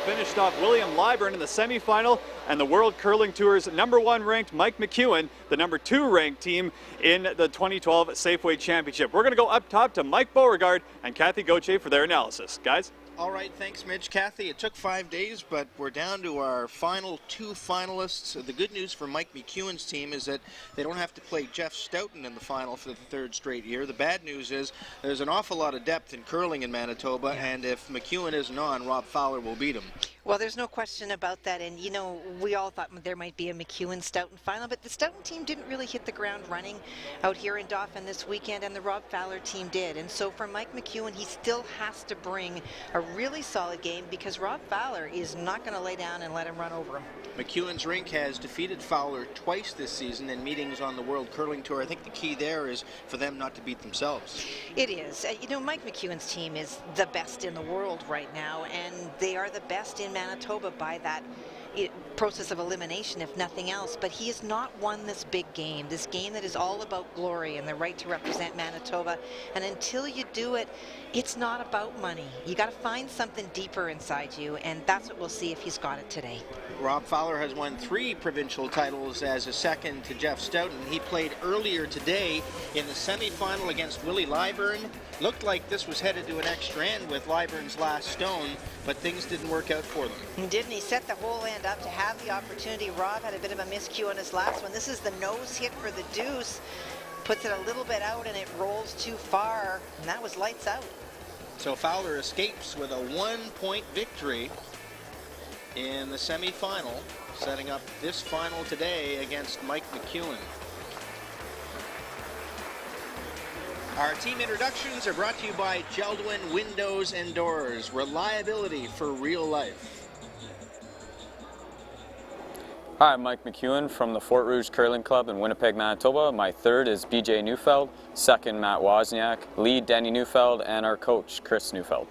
finished off William Lyburn in the semifinal, and the World Curling Tour's #1 ranked Mike McEwen, the #2 ranked team in the 2012 Safeway Championship. We're going to go up top to Mike Beauregard and Kathy Gauthier for their analysis. Guys? All right, thanks, Mitch. Kathy, it took 5 days, but we're down to our final 2 finalists. The good news for Mike McEwen's team is that they don't have to play Jeff Stoughton in the final for the 3rd straight year. The bad news is there's an awful lot of depth in curling in Manitoba, and if McEwen isn't on, Rob Fowler will beat him. Well, there's no question about that, and you know, we all thought there might be a McEwen-Stoughton final, but the Stoughton team didn't really hit the ground running out here in Dauphin this weekend, and the Rob Fowler team did. And so for Mike McEwen, he still has to bring a really solid game because Rob Fowler is not going to lay down and let him run over him. McEwen's rink has defeated Fowler twice this season in meetings on the World Curling Tour. I think the key there is for them not to beat themselves. It is. You know, Mike McEwen's team is the best in the world right now, and they are the best in Manitoba by that process of elimination, if nothing else. But he has not won this big game, this game that is all about glory and the right to represent Manitoba. And until you do it, it's not about money. You got to find something deeper inside you, and that's what we'll see if he's got it today. Rob Fowler has won 3 provincial titles as a second to Jeff Stoughton. He played earlier today in the semifinal against Willie Lyburn. Looked like this was headed to an extra end with Lyburn's last stone, but things didn't work out for them. He didn't. He set the whole end up to have the opportunity. Rob had a bit of a miscue on his last one. This is the nose hit for the deuce. Puts it a little bit out and it rolls too far, and that was lights out. So Fowler escapes with a 1-point victory in the semifinal, setting up this final today against Mike McEwen. Our team introductions are brought to you by Geldwin Windows and Doors. Reliability for real life. Hi, I'm Mike McEwen from the Fort Rouge Curling Club in Winnipeg, Manitoba. My third is BJ Neufeld, second Matt Wozniak, lead Denny Neufeld, and our coach Chris Neufeld.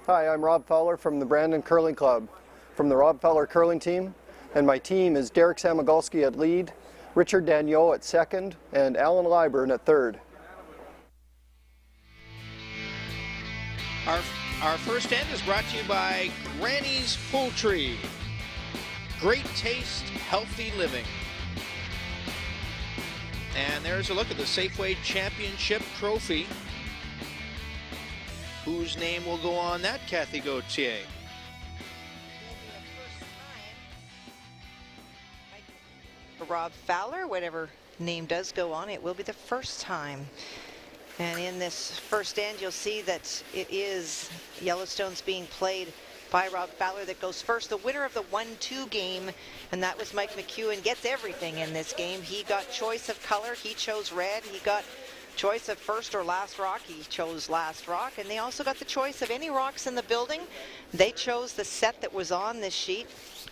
Hi, I'm Rob Fowler from the Brandon Curling Club, from the Rob Fowler Curling Team, and my team is Derek Samogolski at lead, Richard Dagneau at second, and Alan Lyburn at third. Our first end is brought to you by Granny's Poultry. Great taste, healthy living. And there's a look at the Safeway Championship trophy. Whose name will go on that, Kathy Gauthier? Rob Fowler, whatever name does go on, it will be the first time. And in this first end, you'll see that it is Yellowstone's being played by Rob Fowler that goes first. The winner of the 1-2 game, and that was Mike McEwen, gets everything in this game. He got choice of color. He chose red. He got choice of first or last rock. He chose last rock. And they also got the choice of any rocks in the building. They chose the set that was on this sheet.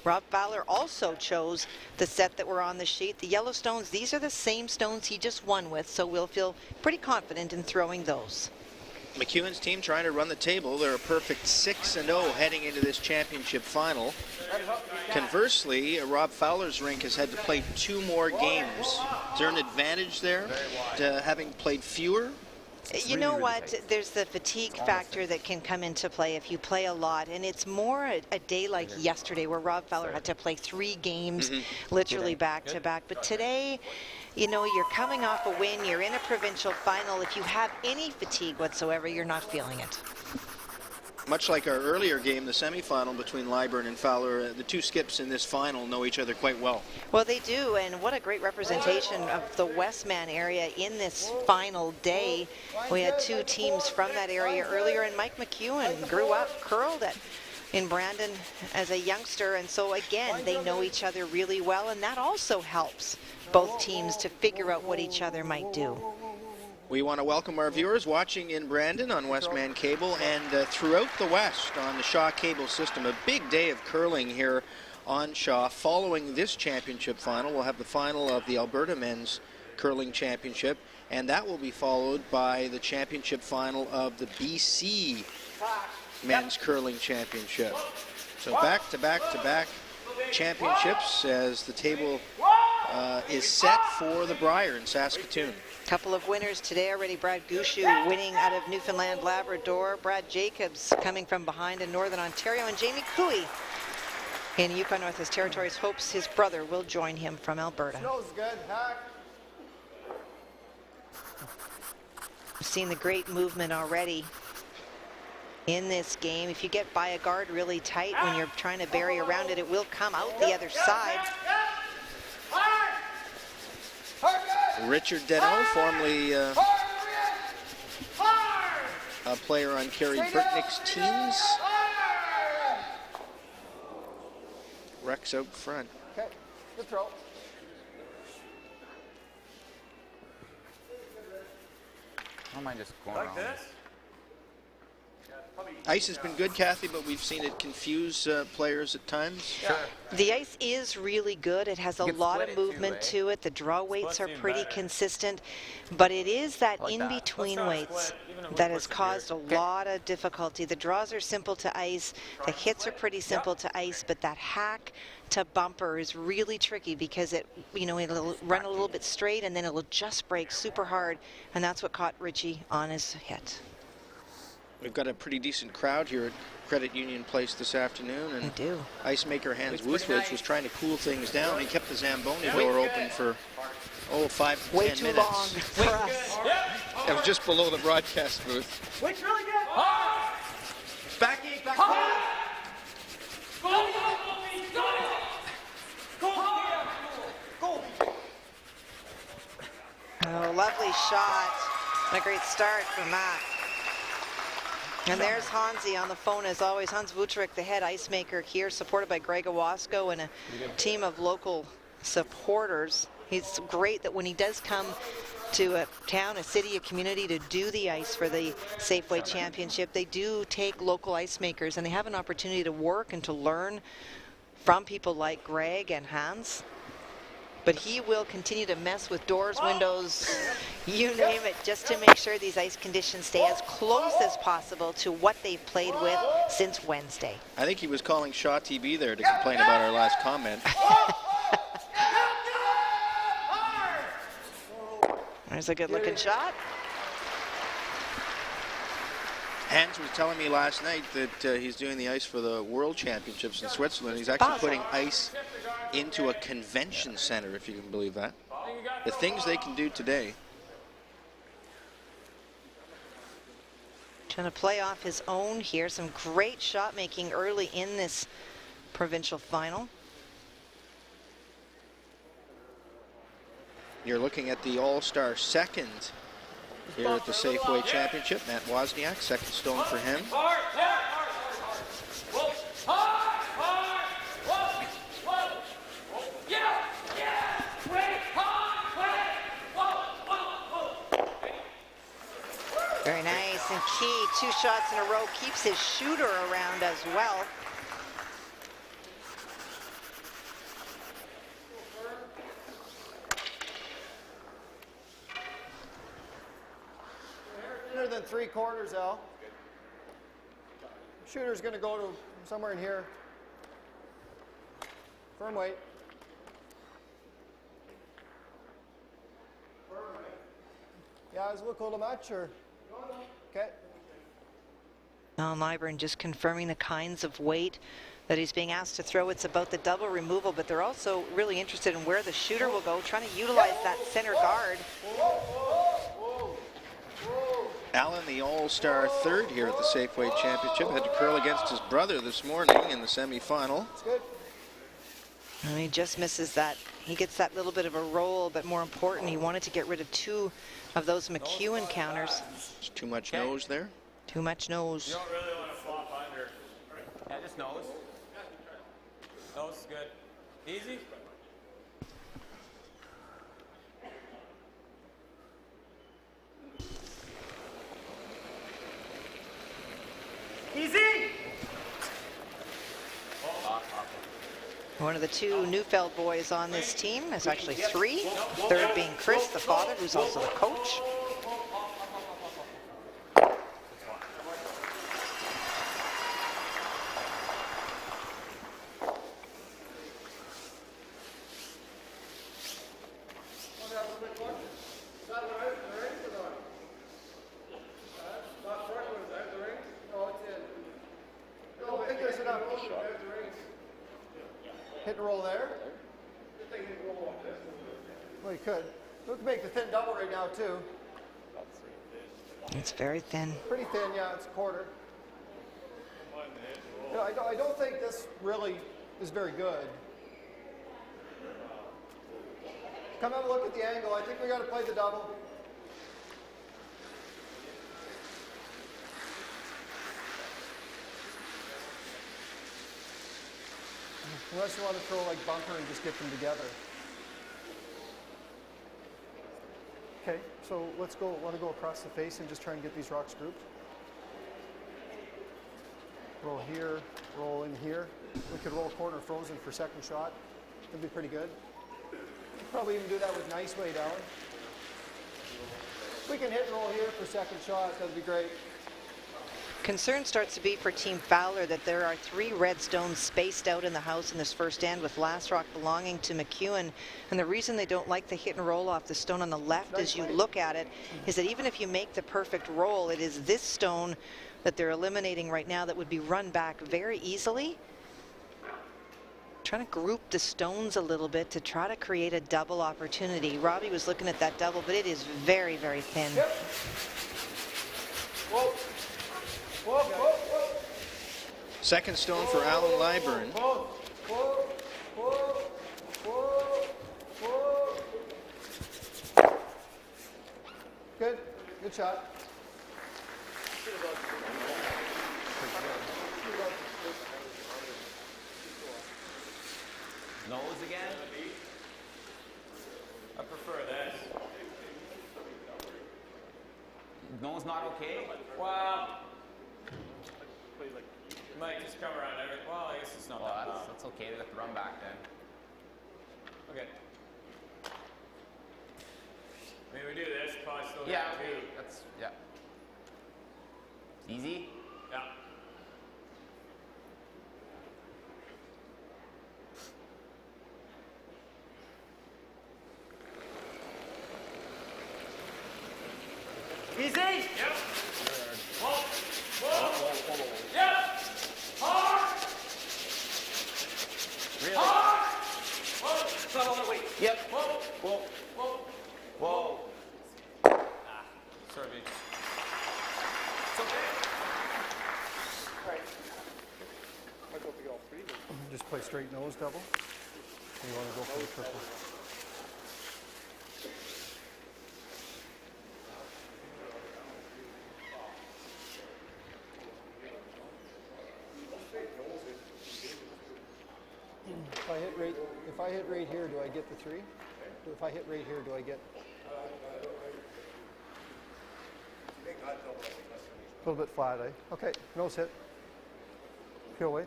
Rob Fowler also chose the set that were on the sheet. The yellow stones, these are the same stones he just won with, so we'll feel pretty confident in throwing those. McEwen's team trying to run the table. They're a perfect 6-0 heading into this championship final. Conversely, Rob Fowler's rink has had to play 2 more games. Is there an advantage there to having played fewer? You know what, there's the fatigue factor that can come into play if you play a lot, and it's more a day like yesterday where Rob Fowler had to play 3 games literally back to back. But today, you know, you're coming off a win, you're in a provincial final. If you have any fatigue whatsoever, you're not feeling it. Much like our earlier game, the semifinal between Lyburn and Fowler, the 2 skips in this final know each other quite well. Well, they do, and what a great representation of the Westman area in this final day. We had 2 teams from that area earlier, and Mike McEwen grew up, curled in Brandon as a youngster, and so again, they know each other really well, and that also helps both teams to figure out what each other might do. We want to welcome our viewers watching in Brandon on Westman Cable and throughout the West on the Shaw Cable System. A big day of curling here on Shaw. Following this championship final, we'll have the final of the Alberta Men's Curling Championship, and that will be followed by the championship final of the BC Men's Curling Championship. So back to back to back championships as the table is set for the Brier in Saskatoon. Couple of winners today already. Brad Gushu winning out of Newfoundland Labrador. Brad Jacobs coming from behind in Northern Ontario. And Jamie Cooey in Yukon Northwest Territories hopes his brother will join him from Alberta. Snow's good. Hack. We've seen the great movement already in this game. If you get by a guard really tight when you're trying to bury around it, it will come out the other side. Richard Deneau, formerly a player on Kerry Burtnick's teams. Rex out front. Okay, good throw. How am I just going like this? Ice has been good, Kathy, but we've seen it confuse players at times. Sure. The ice is really good. It has a lot of movement to it. The draw weights are pretty better. consistent, but it is that Like that. in-between Let's weights split, even if we that push has it caused a here. lot of difficulty. The draws are simple to ice. The hits are pretty simple to ice, but that hack to bumper is really tricky because it, you know, it'll run a little bit straight and then it'll just break super hard, and that's what caught Richie on his hit. We've got a pretty decent crowd here at Credit Union Place this afternoon, We and do. ice maker Hans Wuthwich was trying to cool things down. He kept the Zamboni door open for, 5 to Way 10 too minutes. long for us. It was just below the broadcast booth. Wait's really good. Back eight, back five. Oh, lovely shot. And a great start from Matt. And there's Hansi on the phone as always. Hans Wutrich, the head ice maker here, supported by Greg Owasco and a team of local supporters. It's great that when he does come to a town, a city, a community to do the ice for the Safeway Championship, they do take local ice makers and they have an opportunity to work and to learn from people like Greg and Hans. But he will continue to mess with doors, windows, you name it, just to make sure these ice conditions stay as close as possible to what they've played with since Wednesday. I think he was calling Shaw TV there to complain about our last comment. There's a good looking shot. Hans was telling me last night that he's doing the ice for the World Championships in Switzerland. He's actually putting ice into a convention center, if you can believe that. The things they can do today. Trying to play off his own here. Some great shot making early in this provincial final. You're looking at the All-Star second here at the Safeway Championship. Matt Wozniak, second stone for him. Very nice and key. 2 shots in a row. Keeps his shooter around as well. Better than 3/4, Al. Shooter's going to go to somewhere in here. Firm weight. Yeah, is it look a little much or? Okay. Alan Liburn just confirming the kinds of weight that he's being asked to throw. It's about the double removal, but they're also really interested in where the shooter will go, trying to utilize that center guard. Allen, the All-Star third here at the Safeway Championship, had to curl against his brother this morning in the semifinal. That's good. And he just misses that. He gets that little bit of a roll, but more important, he wanted to get rid of 2 of those McEwen counters. There's too much nose there. Too much nose. You don't really want to flop under. Yeah, just nose. Nose is good. Easy. Easy. One of the 2 Neufeld boys on this team. There's actually 3. Third being Chris, the father, who's also the coach. Hit and roll there. Well, you could. We could make the thin double right now, too. It's very thin. Pretty thin, yeah, it's a quarter. You know, I don't think this really is very good. Come have a look at the angle. I think we got to play the double. Unless you want to throw like bunker and just get them together. Okay, so let's go. Want to go across the face and just try and get these rocks grouped. Roll here, roll in here. We could roll corner frozen for second shot. That'd be pretty good. Probably even do that with nice way down. We can hit and roll here for second shot. That'd be great. Concern starts to be for Team Fowler that there are 3 red stones spaced out in the house in this first end, with last rock belonging to McEwen. And the reason they don't like the hit and roll off the stone on the left as you look at it is that even if you make the perfect roll, it is this stone that they're eliminating right now that would be run back very easily. Trying to group the stones a little bit to try to create a double opportunity. Robbie was looking at that double, but it is very, very thin. Yep. Whoa. Whoa, whoa, whoa. Second stone for Alan Liburn. Whoa, whoa, whoa, whoa, whoa. Good. Good shot. Nose again? I prefer this. Nose not okay? Well, Might just come around everything. Well, I guess it's not that bad. that's okay. They got the run back then. Okay. Maybe we do this, probably still Yeah, got okay. two. That's, yeah. Easy? Yeah. Easy? Yep. Whoa. Whoa. Yep. Hard. Really? Hard. Whoa. Not on the weight. Yep. Whoa. Whoa. Whoa. Whoa. Sorry, dude. It's okay. Just play straight nose double. Or you want to go for the triple? If I hit right here, do I get the 3? If I hit right here, do I get? A little bit flat, eh? Okay, nose hit. Peel weight.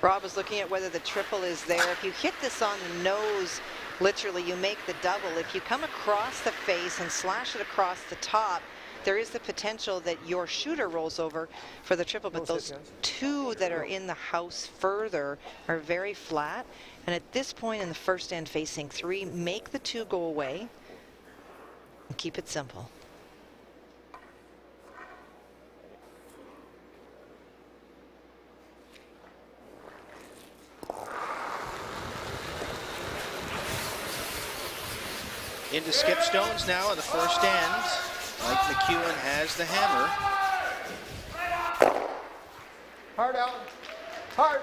Rob was looking at whether the triple is there. If you hit this on the nose, literally, you make the double. If you come across the face and slash it across the top, there is the potential that your shooter rolls over for the triple, but those 2 that are in the house further are very flat. And at this point in the first end facing 3, make the 2 go away and keep it simple. Into skip stones now in the first end. Mike McEwen has the hammer. Hard out. Hard.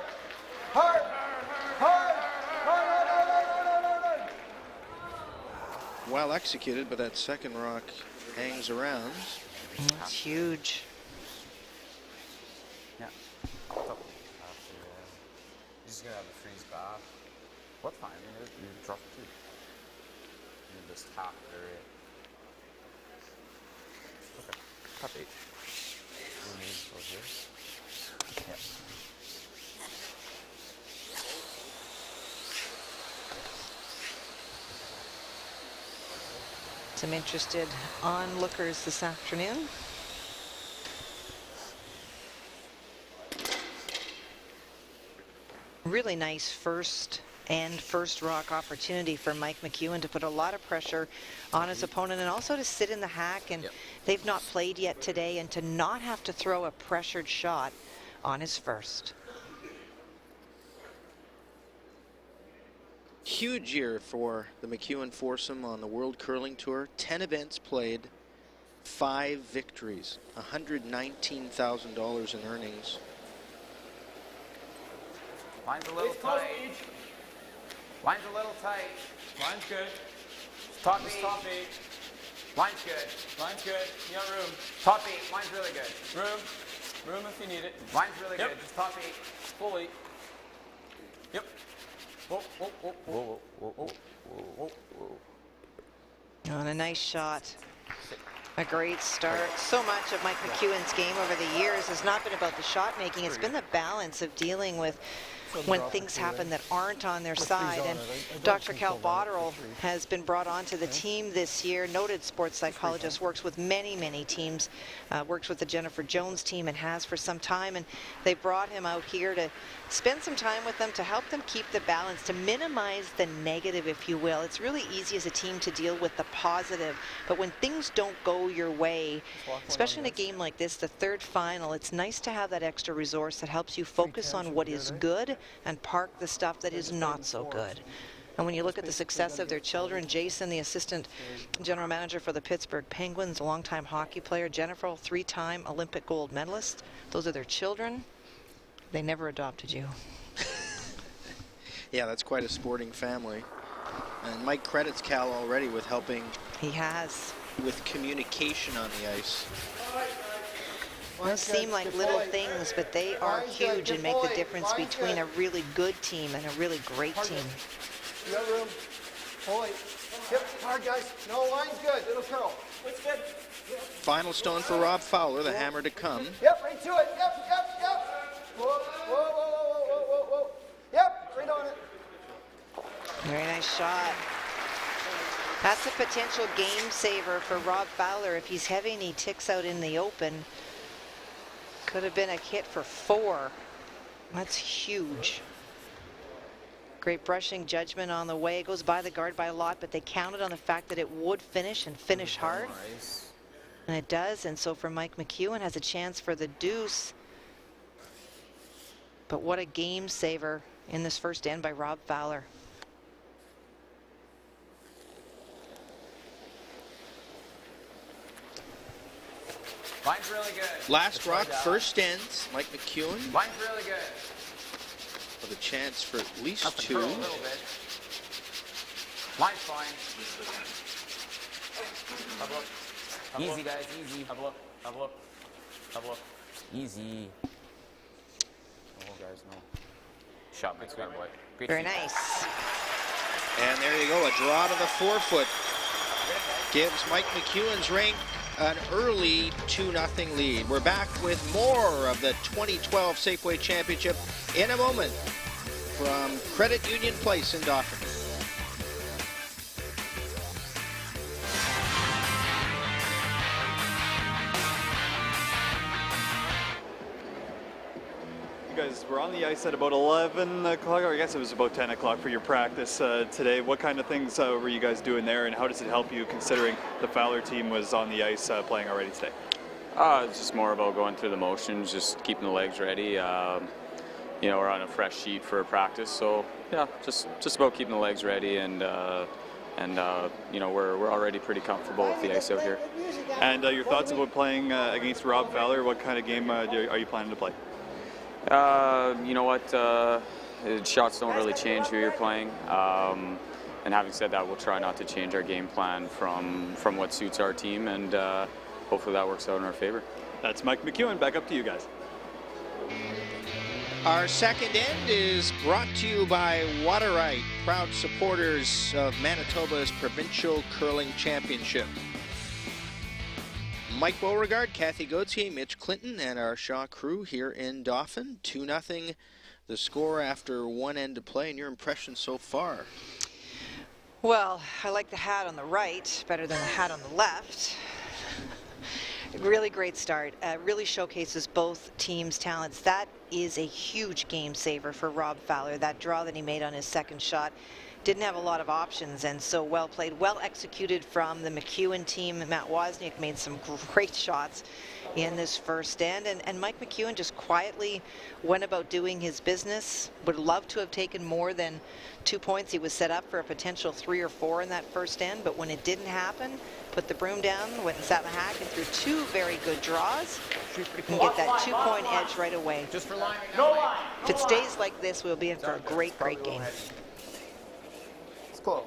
Hard. Hard. Hard. Hard. Well executed, but that second rock hangs around. That's huge. Yeah. You're just gonna have the freeze back. What's fine? You drop it too. You just tap area. Okay. Top 8. Here. Yep. Some interested onlookers this afternoon. Really nice first rock opportunity for Mike McEwen to put a lot of pressure on his opponent and also to sit in the hack, and they've not played yet today, and to not have to throw a pressured shot on his first. huge year for the McEwen foursome on the World Curling Tour. 10 events played, 5 victories, $119,000 in earnings. Line's a little tight. Line's a little tight. Line's good. Top 8. Top 8. Line's good. Line's good. You got room. Top 8. Line's really good. Room. Room if you need it. Line's really good. Just top 8. Fully. Yep. Whoa, whoa, whoa, whoa, whoa, whoa, whoa, whoa. And a nice shot. A great start. So much of Mike McEwen's game over the years has not been about the shot making. It's been the balance of dealing with when things happen that aren't on their side. And Dr. Cal Botterill has been brought onto the team this year. Noted sports psychologist, works with many teams, works with the Jennifer Jones team and has for some time. And they brought him out here to spend some time with them to help them keep the balance, to minimize the negative, if you will. It's really easy as a team to deal with the positive, but when things don't go your way, especially in a game like this, the third final, it's nice to have that extra resource that helps you focus on what is good and park the stuff that is not so good. And when you look at the success of their children, Jason, the assistant general manager for the Pittsburgh Penguins, a longtime hockey player, Jennifer, 3-time Olympic gold medalist, those are their children. They never adopted you. Yeah, that's quite a sporting family. And Mike credits Cal already with helping. He has. With communication on the ice. Those seem like little things, but they are huge and make the difference between a really good team and a really great team. You got room. Hold it. Yep, hard guys. No, line's good. It'll curl. It's good. Final stone for Rob Fowler, the hammer to come. Yep, right to it. Yep. Whoa, whoa, whoa, whoa, whoa, whoa, whoa. Yep, right on it. Very nice shot. That's a potential game saver for Rob Fowler if he's heavy and he ticks out in the open. Could have been a hit for 4. That's huge. Great brushing judgment on the way. It goes by the guard by a lot, but they counted on the fact that it would finish and finish hard. And it does, and so for Mike McEwen has a chance for the deuce. But what a game saver in this first end by Rob Fowler. Line's really good. Last rock, first ends, Mike McEwen. Line's really good. With a chance for at least 2. A little bit. Line's fine. Have a look. Easy, guys, easy. Have a look. Have a look. Have a look. Easy. Oh, guys, no. Shot makes good, boy. Great. Very nice. And there you go, a draw to the 4-foot. Gives Mike McEwen's rink an early 2-0 lead. We're back with more of the 2012 Safeway Championship in a moment from Credit Union Place in Dauphin. You guys were on the ice at about 11 o'clock, or I guess it was about 10 o'clock for your practice today. What kind of things were you guys doing there, and how does it help you considering the Fowler team was on the ice playing already today? It's just more about going through the motions, just keeping the legs ready. You know, we're on a fresh sheet for practice, so yeah, just about keeping the legs ready, and you know, we're already pretty comfortable with the ice out here. And your thoughts about playing against Rob Fowler? What kind of game are you planning to play? You know what? Shots don't really change who you're playing. And having said that, we'll try not to change our game plan from what suits our team, and hopefully that works out in our favor. That's Mike McEwen. Back up to you guys. Our second end is brought to you by Waterite, proud supporters of Manitoba's Provincial Curling Championship. Mike Beauregard, Kathy Gauthier, Mitch Clinton, and our Shaw crew here in Dauphin. 2-0 the score after 1 end to play, and your impression so far? Well, I like the hat on the right better than the hat on the left. Really great start. Really showcases both teams' talents. That is a huge game saver for Rob Fowler. That draw that he made on his second shot. Didn't have a lot of options, and so well played, well executed from the McEwen team. Matt Wozniak made some great shots in this first end. And Mike McEwen just quietly went about doing his business. Would love to have taken more than 2 points. He was set up for a potential 3 or 4 in that first end, but when it didn't happen, put the broom down, went and sat in the hack, and threw 2 very good draws, and get that 2-point edge right away. Just for line. No line. If it stays like this, we'll be in for a great game. It's close.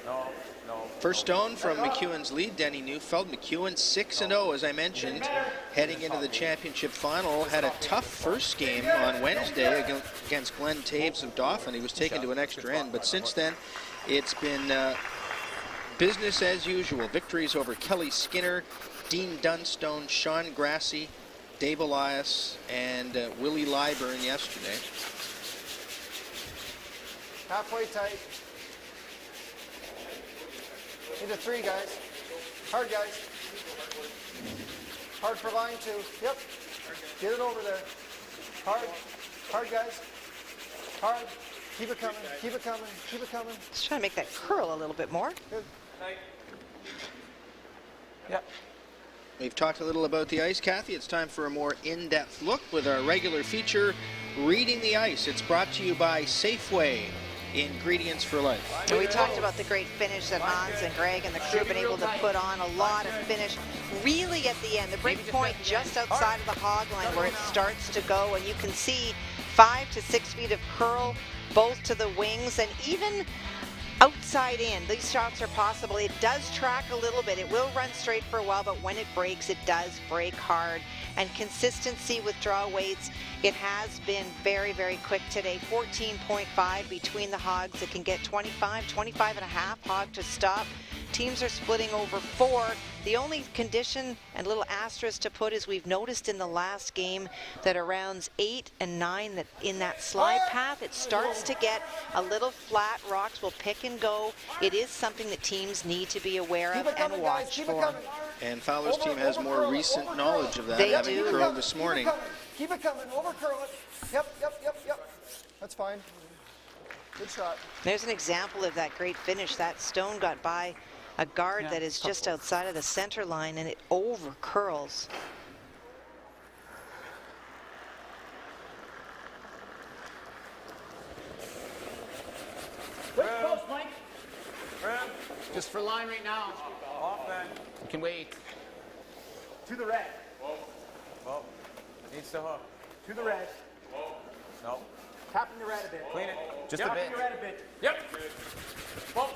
No. First stone from McEwen's lead, Denny Neufeld. McEwen 6-0, as I mentioned, heading into the championship final. Had a tough first game on Wednesday against Glenn Taves of Dauphin. He was taken to an extra end, but since then, it's been business as usual. Victories over Kelly Skinner, Dean Dunstone, Sean Grassi, Dave Elias, and Willie Lyburn yesterday. Halfway tight. Into 3, guys. Hard, guys. Hard for line 2. Yep. Get it over there. Hard. Hard, guys. Hard. Keep it coming. Keep it coming. Keep it coming. Just trying to make that curl a little bit more. Good. Yep. We've talked a little about the ice, Kathy. It's time for a more in-depth look with our regular feature, Reading the Ice. It's brought to you by Safeway. Ingredients for life. And we talked about the great finish that Hans and Greg and the crew have been able to put on. A lot of finish really at the end. The break point just outside of the hog line where it starts to go, and you can see 5 to 6 feet of curl both to the wings and even outside in. These shots are possible. It does track a little bit. It will run straight for a while, but when it breaks, it does break hard. And consistency with draw weights, it has been very, very quick today. 14.5 between the hogs. It can get 25 and a half hog to stop. Teams are splitting over 4. The only condition and little asterisk to put is we've noticed in the last game that arounds 8 and 9 that in that slide path, it starts to get a little flat. Rocks will pick and go. It is something that teams need to be aware of and watch for. And Fowler's team has more recent knowledge of that, They having do. curled this morning. Keep it coming. Over curl it. Yep. That's fine. Good shot. There's an example of that great finish. That stone got by a guard that is just outside of the center line, and it over curls. Just for line right now. Off then. You can wait. To the red. Whoa. Needs to hook. To the red. No. Tapping the red a bit. Clean it. Just a Tapping bit. the red a bit. Yep. Whoa.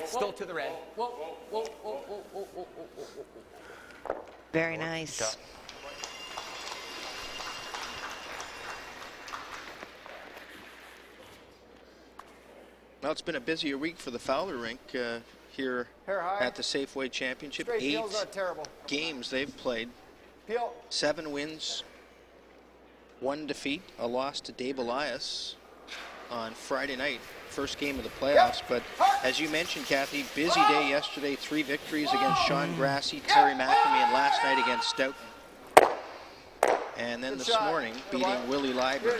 Still to the red. Very nice. Well, it's been a busier week for the Fowler rink here at the Safeway Championship. Straight 8 peel's not terrible. games they've played. Peel. 7 wins, 1 defeat, a loss to Dave Elias on Friday night, first game of the playoffs. But as you mentioned, Kathy, busy day yesterday, 3 victories against Sean Grassi, Terry McEwen, and last night against Stoughton. And then this morning, beating Willie Lyburn.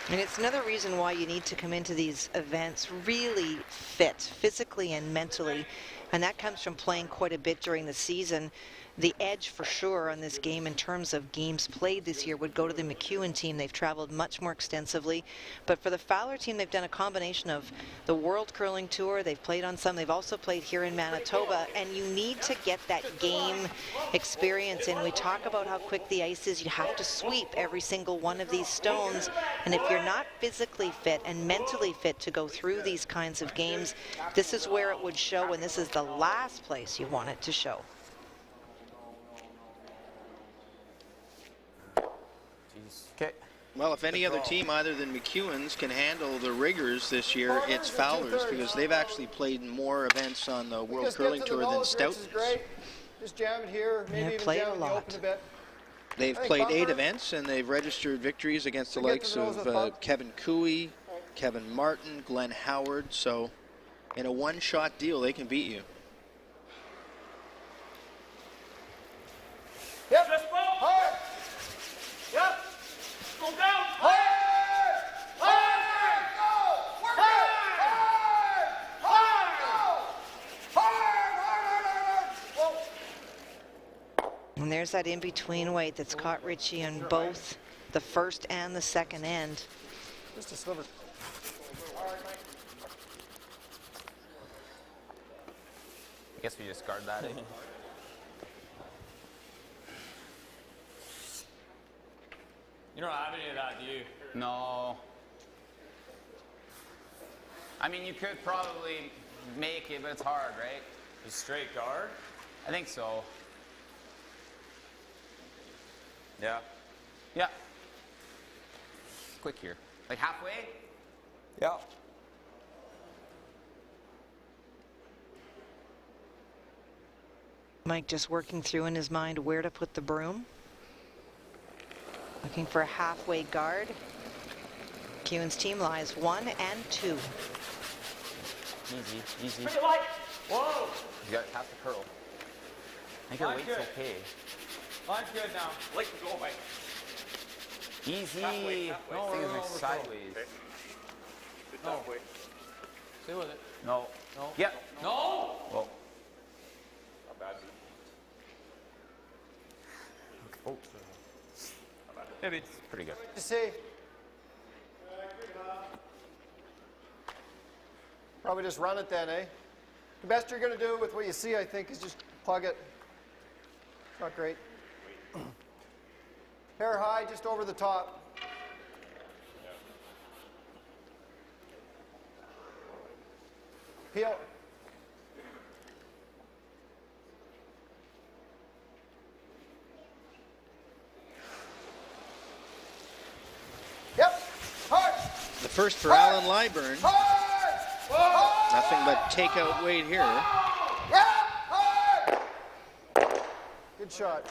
And it's another reason why you need to come into these events really fit, physically and mentally. And that comes from playing quite a bit during the season. The edge for sure on this game in terms of games played this year would go to the McEwen team. They've traveled much more extensively. But for the Fowler team, they've done a combination of the World Curling Tour. They've played on some. They've also played here in Manitoba. And you need to get that game experience in. We talk about how quick the ice is. You have to sweep every single one of these stones. And if you're not physically fit and mentally fit to go through these kinds of games, this is where it would show, and this is the last place you want it to show. Okay. Well, if any other team other than McEwen's can handle the rigors this year, it's Fowler's, because they've actually played more events on the World Curling Tour than Stoughton's. Just jam it here, maybe even played jam a it in the lot. open a bit. They've played 8 events, and they've registered victories against the likes of Kevin Cooey, Kevin Martin, Glenn Howard. So in a one-shot deal, they can beat you. Yep. Hard. Yep. Go down. Hard. Hard. Go. Work it. Hard. Hard. Go. Hard. Hard. Hard. Hard. Whoa. And there's that in-between weight that's caught Richie on both the first and the second end. Just a sliver. I guess we just guard that. Eh? You don't have any of that, do you? No. I mean, you could probably make it, but it's hard, right? Just straight guard? I think so. Yeah. Yeah. Quick here. Like halfway? Yeah. Mike just working through in his mind where to put the broom. Looking for a halfway guard. McEwen's team lies 1 and 2. Easy, easy. Pretty light. Whoa! You got half the curl. I think your Line's weight's good. okay. Line's good now. Like to go, Mike. Easy. Halfway. No, thing is like sideways. Good halfway. Stay with it. No. No. Yep. No! Well. Not bad. Oh. Maybe. Pretty good. You see? Probably just run it then, eh? The best you're going to do with what you see, I think, is just plug it. It's not great. Hair high, just over the top. Peel. Yep. Hard. The first for Alan Lyburn. Hard. Hard. Nothing but takeout weight here. Yeah. Hard. Good shot.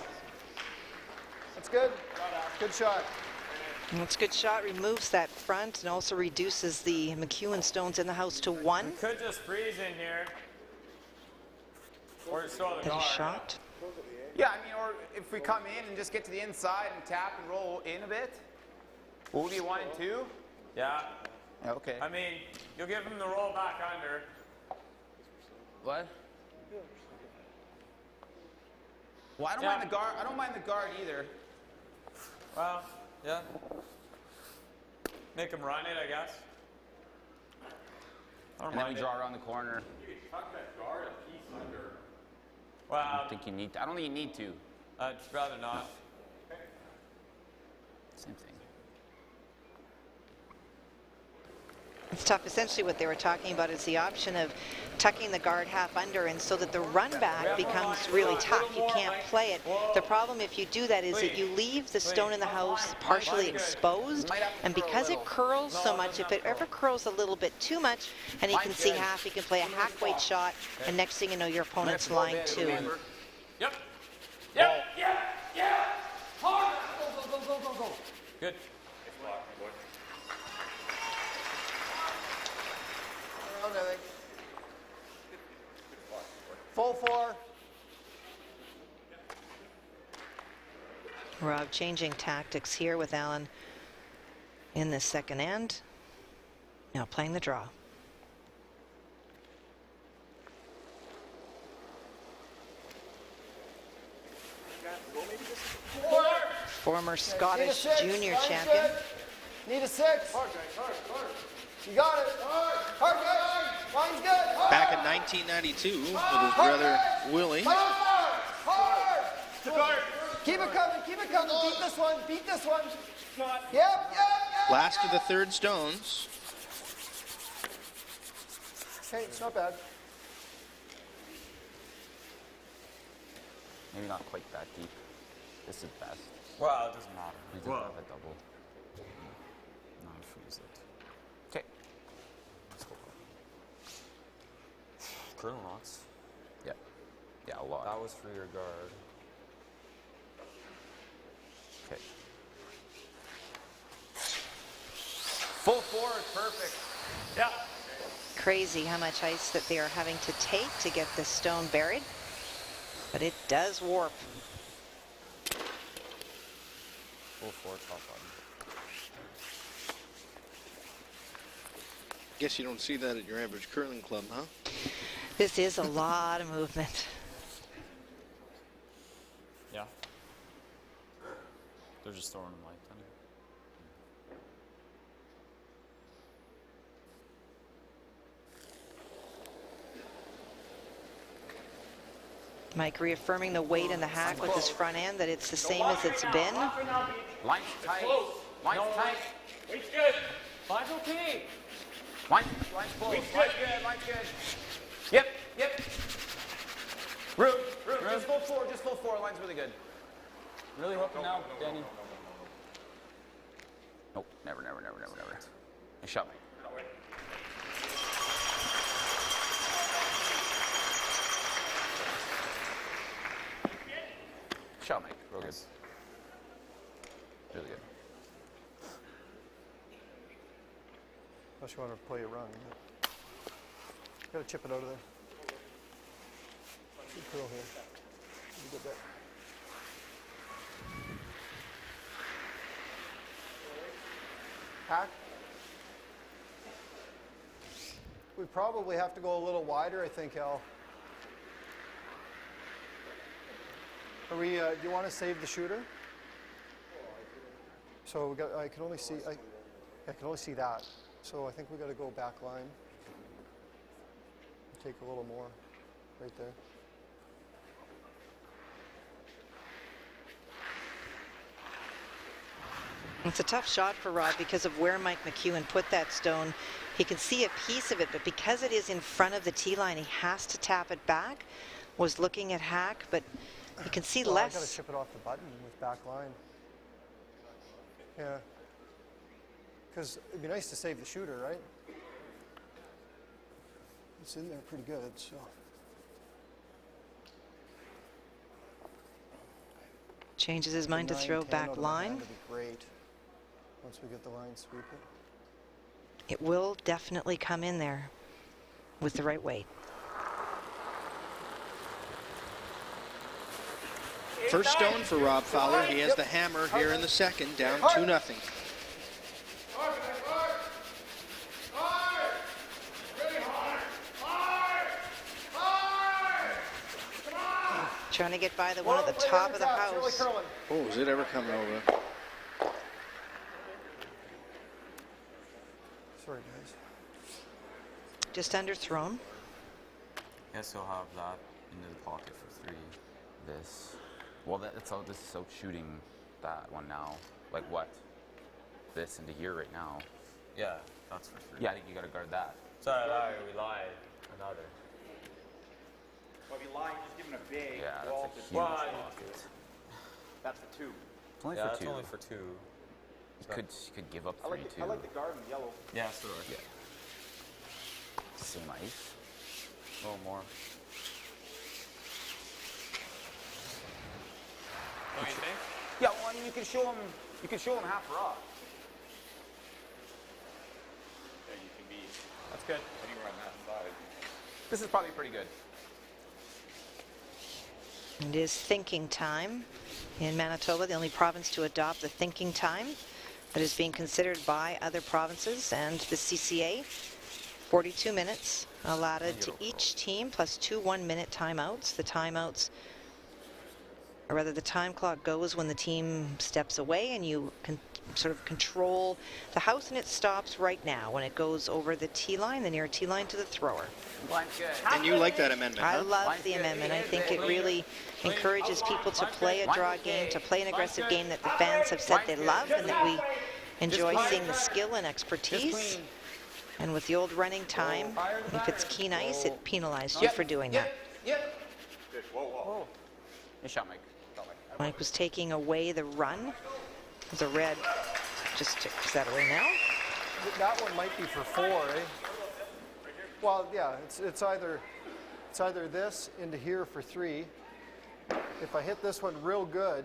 That's good. Good shot. And that's a good shot. Removes that front and also reduces the McEwen stones in the house to 1. Could just freeze in here. Or just throw the That guard. is shot. Yeah, I mean, or if we come in and just get to the inside and tap and roll in a bit. What would be 1 and 2? Yeah. Yeah, okay. I mean, you'll give him the roll back under. What? Well, I don't mind the guard. I don't mind the guard either. Well, yeah. Make him run it, I guess. I don't And then we mind draw around the corner. You can tuck that guard a piece under. I Well, don't think you need to. I don't think you need to. I'd rather not. Same thing. It's tough. Essentially what they were talking about is the option of tucking the guard half under, and so that the run back becomes really tough. You can't play it. The problem if you do that is that you leave the stone in the house partially exposed, and because it curls so much, if it ever curls a little bit too much and he can see half, he can play a half-weight shot, and next thing you know, your opponent's lying too. Yep. Yep. Yeah. Yeah. Hard. Go. Good. Around, I think. Full 4. Rob changing tactics here with Alan in the second end. Now playing the draw. Former Scottish junior champion. Need a 6. Hard, guys. Hard. You got it. Hard, guys. Line's good. Hard. Back in 1992 with his brother Willie. Hard. To guard. Keep it coming. Keep it coming. Beat this one. Beat this one. Not. Yep. Last of the third stones. Okay, it's not bad. Maybe not quite that deep. This is best. Well, it doesn't matter. We did have a double. Not freeze it. Okay. Let's go. Curl knots. Yeah. Yeah, a lot. That was for your guard. Okay. Full 4 is perfect. Yeah. Crazy how much ice that they are having to take to get this stone buried, but it does warp. Full 4 top button. Guess you don't see that at your average curling club, huh? This is a lot of movement. Yeah. They're just throwing them light. Mike reaffirming the weight in the hack with his front end, that it's the same as it's been. Line's tight. Line's tight. Weight's good. Line's okay. Line's close. Line's good. Line's good. Yep. Yep. Room. Just go forward. Just go forward. Line's really good. Really hooking now, Danny. Nope. Never. Nice shot, Mike. Shot, Mike. Real good. Really good. Unless you want to play a run. Got to chip it out of there. Good curl here. You get that. Hack. We probably have to go a little wider, I think, Al. Are we? Do you want to save the shooter? So we got. I can only see. I can only see that. So I think we got to go back line. Take a little more, right there. It's a tough shot for Rob because of where Mike McEwen put that stone. He can see a piece of it, but because it is in front of the tee line, he has to tap it back. Was looking at Hack, but you can see less. I got to chip it off the button with back line. Yeah. Because it'd be nice to save the shooter, right? It's in there pretty good, so. Changes his mind to throw back line. That'd be great. Once we get the line sweep it. It will definitely come in there with the right weight. First stone for Rob Fowler. He has the hammer here in the second, down 2-0. Trying to get by the one at the top of the house. Oh, is it ever coming over? Sorry, guys. Just underthrown. Guess he'll have that into the pocket for 3. This. Well, that's out. This is out shooting that one now. Like what? This into here right now. Yeah, that's for 3. Yeah, I think you got to guard that. Sorry, we lied. Another. Well, if you lie, just give him a big Yeah, wall that's a to huge one. pocket. That's for 2. It's only Yeah, for that's 2. only for 2. You could give up 3 too. I like the guard in yellow. Yeah, so do I. Yeah. Same ice. A little more. Don't you think? Yeah, well, I mean, you can show him half rock. Yeah, you can be That's good. anywhere on that side. This is probably pretty good. It is thinking time in Manitoba, the only province to adopt the thinking time that is being considered by other provinces and the CCA. 42 minutes allotted to each team, plus 2 one-minute timeouts. The timeouts, or rather the time clock goes when the team steps away, and you can sort of control the house, and it stops right now when it goes over the tee line, the near tee line to the thrower. Line's good. And you like that amendment, I huh? love the amendment. I think it really encourages people to play a draw game, to play an aggressive game that the fans have said they love, and that we enjoy seeing the skill and expertise. And with the old running time, if it's keen ice, it penalized you for doing that. Yep. Good. Whoa, whoa. Nice shot, Mike. Mike was taking away the run. The red just takes that away now. That one might be for 4, eh? Well, yeah, it's either this into here for 3. If I hit this one real good,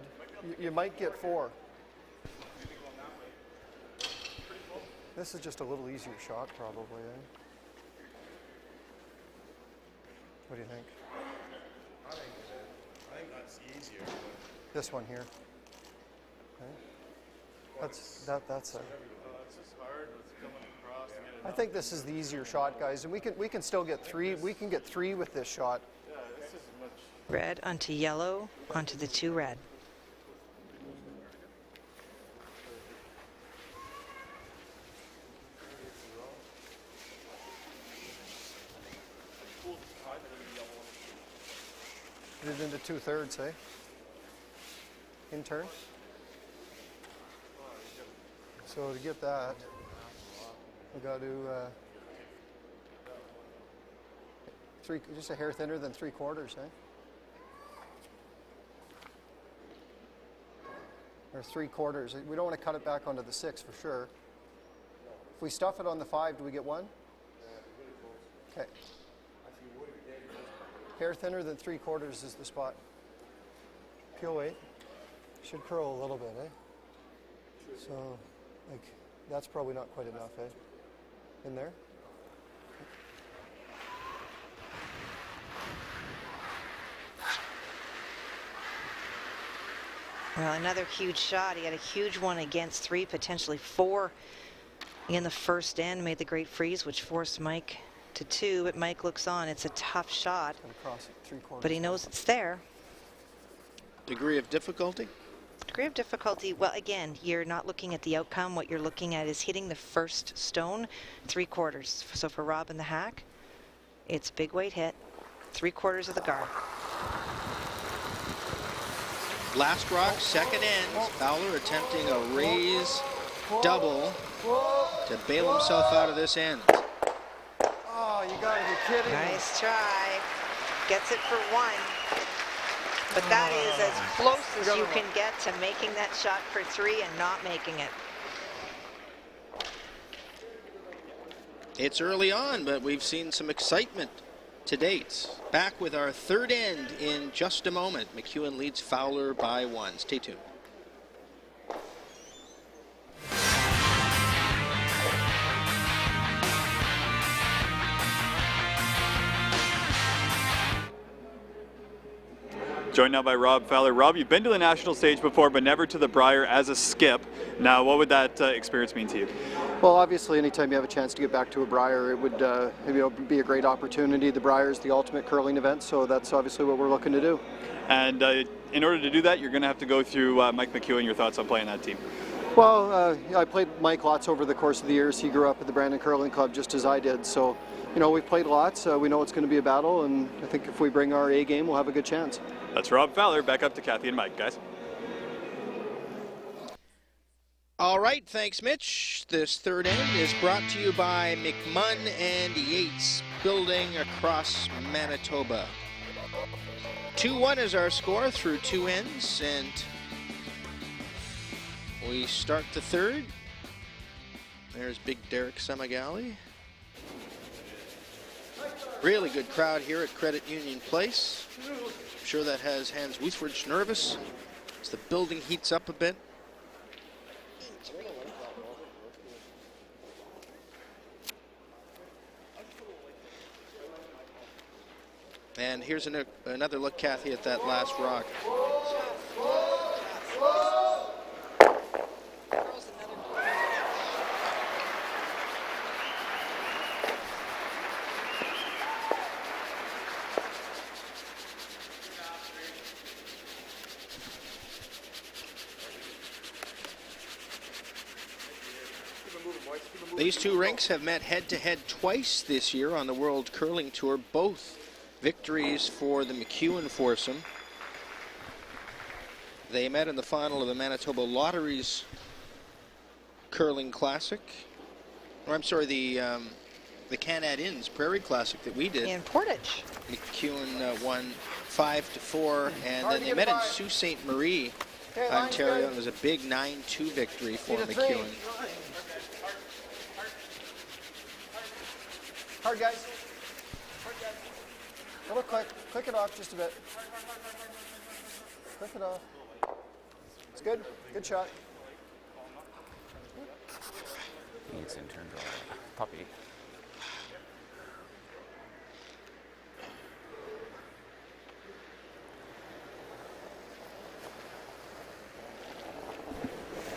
you might get 4. This is just a little easier shot, probably, eh? What do you think? I think that's easier. This one here. Okay. That's a. It's just hard with coming across to get it. I think this is the easier shot, guys, and we can still get 3. We can get 3 with this shot. Yeah, this is much. Red onto yellow, onto the 2 red. Put it into 2/3, eh? In turn. So to get that, we got to just a hair thinner than 3/4, eh? Or 3/4. We don't want to cut it back onto the 6 for sure. If we stuff it on the 5, do we get 1? Okay. Hair thinner than 3/4 is the spot. Peel weight. Should curl a little bit, eh? So, like, that's probably not quite enough, eh? In there. Well, another huge shot. He had a huge one against 3, potentially 4 in the first end. Made the great freeze, which forced Mike to 2. But Mike looks on. It's a tough shot, Across 3/4. but he knows it's there. Degree of difficulty? Degree of difficulty, well, again, you're not looking at the outcome. What you're looking at is hitting the first stone 3/4. So for Rob and the hack, it's a big weight hit, 3/4 of the guard. Last rock, second end. Fowler attempting a raise double to bail himself out of this end. Oh, you gotta be kidding me. Nice try. Gets it for 1. But that is as close as you can get to making that shot for 3 and not making it. It's early on, but we've seen some excitement to date. Back with our third end in just a moment. McEwen leads Fowler by 1. Stay tuned. Joined now by Rob Fowler. Rob, you've been to the national stage before, but never to the Brier as a skip. Now, what would that experience mean to you? Well, obviously, anytime you have a chance to get back to a Brier, it would be a great opportunity. The Brier is the ultimate curling event, so that's obviously what we're looking to do. And in order to do that, you're going to have to go through Mike McEwen. Your thoughts on playing that team? Well, I played Mike lots over the course of the years. He grew up at the Brandon Curling Club just as I did, so we've played lots. We know it's going to be a battle, and I think if we bring our A game, we'll have a good chance. That's Rob Fowler. Back up to Kathy and Mike, guys. All right, thanks, Mitch. This third end is brought to you by McMunn and Yates Building across Manitoba. 2-1 is our score through 2 ends, and we start the third. There's big Derek Semigali. Really good crowd here at Credit Union Place. I'm sure that has Hans Wuthridge nervous as the building heats up a bit. And here's another look, Kathy, at that last rock. These two rinks have met head-to-head twice this year on the World Curling Tour, both victories for the McEwen foursome. They met in the final of the Manitoba Lotteries Curling Classic. Or I'm sorry, the Canad Inns Prairie Classic that we did. In Portage. McEwen won 5-4, and then they met in Sault Ste. Marie, Ontario. It was a big 9-2 victory for McEwen. Hard, guys. A little quick. Click it off just a bit. Click it off. It's good. Good shot. Needs intern puppy.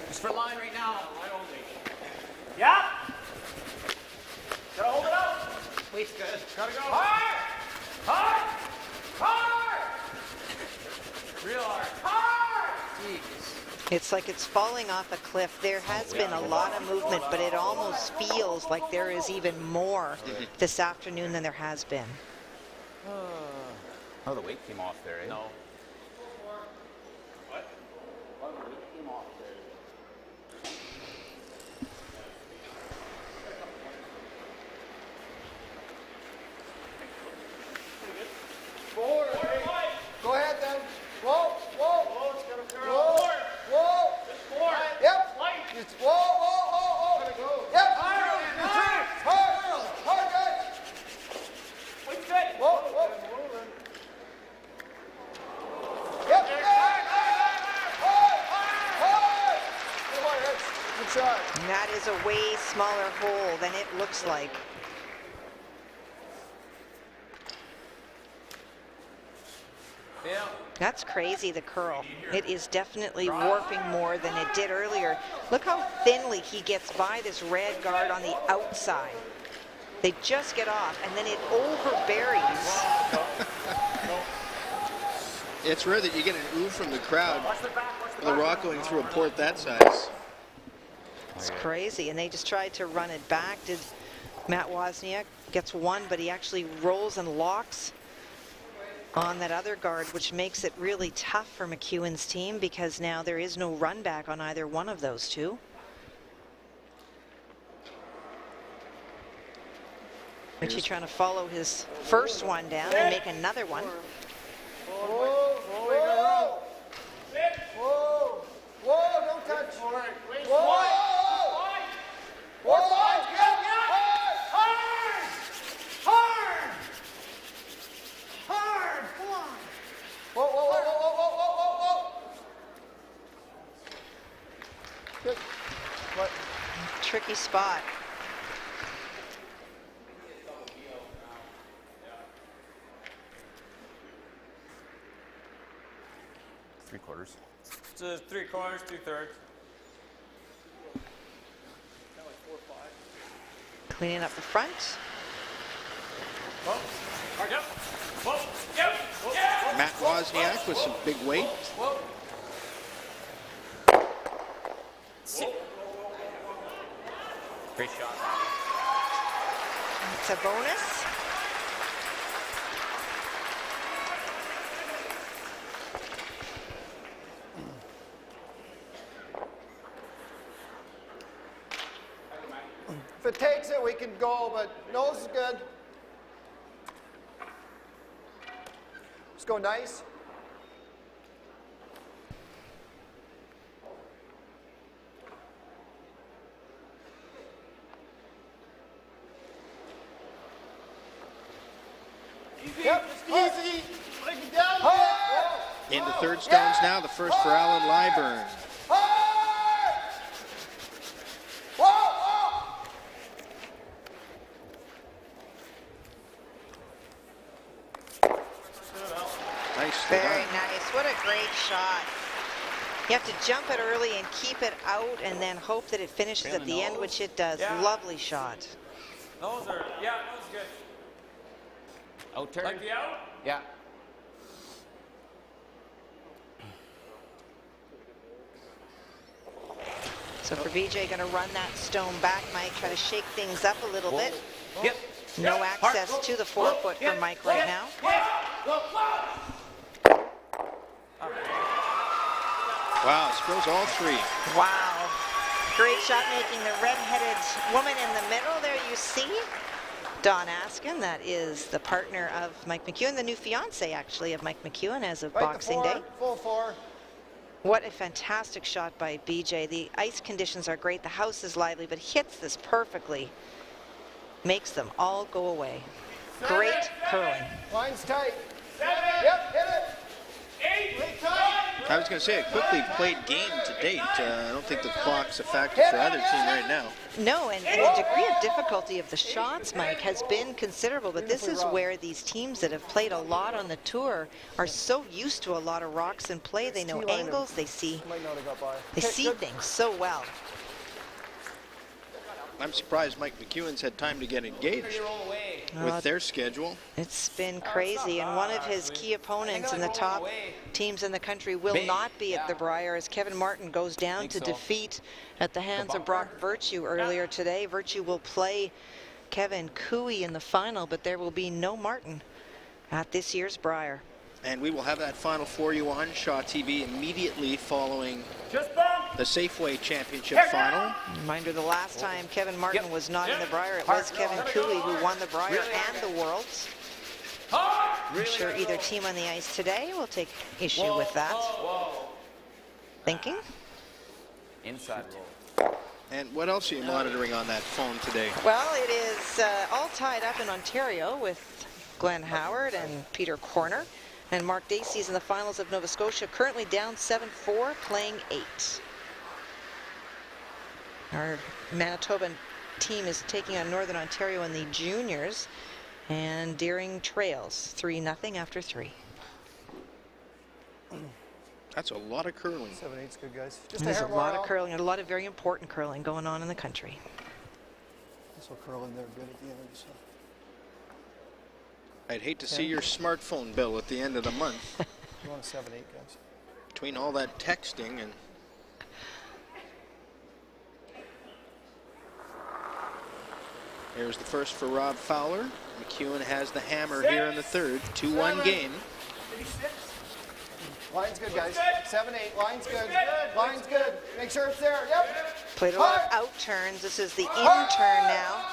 Just for line right now. Line only. Yeah. Gotta hold it out. Weight's good. Gotta go. Hard. Hard. Hard. Real hard. Hard. Jeez. It's like it's falling off a cliff. There has been a lot of movement, but it almost feels like there is even more this afternoon than there has been. Oh, the weight came off there, eh? No. Forward. Go ahead then. Whoa, whoa. Oh, it's gonna curl. Whoa, whoa. Just forward. Yep. Light. It's, whoa, whoa, whoa, whoa. Go. Yep. You're through. Hard. Hard, guys. Wait, good. Whoa, whoa. Yep. Hard. Hard. Come on, Rich. Good shot. And that is a way smaller hole than it looks like. Yeah. That's crazy, the curl. It is definitely warping more than it did earlier. Look how thinly he gets by this red guard on the outside. They just get off, and then it overburies. It's rare that you get an ooh from the crowd with a rock going through a port that size. It's crazy, and they just tried to run it back. Did Matt Wozniak gets one, but he actually rolls and locks on that other guard, which makes it really tough for McEwen's team because now there is no run back on either one of those two. Richie trying to follow his first one down and make another one. Whoa, whoa. Whoa. Whoa, don't touch. Whoa. Whoa. Whoa. Whoa, whoa, whoa, whoa, whoa, whoa, whoa. Good. What? Tricky spot. Three-quarters. So 3/4, 2/3. Cleaning up the front. Matt Wozniak with some big weight. Great shot. It's a bonus. If it takes it, we can go, but nose is good. Just go nice. Yep, easy. Break it down. Into third stones now, the first for Alan Lyburn. Nice. Very nice. What a great shot. You have to jump it early and keep it out and then hope that it finishes at the end, which it does. Yeah. Lovely shot. Those are, yeah, those good. Out turn. Like the out? Yeah. So for BJ, going to run that stone back, Mike, try to shake things up a little bit. Yep. No access to the forefoot for Mike right now. Wow, scores all three. Wow. Great shot making the red-headed woman in the middle. There you see Dawn Askin. That is the partner of Mike McEwen, the new fiance actually of Mike McEwen as of Boxing Day. Full four. What a fantastic shot by BJ. The ice conditions are great. The house is lively, but hits this perfectly. Makes them all go away. Great curling. Line's tight. Yep, hit it. I was going to say a quickly played game to date. I don't think the clock's a factor for either team right now. No, and the degree of difficulty of the shots, Mike, has been considerable, but this is where these teams that have played a lot on the tour are so used to a lot of rocks in play. They know angles, they see things so well. I'm surprised Mike McEwen's had time to get engaged with their schedule. It's been crazy, and one of his key opponents in the top teams in the country will not be at the Brier as Kevin Martin goes down to defeat at the hands of Brock Virtue earlier today. Virtue will play Kevin Cooey in the final, but there will be no Martin at this year's Brier. And we will have that final for you on Shaw TV immediately following the Safeway Championship final. Reminder, the last time Kevin Martin was not in the Brier, it was Kevin Cooley who won the Brier and the Worlds. I'm sure either team on the ice today will take issue with that. Thinking? Inside roll. And what else are you monitoring on that phone today? Well, it is all tied up in Ontario with Glenn Howard and Peter Corner. And Mark Dacey's in the finals of Nova Scotia, currently down 7-4, playing 8. Our Manitoba team is taking on Northern Ontario in the juniors, and Deering trails 3-0 after 3. That's a lot of curling. 7-8's good, guys. Just There's a hair lot more of out. curling, and a lot of very important curling going on in the country. This will curl in there good at the end. So. I'd hate to see your smartphone bill at the end of the month. You want a 7-8, guys? Between all that texting and... Here's the first for Rob Fowler. McEwen has the hammer here in the third. 2-1 game. Line's good, guys. 7-8. Line's good. Line's good. Make sure it's there. Yep. Played a lot of out turns. This is the in turn now.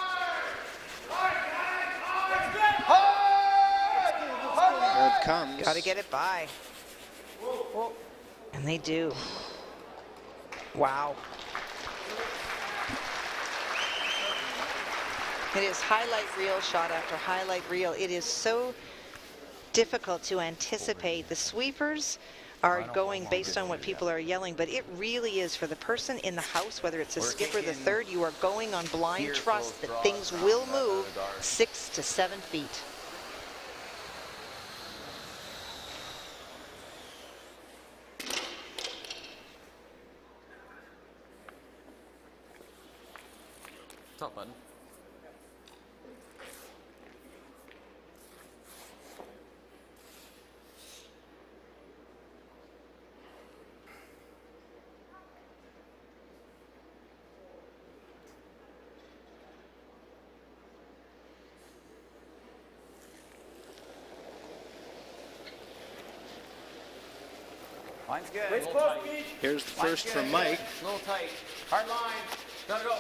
Here it comes. Got to get it by. And they do. Wow. It is highlight reel shot after highlight reel. It is so difficult to anticipate. The sweepers are going based on what people are yelling, but it really is for the person in the house, whether it's a skipper, the third, you are going on blind trust that things will move 6 to 7 feet. Top button. Line's good. Waist close, Beach. Here's the first from Mike. A little tight. Hard line. Gotta go.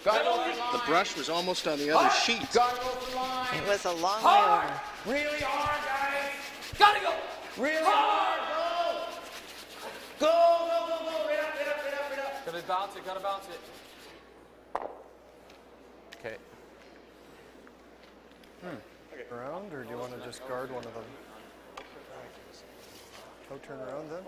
Gotta go for line. The brush was almost on the other sheet. Gotta go for line. It was a long way Hard. over. Really hard, guys. Gotta go. Really hard. Go. Go, go, go, go. Right up, right up, right up, right up. Gotta bounce it, gotta bounce it. Okay. Around, or do you want to just guard one of them? Go turn around then.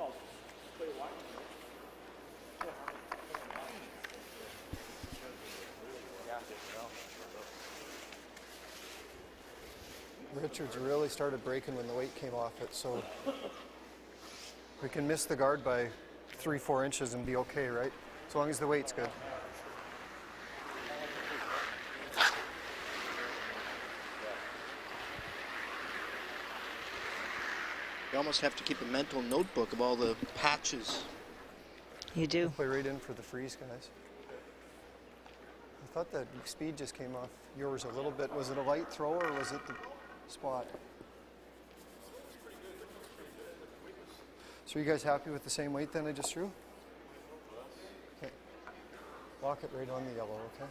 Richards really started breaking when the weight came off it, so we can miss the guard by 3-4 inches and be okay, right? As long as the weight's good. You almost have to keep a mental notebook of all the patches. You do. Play right in for the freeze, guys. I thought that speed just came off yours a little bit. Was it a light throw or was it the spot? So are you guys happy with the same weight then I just threw? Okay. Lock it right on the yellow, okay?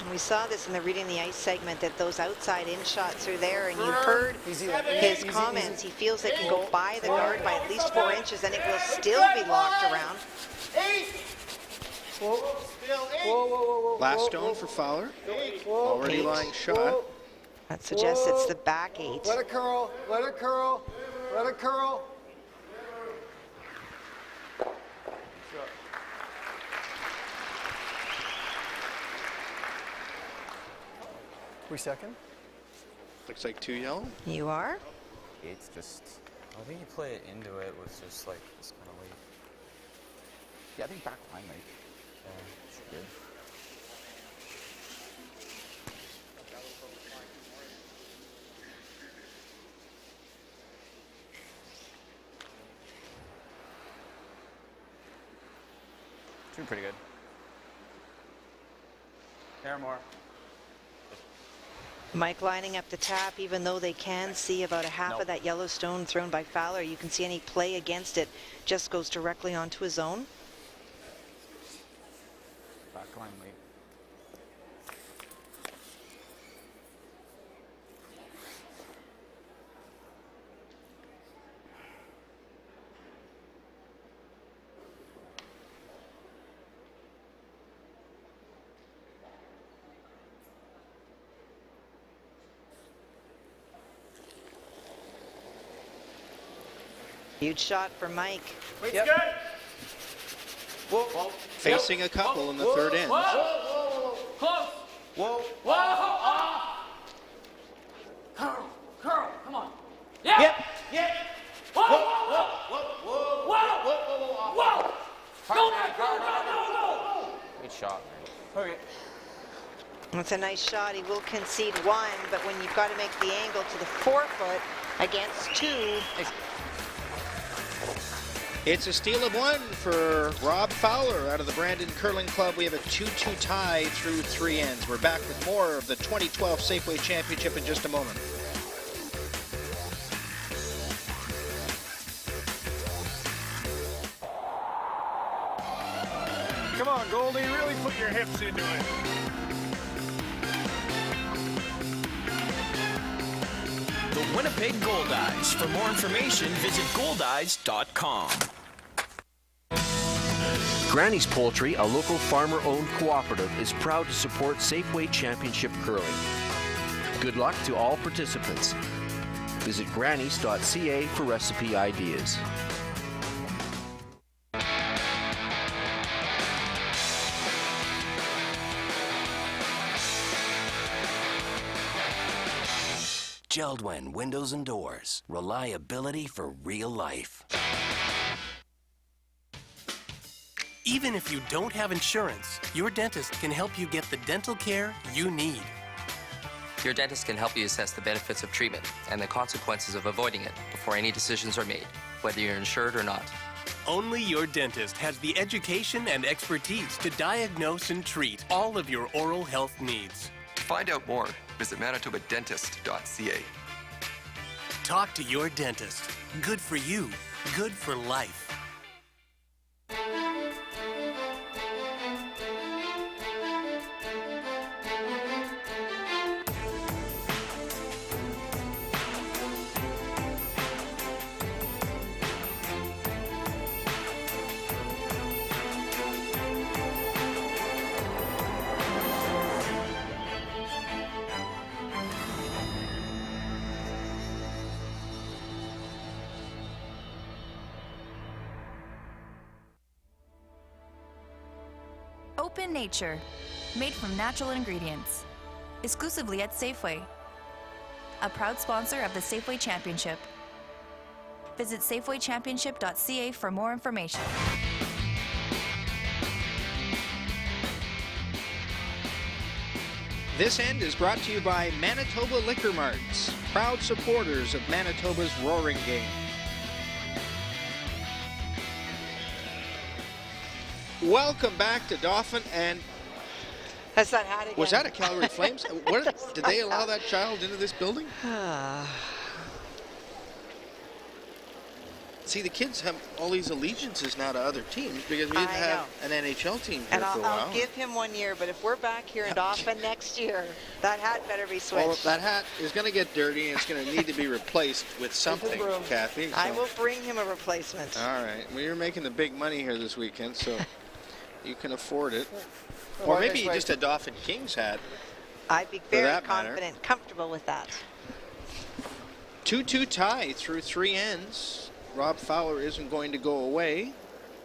We saw this in the Reading the Ice segment, that those outside in shots are there, and you heard his comments. He feels they can go by the guard by at least 4 inches, and it will still be locked around. Whoa. Whoa. Last stone for Fowler. Already lying shot. That suggests it's the back 8. Let it curl, let it curl, let it curl. We second? Looks like 2 yellow. You are? It's just, I think you play it into it with just like this kind of weight. Yeah, I think back line, like, should be good. Doing pretty good. There more. Mike lining up the tap, even though they can see about a half of that yellow stone thrown by Fowler. You can see any play against it just goes directly onto his own. Back line late. Huge shot for Mike. Yep. Good. Whoa, whoa. Facing a couple in the third end. Whoa, whoa, whoa, close. Whoa, whoa, ah. Carl, come on. Yeah. Yep. Yep. Whoa, whoa, whoa, whoa, whoa, whoa, whoa. Go. Good shot, man. Okay. It's a nice shot. He will concede one, but when you've got to make the angle to the 4-foot against 2. It's a steal of 1 for Rob Fowler out of the Brandon Curling Club. We have a 2-2 tie through 3 ends. We're back with more of the 2012 Safeway Championship in just a moment. Come on, Goldie, really put your hips into it. The Winnipeg Goldeyes. For more information, visit goldeyes.com. Granny's Poultry, a local farmer-owned cooperative, is proud to support Safeway Championship Curling. Good luck to all participants. Visit grannys.ca for recipe ideas. Geldwin Windows and Doors. Reliability for real life. Even if you don't have insurance, your dentist can help you get the dental care you need. Your dentist can help you assess the benefits of treatment and the consequences of avoiding it before any decisions are made, whether you're insured or not. Only your dentist has the education and expertise to diagnose and treat all of your oral health needs. To find out more, visit manitobadentist.ca. Talk to your dentist. Good for you. Good for life. Open Nature, made from natural ingredients, exclusively at Safeway. A proud sponsor of the Safeway Championship. Visit safewaychampionship.ca for more information. This end is brought to you by Manitoba Liquor Marts, proud supporters of Manitoba's roaring game. Welcome back to Dauphin, and that's that hat again. Was that a Calgary Flames? What, did they allow that child into this building? See, the kids have all these allegiances now to other teams because we didn't have an NHL team here for a while. I'll give him 1 year, but if we're back here in Dauphin next year, that hat better be switched. Well, that hat is going to get dirty, and it's going to need to be replaced with something, Kathy. So. I will bring him a replacement. All right. Well, you're making the big money here this weekend, so you can afford it. Or maybe just a Dauphin Kings hat. I'd be very confident, comfortable with that. 2-2 tie through 3 ends. Rob Fowler isn't going to go away.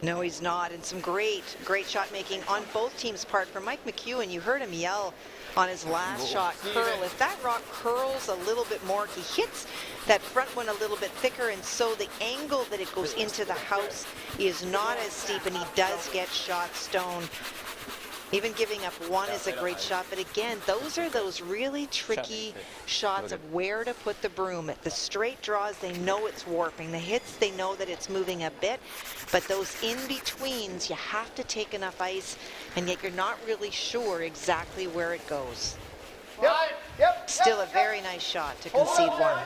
No, he's not. And some great shot making on both teams' part. For Mike McEwen, you heard him yell on his last shot, curl. If that rock curls a little bit more, he hits that front one a little bit thicker, and so the angle that it goes into the house is not as steep, and he does get shot stone. Even giving up one is a great shot, but again, those are those really tricky shots of where to put the broom. At the straight draws, they know it's warping. The hits, they know that it's moving a bit, but those in-betweens, you have to take enough ice, and yet you're not really sure exactly where it goes. Still a very nice shot to concede one.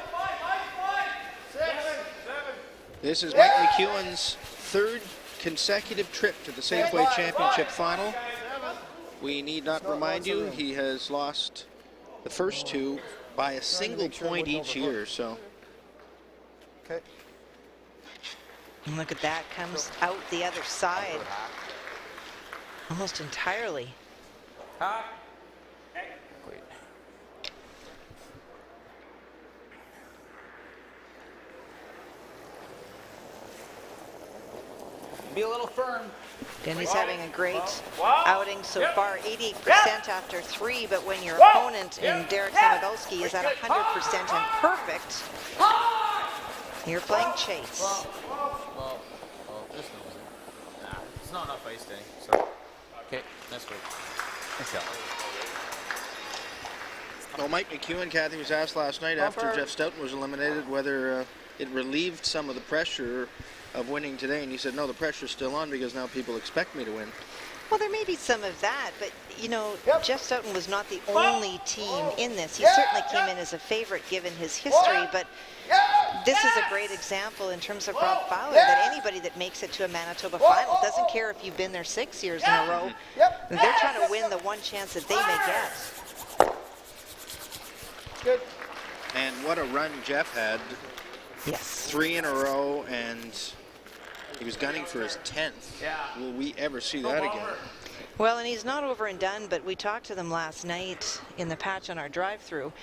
This is Mike McEwen's third consecutive trip to the Safeway Championship final. We need not remind you, he has lost the first two by a single point each year, so. Okay. And look at that, comes out the other side almost entirely. Be a little firm. Denny's having a great outing so far, 80% after 3, but when your opponent in Derek Samagolski is at 100% and perfect, you're playing chase. Well, this one wasn't. It's not enough ice, Denny. Sorry. Okay, that's good. Nice shot. Well, Mike McEwen, Kathy was asked last night after Jeff Stoughton was eliminated whether it relieved some of the pressure of winning today, and he said, no, the pressure's still on because now people expect me to win. Well, there may be some of that, but, you know, Jeff Stoughton was not the only team in this. He certainly came in as a favorite given his history, but this is a great example in terms of Rob Fowler, that anybody that makes it to a Manitoba final, doesn't care if you've been there 6 years in a row, they're trying to win the one chance that they may get. Good. And what a run Jeff had. Yes. 3 in a row, and he was gunning for his 10th. Will we ever see that again? Well, and he's not over and done, but we talked to them last night in the patch on our drive-through.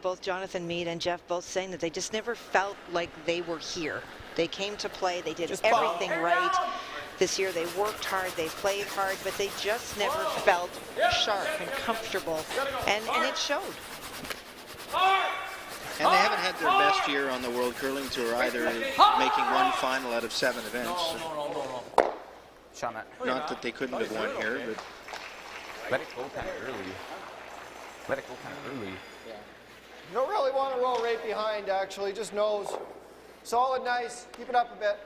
Both Jonathan Meade and Jeff both saying that they just never felt like they were here. They came to play, they did everything right. This year they worked hard, they played hard, but they just never felt sharp and comfortable, and it showed. And they haven't had their best year on the World Curling Tour either, making one final out of 7 events. No. Shot it. Not that they couldn't have won here, but... Let it go kind of early. Let it go kind of early. You don't really want to roll right behind, actually, just nose. Solid, nice, keep it up a bit.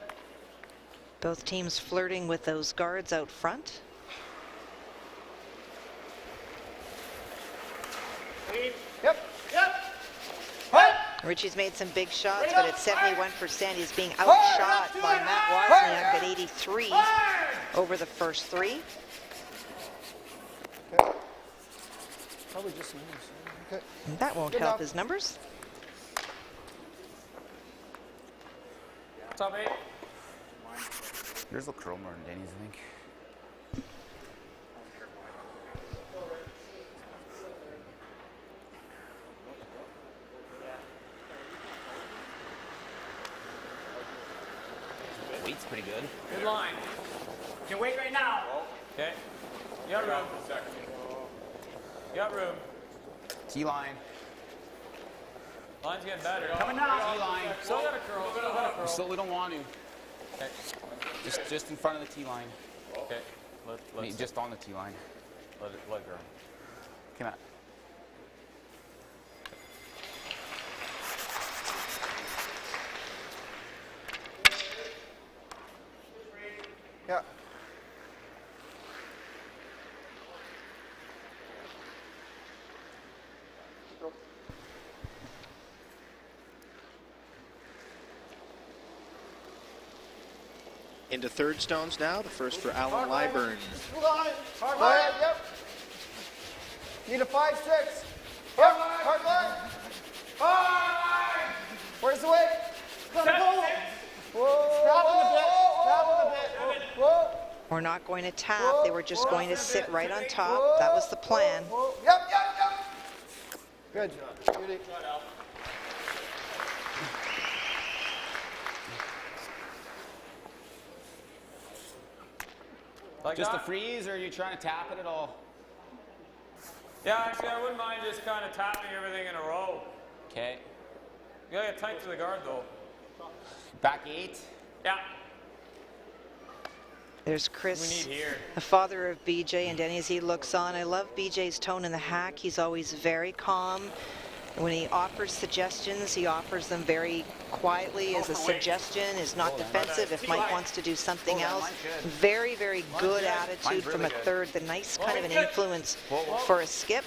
Both teams flirting with those guards out front. Yep. Richie's made some big shots, but at 71%, he's being outshot by Matt Wozniak at 83 over the first 3. Okay. Probably just some moves. Okay. And that won't help his numbers. Top 8. Yours look curl more than Denny's, I think. Weight's pretty good. Good line. You can wait right now. Okay. You got room. You got room. T-line. Line's getting better. Coming now. T-line. Still got a curl. Still got a curl. We still don't want to. Okay. Just in front of the T-line. Okay. Just on the T-line. Let go. Come on. Yeah. Into third stones now, the first for Alan Lyburn. Hard line, yep. Need a 5-6. Yep, hard line. Where's the weight? Whoa, whoa. We're not going to tap. They were just going to sit right on top. That was the plan. Yep. Good job, Judy. Like just that? a freeze, or are you trying to tap it at all? Yeah, actually, I wouldn't mind just kind of tapping everything in a row. Okay. You gotta get tight to the guard, though. Back 8. Yeah. There's Chris, the father of BJ, and Denny as he looks on. I love BJ's tone in the hack. He's always very calm. When he offers suggestions, he offers them very quietly as a suggestion, is not defensive if Mike wants to do something else. Very, very good attitude from a third. The nice kind of an influence for a skip.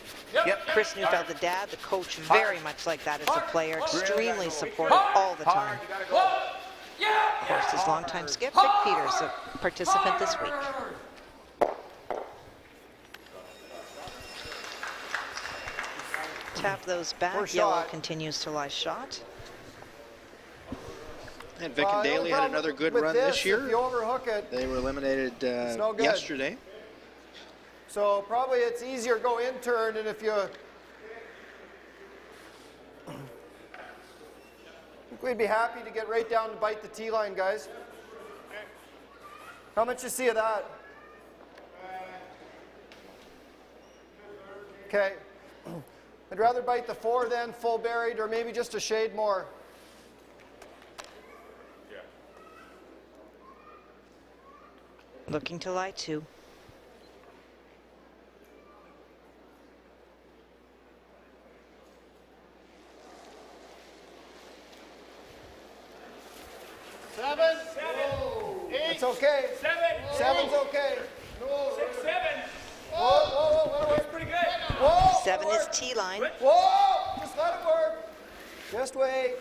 Chris Neufeld, the dad, the coach, very much like that as a player. Extremely supportive all the time. Of course, his longtime skip, Vic Peters, a participant this week. Tap those back. Yellow continues to lie shot. And Vic and Daly had another good run this year. If you overhook it, they were eliminated yesterday. So probably it's easier to go in turn, and if you... We'd be happy to get right down and bite the tee line, guys. How much you see of that? Okay. I'd rather bite the 4 then, full buried, or maybe just a shade more. Looking to lie 2. Seven. It's okay. 7's okay. 6, 7. Whoa. That's pretty good. Whoa. 7 is tee line. Whoa. Just let it work. Just wait.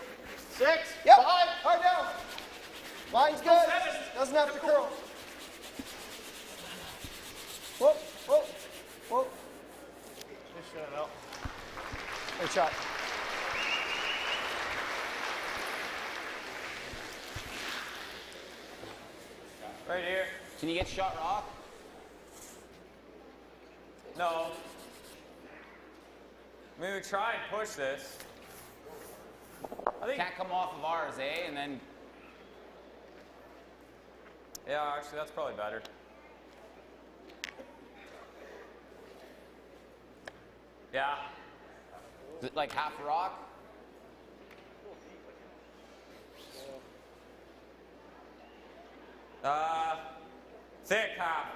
6. Yep. 5. Hard down. Line's good. 7. Doesn't have to curl. Whoa. Good shot. Right here. Can you get shot rock? No. Maybe we try and push this. I think Can't come off of ours, eh? And then... Yeah, actually, that's probably better. Yeah. Is it like half a rock? Thick half.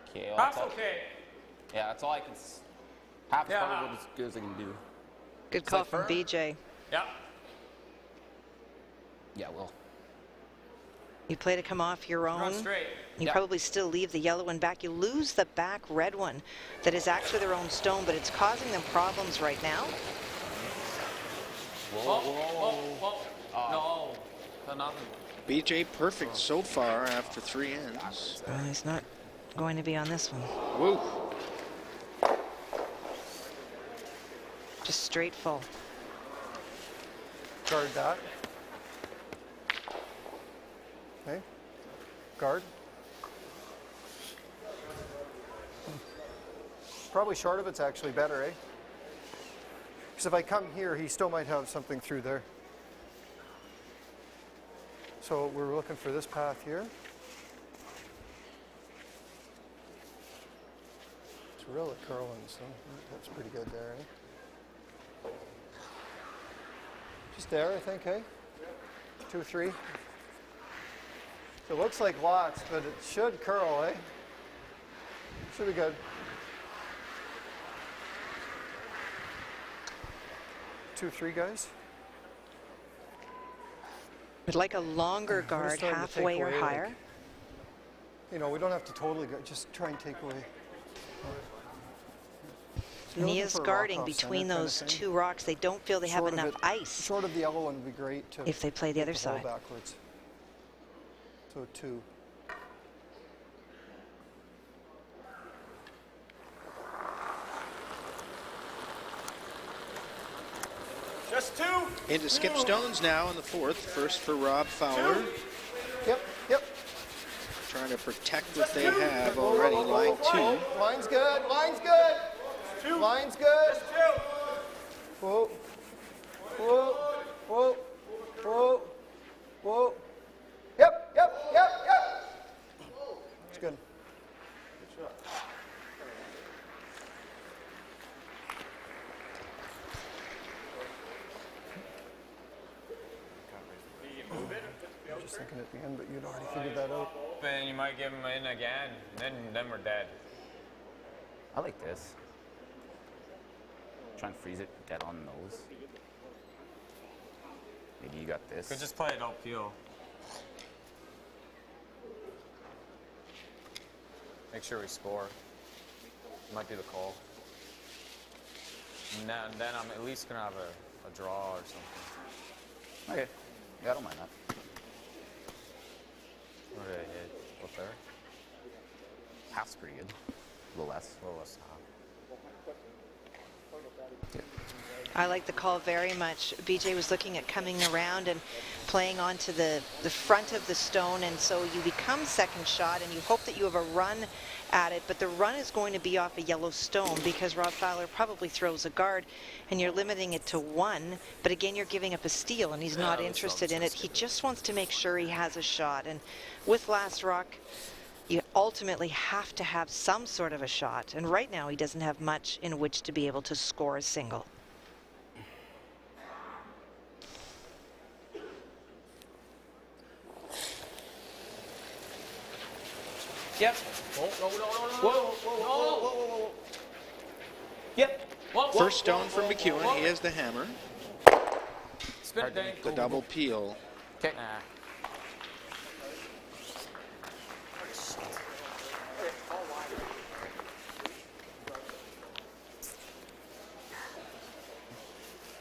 Okay. Well, Half's okay. Yeah, that's all I can... Half is Yeah. probably as good as I can do. Good call from BJ. Yeah. Yeah, well. You play to come off your own. Run straight. You probably still leave the yellow one back. You lose the back red one that is actually their own stone, but it's causing them problems right now. Whoa. No. So nothing. BJ perfect so far after 3 ends. He's not going to be on this one. Whoa. Just straight full. Guard that. Okay. Guard. Probably short of it's actually better, eh? Because if I come here, he still might have something through there. So we're looking for this path here. It's really curling, so that's pretty good there, eh? Just there, I think, eh? 2, 3. It looks like lots, but it should curl, eh? Should be good. 2, 3, guys. Would like a longer guard, halfway or higher. Like, you know, we don't have to totally go, just try and take away. And he is guarding between those 2 rocks. They don't feel they have enough ice. Short of the yellow one would be great to if they play the other side. Backwards. So 2. Just 2. Into skip stones now in the 4th. First for Rob Fowler. Yep. Trying to protect what they have already. Line 2. Line's good. Line's good. Line's good. Just 2. Whoa. Yep. It's good. was just thinking at the end, but you'd already figured that out. And you might give him in again, then we're dead. I like this. Try and freeze it dead on nose. Maybe you got this. Could just play it out peel. Make sure we score. Might be the call. And then I'm at least gonna have a draw or something. Okay. Yeah, I don't mind that. What did I hit? What there? Half's pretty good. A little less. A little less half. I like the call very much. BJ was looking at coming around and playing onto the front of the stone, and so you become second shot and you hope that you have a run at it, but the run is going to be off a yellow stone because Rob Fowler probably throws a guard and you're limiting it to one, but again you're giving up a steal and he's not interested in it. He just wants to make sure he has a shot, and with Last Rock you ultimately have to have some sort of a shot, and right now he doesn't have much in which to be able to score a single. Yep. No. Whoa. Yep. First stone from McEwen. He has the hammer. Spin it, Danny. The double peel. Okay.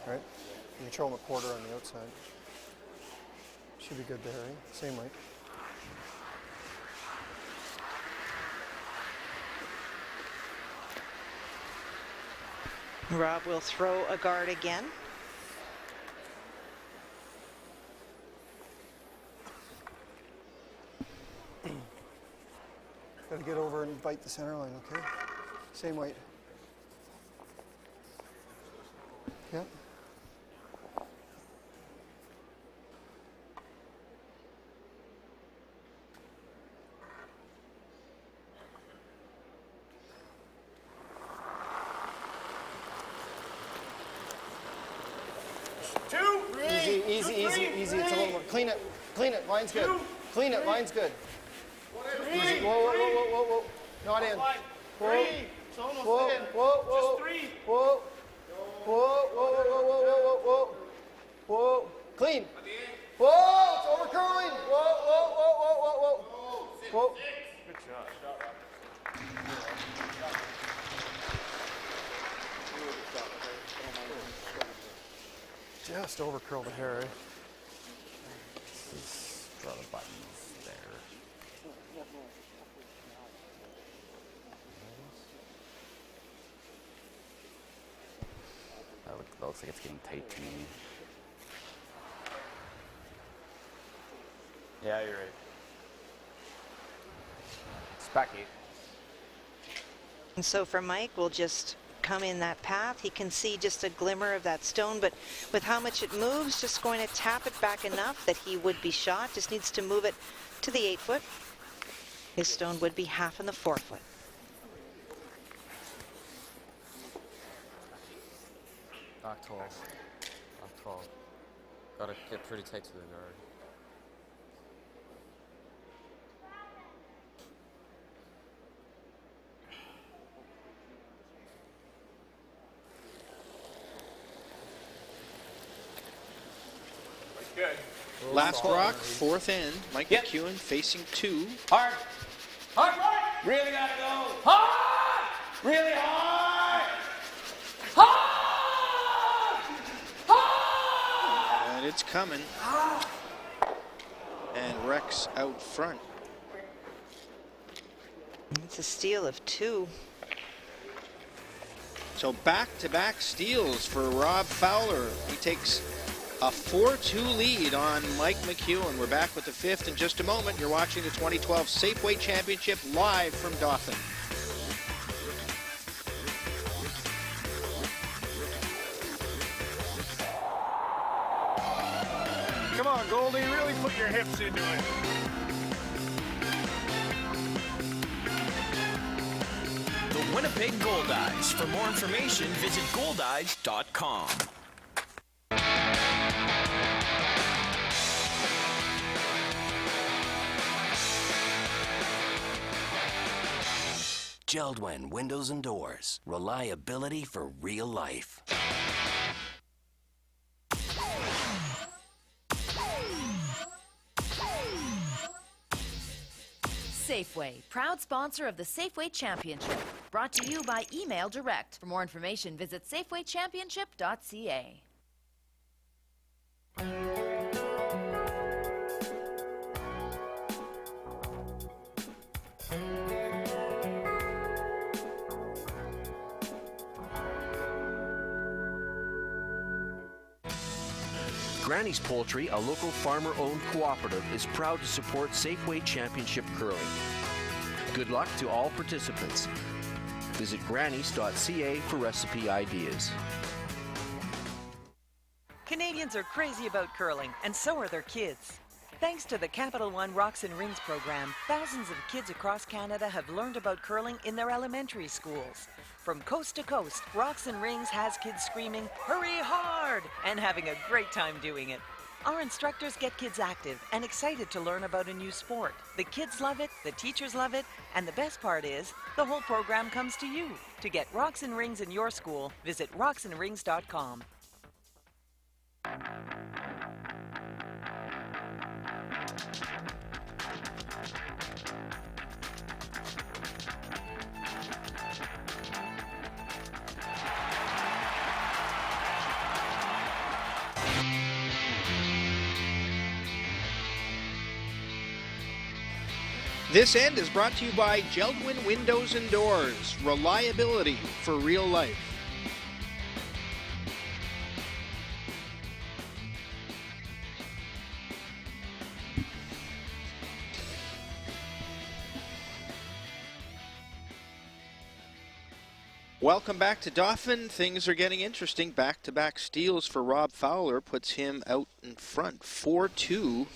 All right. You can throw him a quarter on the outside. Should be good there, eh? Same way. Rob will throw a guard again. Got to get over and bite the center line, okay? Same weight. Yep. Easy. It's a little more. Clean it. Line's good. Clean it. Line's good. Easy. Whoa. Not in. Whoa. Just three. Whoa. Clean. Whoa. It's over curling. Whoa. Good shot. Just over curl the hair, eh? Draw the buttons there. That looks like it's getting tight to me. Yeah, you're right. It's back 8. And so for Mike, we'll just come in that path. He can see just a glimmer of that stone, but with how much it moves, just going to tap it back enough that he would be shot. Just needs to move it to the 8 foot. His stone would be half in the 4 foot. Back 12. Gotta get pretty tight to the guard. Good. Last rock, 4th end. Mike McEwen facing 2. Hard. Really gotta go. Hard. Really hard. And it's coming. And Rex out front. It's a steal of 2. So back-to-back steals for Rob Fowler. He takes a 4-2 lead on Mike McEwen. We're back with the 5th in just a moment. You're watching the 2012 Safeway Championship live from Dauphin. Come on, Goldie, really put your hips into it. The Winnipeg Goldeyes. For more information, visit goldeyes.com. Geldwen Windows and Doors. Reliability for real life. Safeway, proud sponsor of the Safeway Championship. Brought to you by Email Direct. For more information, visit safewaychampionship.ca. Granny's Poultry, a local farmer-owned cooperative, is proud to support Safeway Championship Curling. Good luck to all participants. Visit grannys.ca for recipe ideas. Canadians are crazy about curling, and so are their kids. Thanks to the Capital One Rocks and Rings program, thousands of kids across Canada have learned about curling in their elementary schools. From coast to coast, Rocks and Rings has kids screaming, "Hurry hard!" and having a great time doing it. Our instructors get kids active and excited to learn about a new sport. The kids love it, the teachers love it, and the best part is, the whole program comes to you. To get Rocks and Rings in your school, visit rocksandrings.com. This end is brought to you by Geldwen Windows and Doors. Reliability for real life. Welcome back to Dauphin. Things are getting interesting. Back-to-back steals for Rob Fowler puts him out in front, 4-2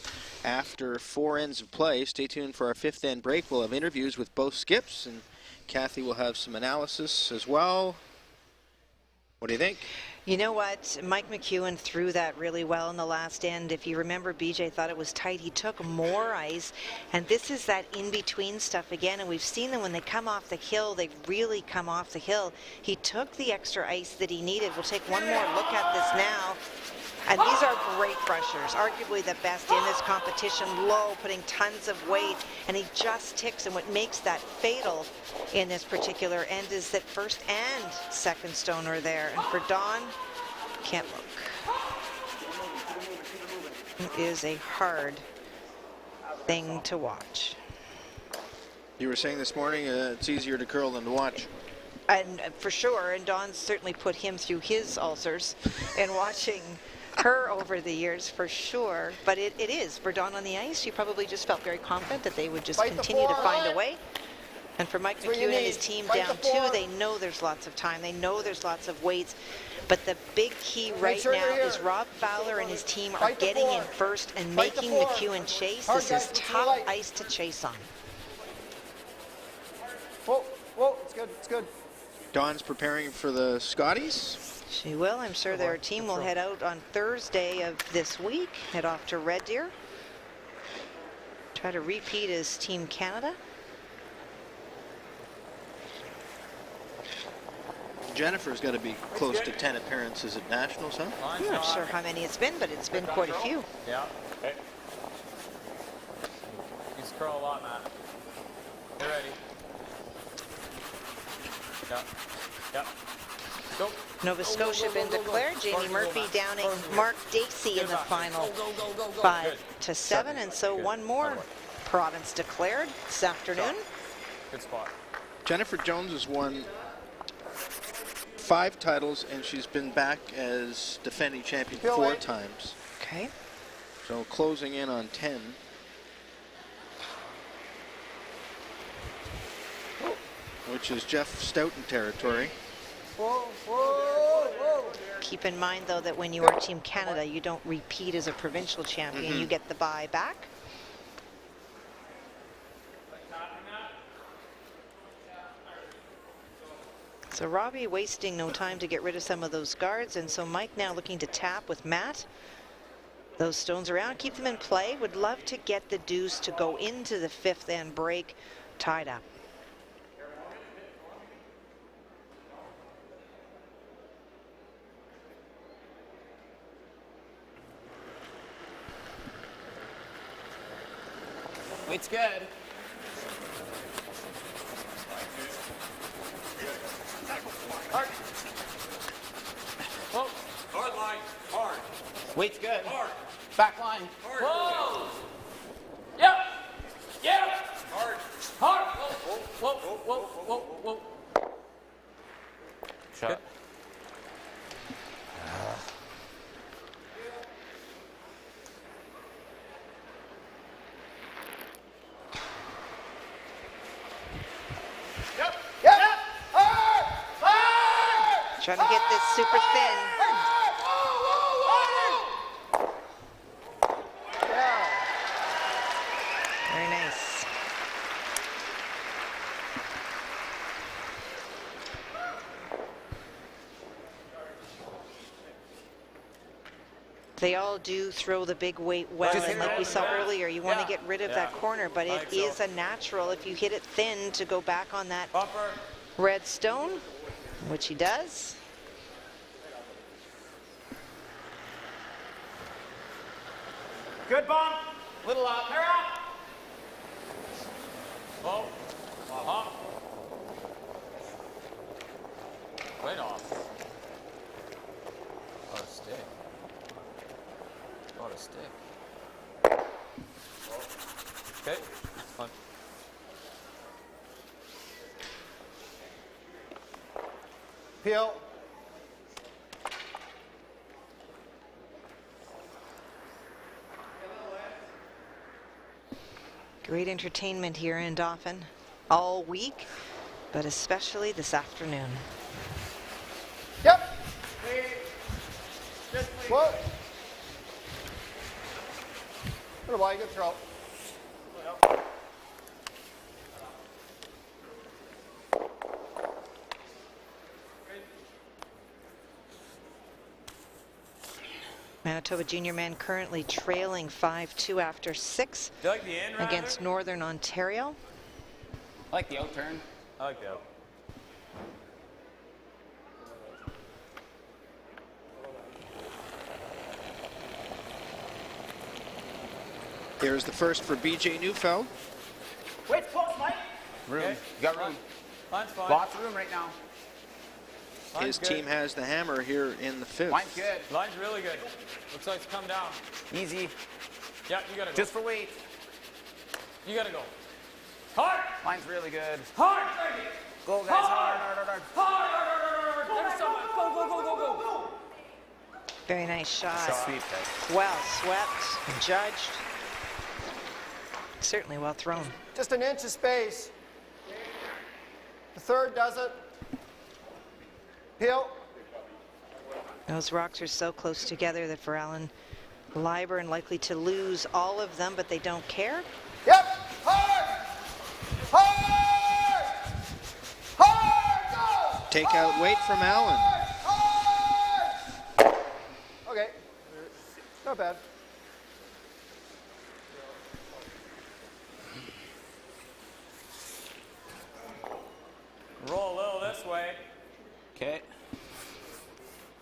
after 4 ends of play. Stay tuned for our 5th end break. We'll have interviews with both skips, and Kathy will have some analysis as well. What do you think? You know what? Mike McEwen threw that really well in the last end. If you remember, BJ thought it was tight. He took more ice, and this is that in-between stuff again, and we've seen them when they come off the hill, they really come off the hill. He took the extra ice that he needed. We'll take one more look at this now. And these are great brushers, arguably the best in this competition, low, putting tons of weight, and he just ticks. And what makes that fatal in this particular end is that first and second stone are there. And for Don, can't look. It is a hard thing to watch. You were saying this morning it's easier to curl than to watch. And for sure, and Don's certainly put him through his ulcers and watching her over the years for sure, but it is for Dawn on the ice. She probably just felt very confident that they would just continue to find a way. And for Mike McEwen and his team down 2, they know there's lots of time. They know there's lots of weights. But the big key right now is Rob Fowler and his team are getting in first and making McEwen chase. This is tough ice to chase on. Whoa, whoa, it's good, it's good. Dawn's preparing for the Scotties. She will. I'm sure their team will head out on Thursday of this week, head off to Red Deer. Try to repeat as Team Canada. Jennifer's got to be close to 10 appearances at Nationals, huh? I'm not sure how many it's been, but it's been quite a few. Yeah. Okay. You just curl a lot, Matt. Get ready. Yeah. Yeah. Go. Nova Scotia been declared. Jamie Murphy downing Mark Dacey in the final 5-7, and so one more province declared this afternoon. Good spot. Jennifer Jones has won 5 titles, and she's been back as defending champion 4 times. Okay. So closing in on 10. Which is Jeff Stoughton territory. Whoa, whoa, whoa. Keep in mind, though, that when you are Team Canada, you don't repeat as a provincial champion. You get the bye back. So Robbie wasting no time to get rid of some of those guards, and so Mike now looking to tap with Matt. Those stones around, keep them in play. Would love to get the deuce to go into the 5th and break tied up. Weight's good. Hard. Whoa. Hard line. Hard. Weight's good. Hard. Back line. Hard. Whoa. Yep. Yep. Hard. Hard. Whoa. Whoa. Whoa. Whoa. Whoa. Whoa. Shot. Trying to get this super thin. Very nice. They all do throw the big weight well, and like we saw earlier, you want to get rid of that corner, but it is a natural if you hit it thin to go back on that red stone, which he does. Good bump. Little up. Hair up. Oh. Uh-huh. Weight off. Oh, a stick. Oh, a stick. Okay. Fun. Peel. Great entertainment here in Dauphin all week, but especially this afternoon. Yep. Whoa. Good boy, good throw. Manitoba junior men currently trailing 5-2 after 6 Do you like the in against Northern Ontario. I like the out turn. I like the out. Here's the first for BJ Neufeld. Wait, close, Mike. Room. Okay. You got room. Line's fine. Lots of room right now. His team has the hammer here in the 5th. Line's good. Line's really good. Looks like it's come down. Easy. Yeah, you gotta go. Just for weight. You gotta go. Hard. Line's really good. Hard. Go, guys. Hard. Hard. Hard. There's someone. Go. Very nice shot. Sweet, guys. Well swept and judged. Certainly well thrown. Just an inch of space. The third does it. Peel. Those rocks are so close together that for Alan Liburn likely to lose all of them, but they don't care. Yep. Hard. Hard. Hard. Go. Take out weight from Allen. Hard. Okay. Not bad. Roll a little this way. Okay.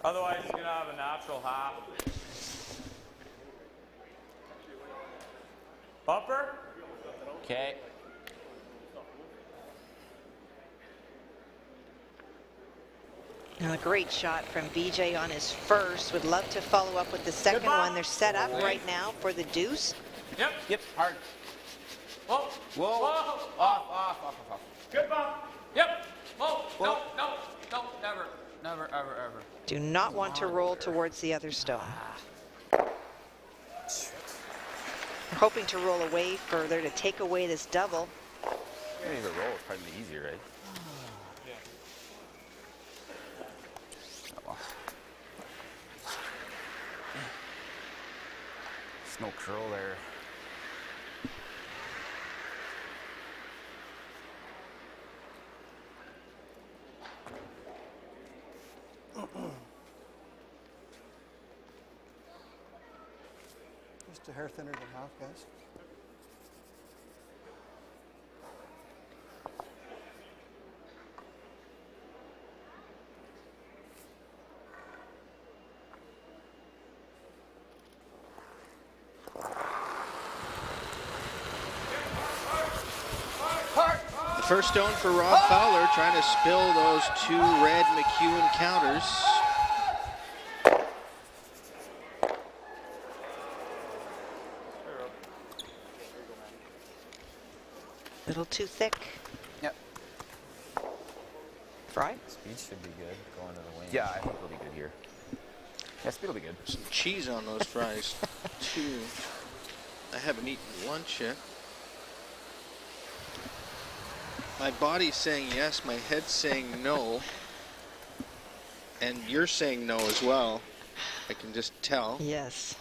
Otherwise, he's gonna have a natural half. Bumper. Okay. And a great shot from BJ on his first. Would love to follow up with the second one. They're set up right now for the deuce. Yep. Yep. Hard. Whoa. Whoa. Whoa. Off. Good bump. Yep. Whoa. No. Never, ever. Do not want to roll towards the other stone. We're hoping to roll away further to take away this double. Maybe the roll is probably easier, right? There's no curl there. Just a hair thinner than half, guys. First stone for Rob Fowler, trying to spill those 2 red McEwen counters. Little too thick. Yep. Fry? Speed should be good going to the wing. Yeah, I think it'll be good here. Yeah, speed will be good. Some cheese on those fries, too. I haven't eaten lunch yet. My body's saying yes, my head's saying no. And you're saying no as well. I can just tell. Yes.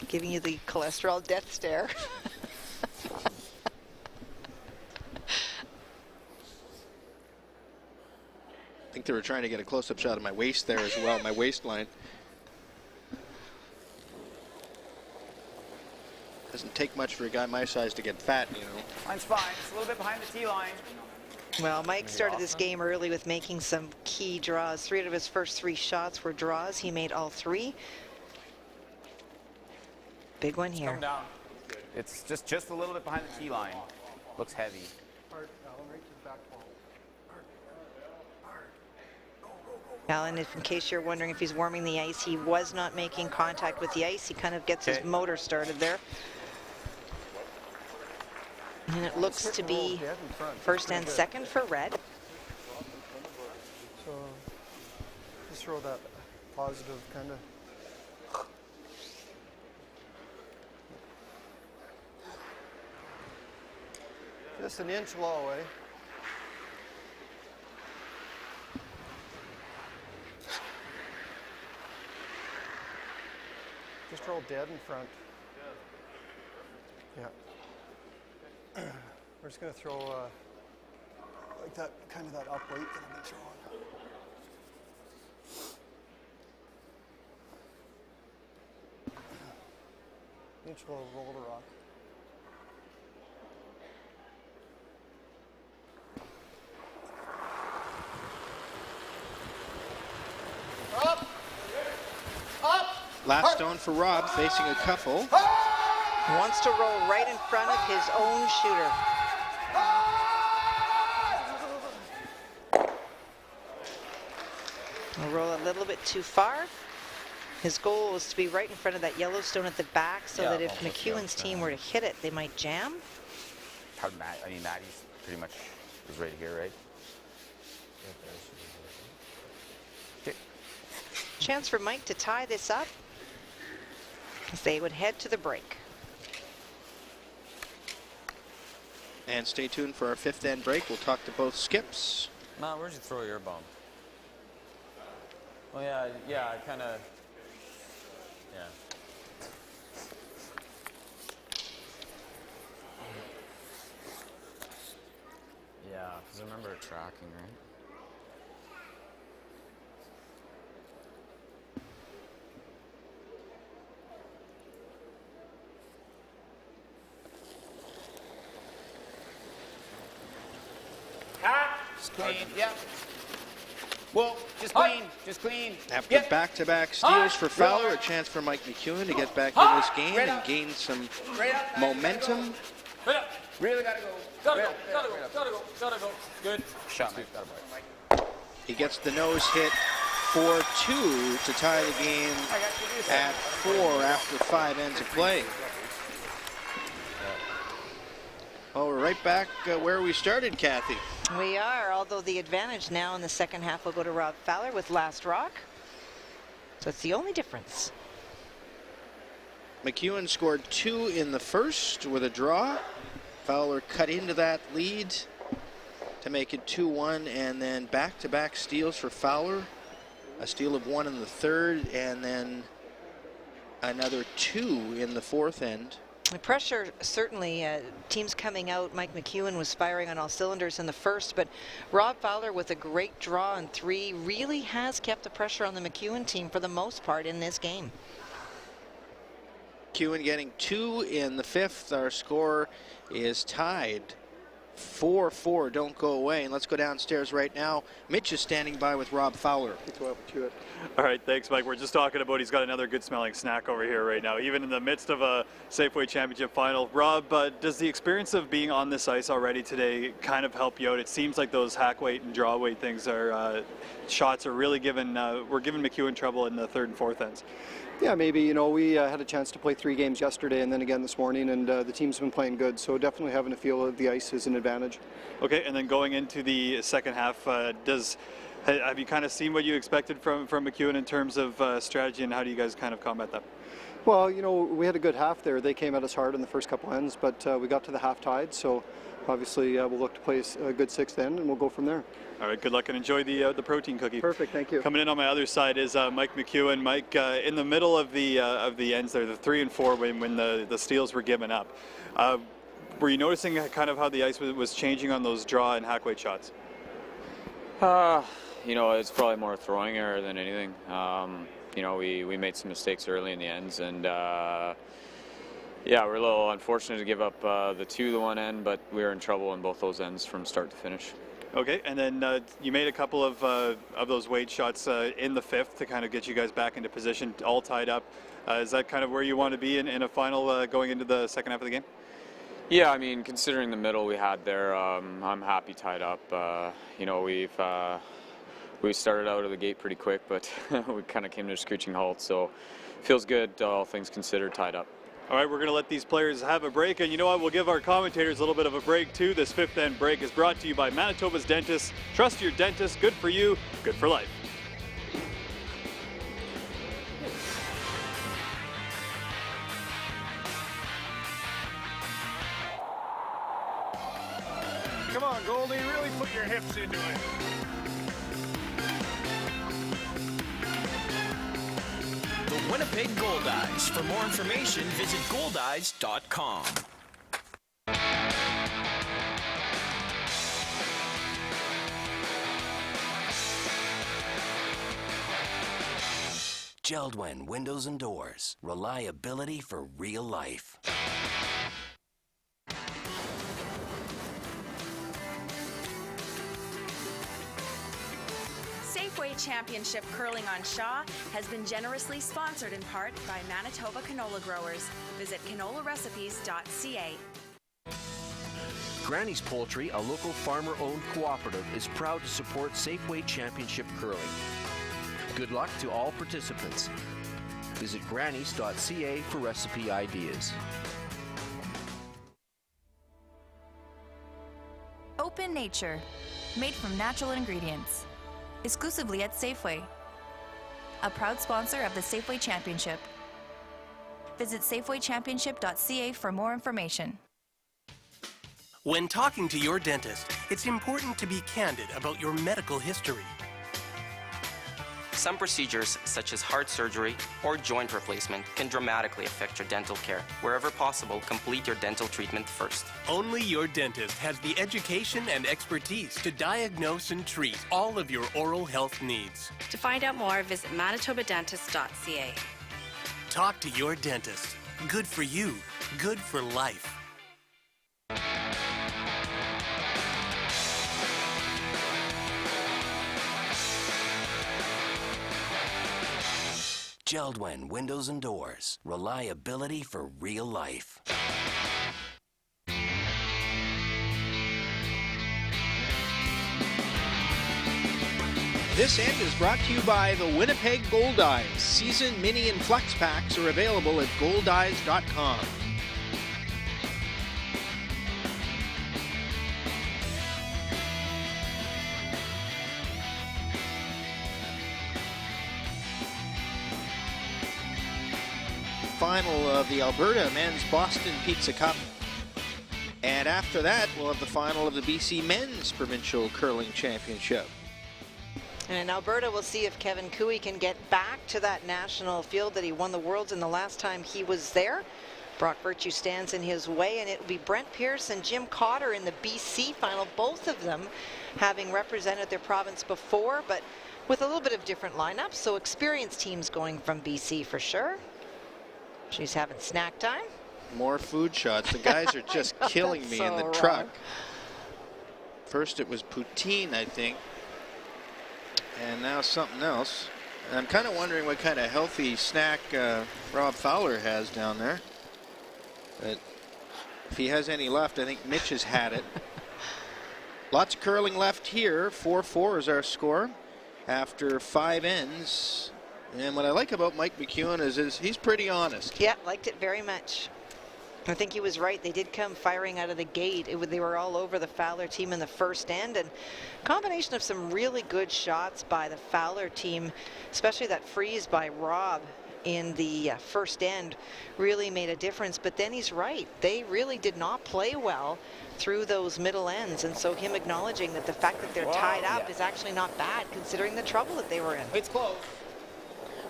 Giving you the cholesterol death stare. I think they were trying to get a close-up shot of my waist there as well, my waistline. Doesn't take much for a guy my size to get fat, you know. Line's fine. It's a little bit behind the tee line. Well, Mike started this game early with making some key draws. 3 out of his first 3 shots were draws. He made all 3. Big one here. Come down. It's just a little bit behind the tee line. Looks heavy. Alan, if in case you're wondering if he's warming the ice, he was not making contact with the ice. He kind of gets his motor started there. And it looks to be first and second for red. So just throw that positive kind of. Just an inch low, eh? Just roll dead in front. Yeah. We're just going to throw like that, kind of that up weight that I've been throwing. Inch low, roll the rock. Up! Up! Last stone for Rob, facing a couple. Wants to roll right in front of his own shooter. We'll roll a little bit too far. His goal was to be right in front of that yellow stone at the back so that if McEwen's team were to hit it, they might jam. Maddie's pretty much is right here, right? Chance for Mike to tie this up as they would head to the break. And stay tuned for our 5th end break. We'll talk to both skips. Ma, where'd you throw your bomb? Well, yeah, I kind of, yeah. Yeah, because I remember it tracking, right? Just clean, yeah. Whoa, just clean, just clean. After back-to-back steals for Fowler, a chance for Mike McEwen to get back in this game and gain some momentum. Really gotta go. Gotta go. Good. Shot, Mike. He gets the nose hit for 2 to tie the game at 4 after 5 ends of play. Well, we're right back where we started, Kathy. We are, although the advantage now in the second half will go to Rob Fowler with last rock. So it's the only difference. McEwen scored 2 in the first with a draw. Fowler cut into that lead to make it 2-1, and then back-to-back steals for Fowler. A steal of 1 in the third, and then another 2 in the fourth end. The pressure, certainly, teams coming out. Mike McEwen was firing on all cylinders in the first, but Rob Fowler with a great draw in 3 really has kept the pressure on the McEwen team for the most part in this game. McEwen getting 2 in the 5th. Our score is tied 4-4 don't go away. And let's go downstairs right now. Mitch is standing by with Rob Fowler. All right, thanks, Mike. We're just talking about he's got another good-smelling snack over here right now, even in the midst of a Safeway Championship final. Rob, does the experience of being on this ice already today kind of help you out? It seems like those hack weight and draw weight things are shots are really giving McEwen trouble in the third and fourth ends. Yeah, maybe. You know, we had a chance to play 3 games yesterday and then again this morning, and the team's been playing good, so definitely having a feel of the ice is an advantage. Okay, and then going into the second half, have you kind of seen what you expected from McEwen in terms of strategy, and how do you guys kind of combat that? Well, you know, we had a good half there. They came at us hard in the first couple ends, but we got to the half tied, so obviously we'll look to play a good 6th end, and we'll go from there. All right, good luck and enjoy the protein cookie. Perfect, thank you. Coming in on my other side is Mike McEwen. Mike, in the middle of the ends there, the 3 and 4 when the steals were given up, were you noticing kind of how the ice was changing on those draw and hack weight shots? You know, it's probably more a throwing error than anything. You know, we made some mistakes early in the ends, and yeah, we're a little unfortunate to give up the 2 to one end, but we were in trouble in both those ends from start to finish. Okay, and then you made a couple of those weight shots in the 5th to kind of get you guys back into position, all tied up. Is that kind of where you want to be in a final going into the second half of the game? Yeah, I mean, considering the middle we had there, I'm happy tied up. You know, we started out of the gate pretty quick, but we kind of came to a screeching halt, so feels good, all things considered, tied up. All right, we're going to let these players have a break, and you know what? We'll give our commentators a little bit of a break, too. This 5th end break is brought to you by Manitoba's dentists. Trust your dentist. Good for you, good for life. Come on, Goldie, really put your hips into it. The Winnipeg Goldeyes. For more information, visit goldeyes.com. Geldwen Windows and Doors. Reliability for real life. Safeway Championship Curling on Shaw has been generously sponsored in part by Manitoba canola growers. Visit canolarecipes.ca. Granny's Poultry, a local farmer-owned cooperative, is proud to support Safeway Championship Curling. Good luck to all participants. Visit grannys.ca for recipe ideas. Open Nature, made from natural ingredients. Exclusively at Safeway. A proud sponsor of the Safeway Championship. Visit safewaychampionship.ca for more information. When talking to your dentist, it's important to be candid about your medical history. Some procedures, such as heart surgery or joint replacement, can dramatically affect your dental care. Wherever possible, complete your dental treatment first. Only your dentist has the education and expertise to diagnose and treat all of your oral health needs. To find out more, visit manitobadentist.ca. Talk to your dentist. Good for you. Good for life. Geldwen Windows and Doors. Reliability for real life. This end is brought to you by the Winnipeg Goldeyes. Season mini and flex packs are available at goldeyes.com. Final of the Alberta Men's Boston Pizza Cup. And after that, we'll have the final of the BC Men's Provincial Curling Championship. And in Alberta, we'll see if Kevin Cooey can get back to that national field that he won the Worlds in the last time he was there. Brock Virtue stands in his way, and it will be Brent Pierce and Jim Cotter in the BC final, both of them having represented their province before, but with a little bit of different lineups. So experienced teams going from BC for sure. She's having snack time. More food shots. The guys are just killing me in the truck. First it was poutine, I think, and now something else. And I'm kind of wondering what kind of healthy snack Rob Fowler has down there. But if he has any left, I think Mitch has had it. Lots of curling left here. 4-4 is our score after 5 ends. And what I like about Mike McEwen is he's pretty honest. Yeah, liked it very much. I think he was right. They did come firing out of the gate. They were all over the Fowler team in the first end, and combination of some really good shots by the Fowler team, especially that freeze by Rob in the first end really made a difference. But then he's right. They really did not play well through those middle ends, and so him acknowledging that the fact that they're tied up is actually not bad considering the trouble that they were in. It's close.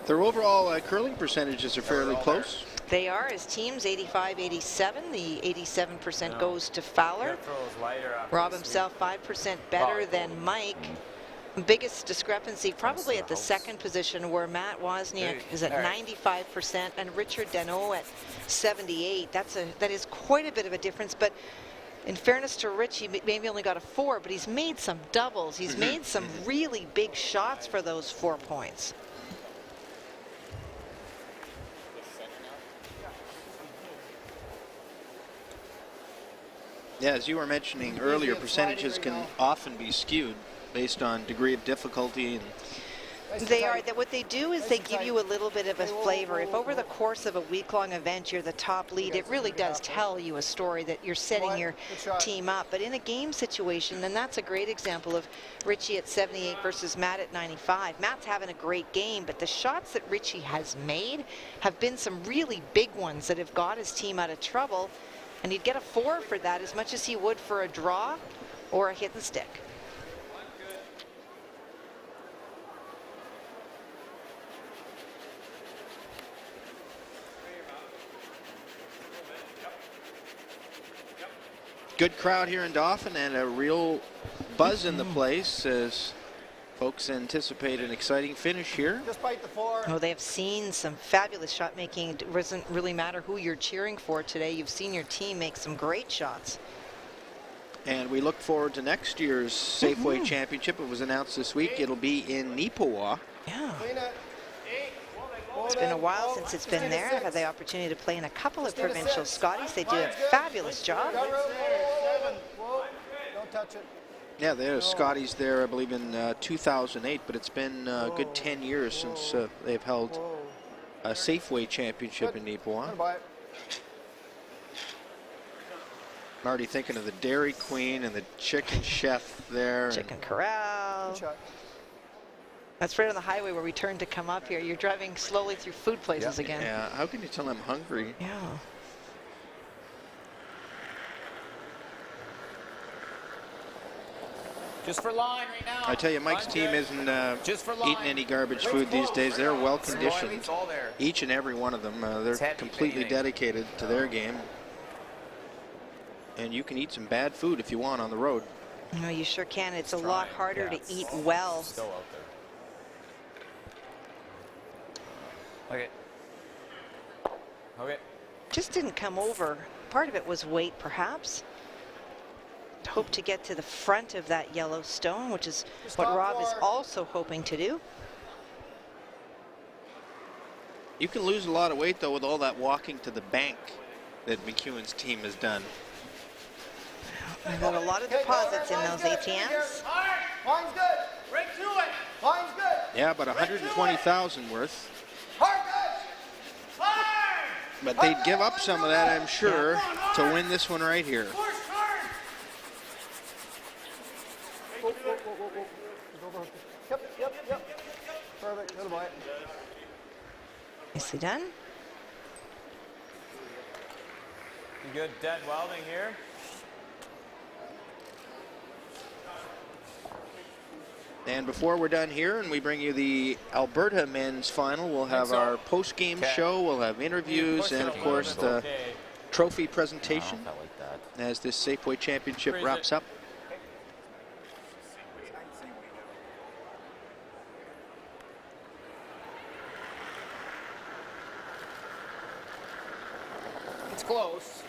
Their overall curling percentages are fairly close. They are, as teams, 85-87. The 87% goes to Fowler. Rob himself 5% better than Mike. Biggest discrepancy probably at the second position, where Matt Wozniak is at 95% and Richard Deneau at 78. That is quite a bit of a difference, but in fairness to Rich, he maybe only got a 4, but he's made some doubles. He's made some really big shots for those 4 points. Yeah, as you were mentioning earlier, percentages can often be skewed based on degree of difficulty. And they are. What they do is they give you a little bit of a flavor. If over the course of a week-long event you're the top lead, it really does tell you a story that you're setting your team up. But in a game situation, and that's a great example of Richie at 78 versus Matt at 95. Matt's having a great game, but the shots that Richie has made have been some really big ones that have got his team out of trouble. And he'd get a 4 for that as much as he would for a draw or a hit and stick. Good crowd here in Dauphin and a real buzz in the place as folks anticipate an exciting finish here. Just bite the 4. Oh, they have seen some fabulous shot making. It doesn't really matter who you're cheering for today. You've seen your team make some great shots. And we look forward to next year's Safeway Championship. It was announced this week. It'll be in Nipawa. Yeah. It's been a while since it's been there. I've had the opportunity to play in a couple of provincial Scotties. They do a fabulous job. Don't touch it. Yeah, there's Scotties there, I believe, in 2008, but it's been a good 10 years since they've held a Safeway Championship in Nipawa. I'm already thinking of the Dairy Queen and the Chicken Chef there. Chicken Corral. That's right on the highway where we turn to come up here. You're driving slowly through food places again. Yeah, how can you tell I'm hungry? Yeah. Just for line right now. I tell you, Mike's team isn't eating any garbage food these days. They're well conditioned, each and every one of them. They're completely dedicated to their game. And you can eat some bad food if you want on the road. No, you sure can. It's a lot harder to eat well. Still out there. Okay. Okay. Just didn't come over. Part of it was weight, perhaps. Hope to get to the front of that yellow stone, which is what Rob is also hoping to do. You can lose a lot of weight, though, with all that walking to the bank that McEwen's team has done. We've got a lot of deposits in those ATMs. Line's good. Right to it. Line's good. Yeah, about 120,000 worth. But they'd give up some of that, I'm sure, to win this one right here. Yep. Perfect. Good bite. Nicely done. Good dead welding here. And before we're done here and we bring you the Alberta men's final, we'll have our post-game show, we'll have interviews, and of course the trophy presentation as this Safeway Championship wraps up. It's close.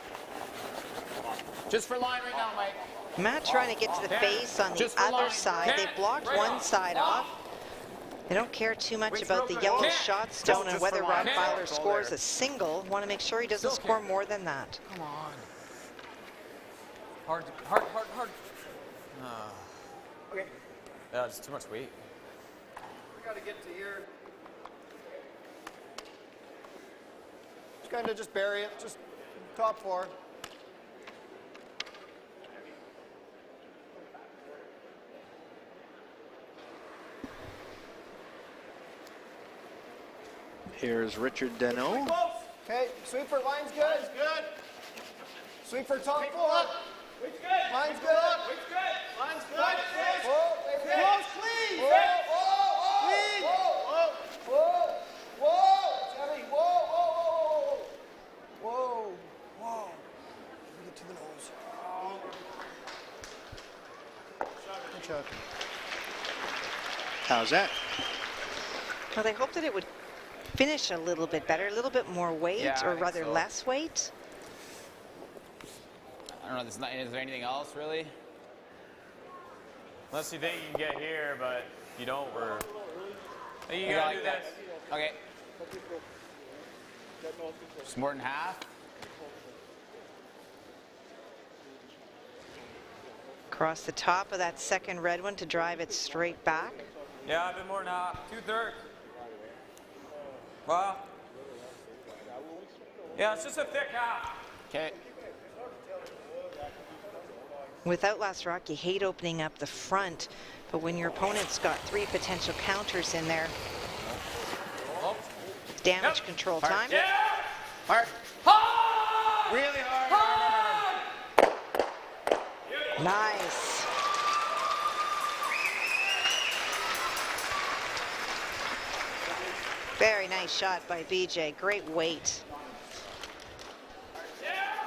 Just for line right now, Mike. Matt trying to get to the face on the other side. They blocked one side off. They don't care too much about the yellow shot stone and whether Rob Fowler scores a single. Want to make sure he doesn't score more than that. Come on. Hard, hard, hard, hard. Okay. Yeah, it's too much weight. We got to get to here. Just kind of just bury it, just top 4. Here's Richard Deneau. Okay, sweeper, line's good. Line's good. Sweeper, top 4. It's good. Line's good. It's good. Line's good. Whoa, Close, clean. Whoa, whoa, Clean. whoa, whoa, whoa, it's heavy. Whoa, whoa, whoa, whoa, whoa. Let me get to the nose. Good shot. How's that? Well, they hoped that it would finish a little bit better, a little bit more weight, Yeah, or I think rather so. less weight. I don't know, is there anything else, really? Unless you think you can get here, but you don't, or... I think you gotta do this. Okay. Just more than half? Across the top of that second red one to drive it straight back. Yeah, a bit more than half. 2/3. Well... Yeah, it's just a thick half. Okay. With Outlast Rock, you hate opening up the front, but when your opponent's got 3 potential counters in there, damage control time. Yeah. Hard. Hard. Really hard. Nice. Very nice shot by BJ. Great weight.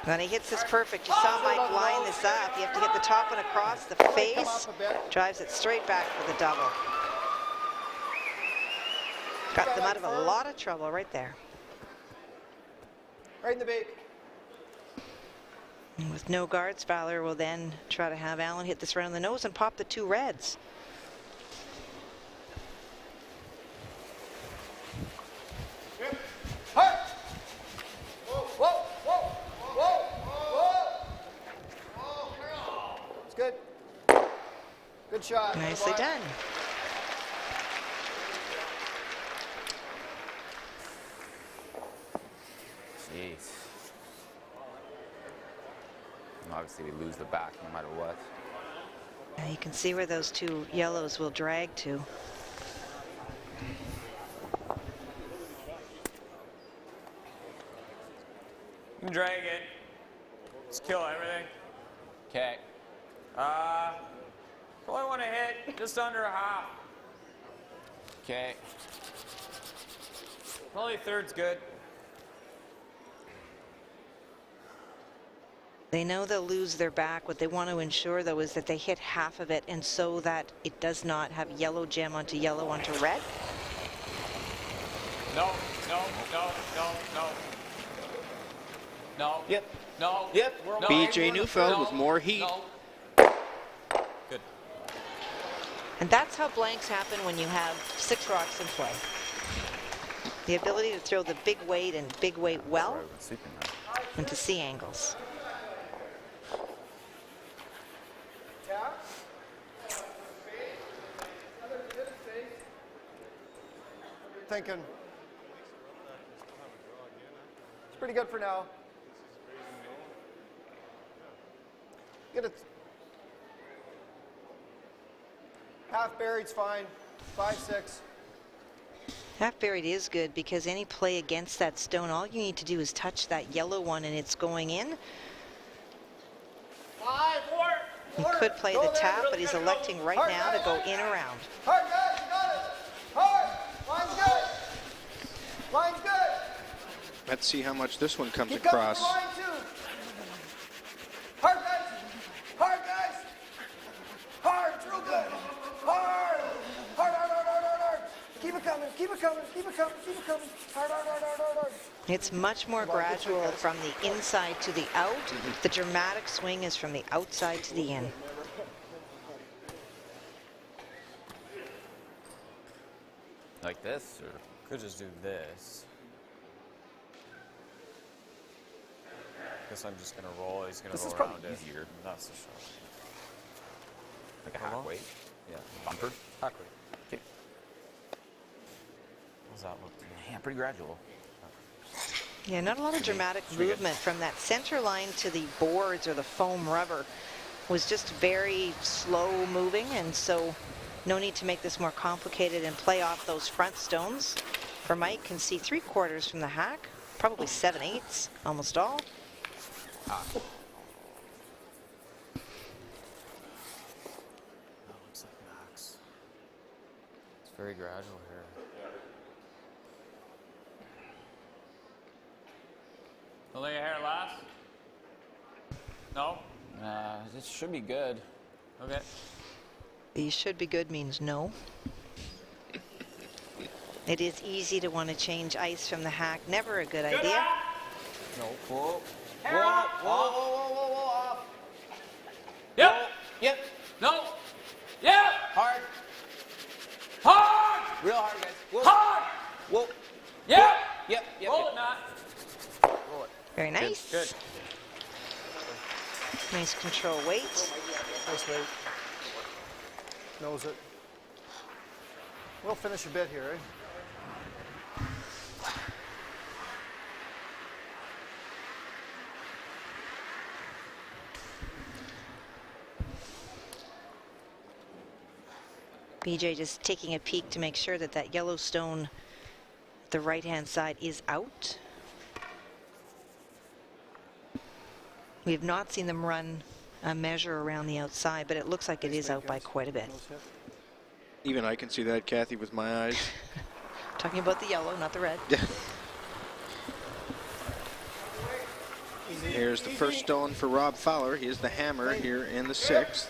When he hits this perfect, you saw Mike line this up. You have to get the top one across the face. Drives it straight back for the double. Got them out of a lot of trouble right there. Right in the beak. And with no guards, Fowler will then try to have Allen hit this right on the nose and pop the 2 reds. It's good. Good shot. Nicely done. Jeez. Obviously, we lose the back no matter what. Now you can see where those 2 yellows will drag to. You can drag it. Just kill everything. Okay. Probably want to hit just under a half. Okay. Probably 1/3's good. They know they'll lose their back. What they want to ensure, though, is that they hit half of it, and so that it does not have yellow gem onto yellow onto red. No, no, no, no, no. No. Yep. No. Yep. No. BJ Neufeld No. with more heat. No. Good. And that's how blanks happen when you have 6 rocks in play. The ability to throw the big weight and big weight well, and to see angles. Thinking. It's pretty good for now. Get it. Half buried's fine. 5-6. Half buried is good because any play against that stone, all you need to do is touch that yellow one and it's going in. 5, 4. He could play the tap, but he's electing right now to go in around. Hard, guys, you got it. Hard. Line's good. Line's good. Let's see how much this one comes Keep across. coming to the line, too. Hard, guys. Hard, guys. Hard. It's real good. Hard. Hard, hard, hard, hard, hard, hard. Keep it coming. Keep it coming. Keep it coming. Keep it coming. Hard, hard, hard, hard, hard, hard. It's much more gradual from the inside to the out. The dramatic swing is from the outside to the in. Like this, or could just do this. Guess I'm just gonna roll. He's gonna roll around it. Easier. That's the shot. Like a hack weight. Yeah. Bumper. Hack weight. Okay. How's that look to you? Yeah, pretty gradual. Yeah, not a lot of dramatic movement from that center line to the boards or the foam rubber. Was just very slow moving, and so no need to make this more complicated and play off those front stones. For Mike, can see 3/4 from the hack, probably 7/8, almost all. Ah. That looks like max. It's very gradual here. Don't let your hair last? No? This should be good. Okay. The should be good means no. It is easy to want to change ice from the hack. Never a good idea. No. Whoa. Whoa. Whoa. Whoa. Whoa. Whoa. Off. Yep. Whoa. Yep. No. Yep. Hard. Hard. Real hard, guys. Whoa. Hard. Whoa. Yep. Yep. Yep. Roll it, Matt. Roll it. Very nice. Good. Nice control weight. Nice weight. Knows it. We'll finish a bit here, eh? BJ just taking a peek to make sure that that yellow stone, the right-hand side, is out. We have not seen them run a measure around the outside, but it looks like it is out by quite a bit. Even I can see that, Kathy, with my eyes. Talking about the yellow, not the red. Here's the first stone for Rob Fowler. He is the hammer here in the 6th.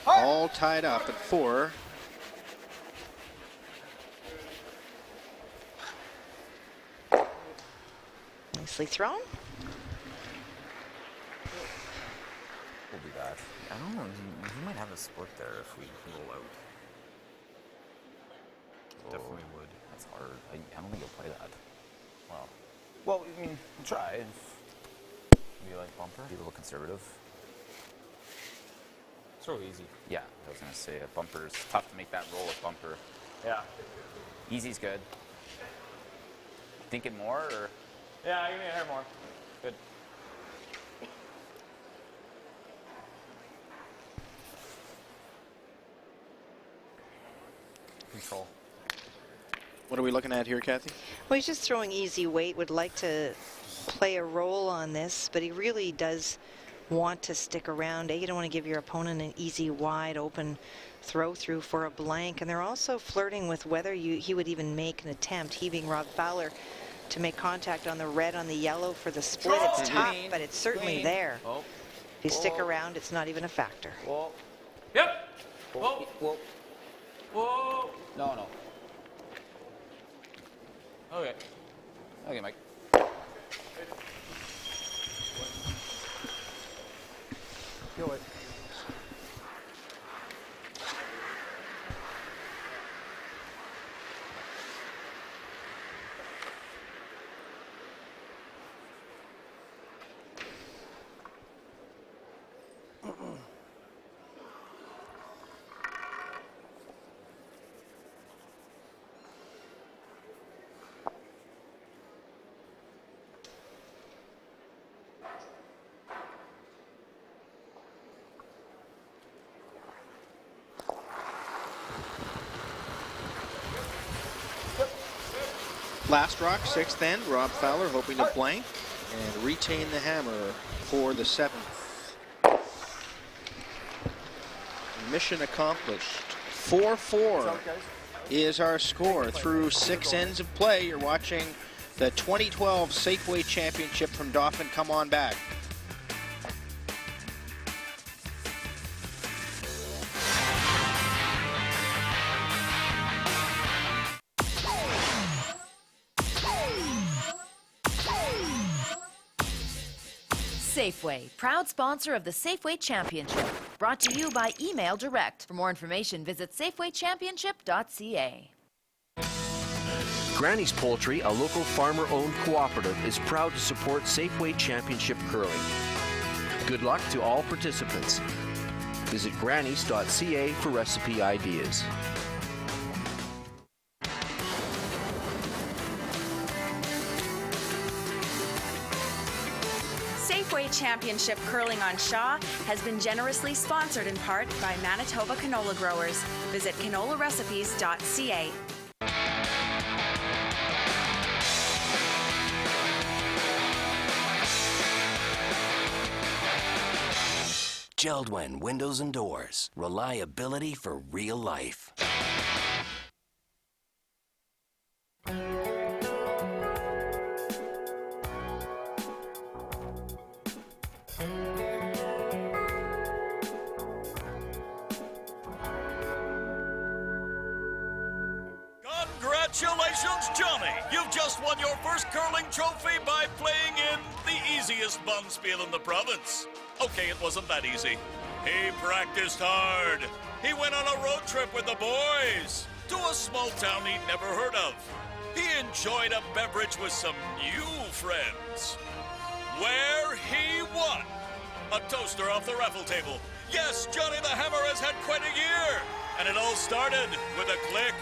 All tied up at 4. Nicely thrown. We'll do that. I don't know. He might have a split there if we roll out. Definitely would. That's hard. I don't think he'll play that. Well, I mean, try. Maybe like bumper. Be a little conservative. So easy. Yeah, I was gonna say a bumper is tough to make that roll with bumper. Yeah. Easy's good. Thinking more or? Yeah, give me a hair more. Good. Control. What are we looking at here, Kathy? Well, he's just throwing easy weight, would like to play a role on this, but he really does want to stick around. You don't want to give your opponent an easy, wide open throw through for a blank. And they're also flirting with whether he would even make an attempt, he being Rob Fowler, to make contact on the red on the yellow for the split. It's tough, but it's certainly there. Oh. If you stick around, it's not even a factor. Whoa. Yep. Whoa. Whoa. Whoa. No. Okay. Okay, Mike. Go it. Last rock, 6th end. Rob Fowler hoping to blank and retain the hammer for the 7th. Mission accomplished. 4-4 is our score through 6 ends of play. You're watching the 2012 Safeway Championship from Dauphin. Come on back. Safeway, proud sponsor of the Safeway Championship. Brought to you by Email Direct. For more information, visit safewaychampionship.ca. Granny's Poultry, a local farmer-owned cooperative, is proud to support Safeway Championship Curling. Good luck to all participants. Visit grannies.ca for recipe ideas. Safeway Championship Curling on Shaw has been generously sponsored in part by Manitoba canola growers. Visit canolarecipes.ca. Geldwen Windows and Doors. Reliability for real life. Congratulations, Johnny! You've just won your first curling trophy by playing in the easiest bunspiel in the province. Okay, it wasn't that easy. He practiced hard. He went on a road trip with the boys to a small town he'd never heard of. He enjoyed a beverage with some new friends. Where he won a toaster off the raffle table. Yes, Johnny the Hammer has had quite a year. And it all started with a click.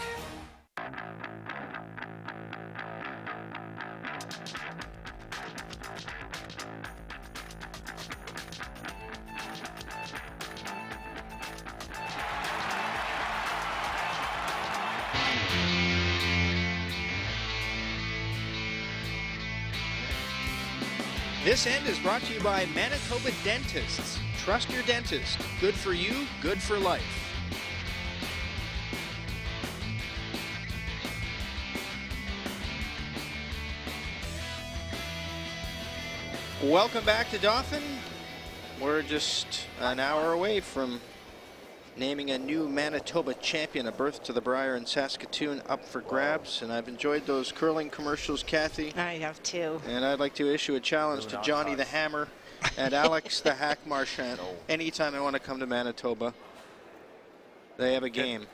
This end is brought to you by Manitoba Dentists. Trust your dentist. Good for you, good for life. Welcome back to Dauphin. We're just an hour away from naming a new Manitoba champion. A berth to the Brier in Saskatoon up for grabs, and I've enjoyed those curling commercials, Kathy. I have too. And I'd like to issue a challenge to Johnny the Hammer and Alex the Hack Marchand. Anytime I want to come to Manitoba, they have a game.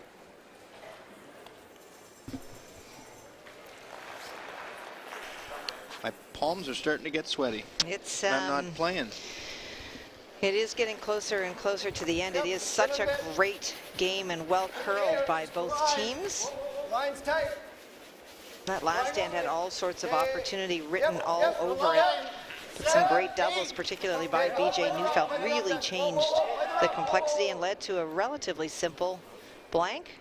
My palms are starting to get sweaty. It's I'm not playing. It is getting closer and closer to the end. It is such a great game and well curled by both teams. Line's tight. That last end had all sorts of opportunity written all over it. But some great doubles, particularly by BJ Neufeld, really changed the complexity and led to a relatively simple blank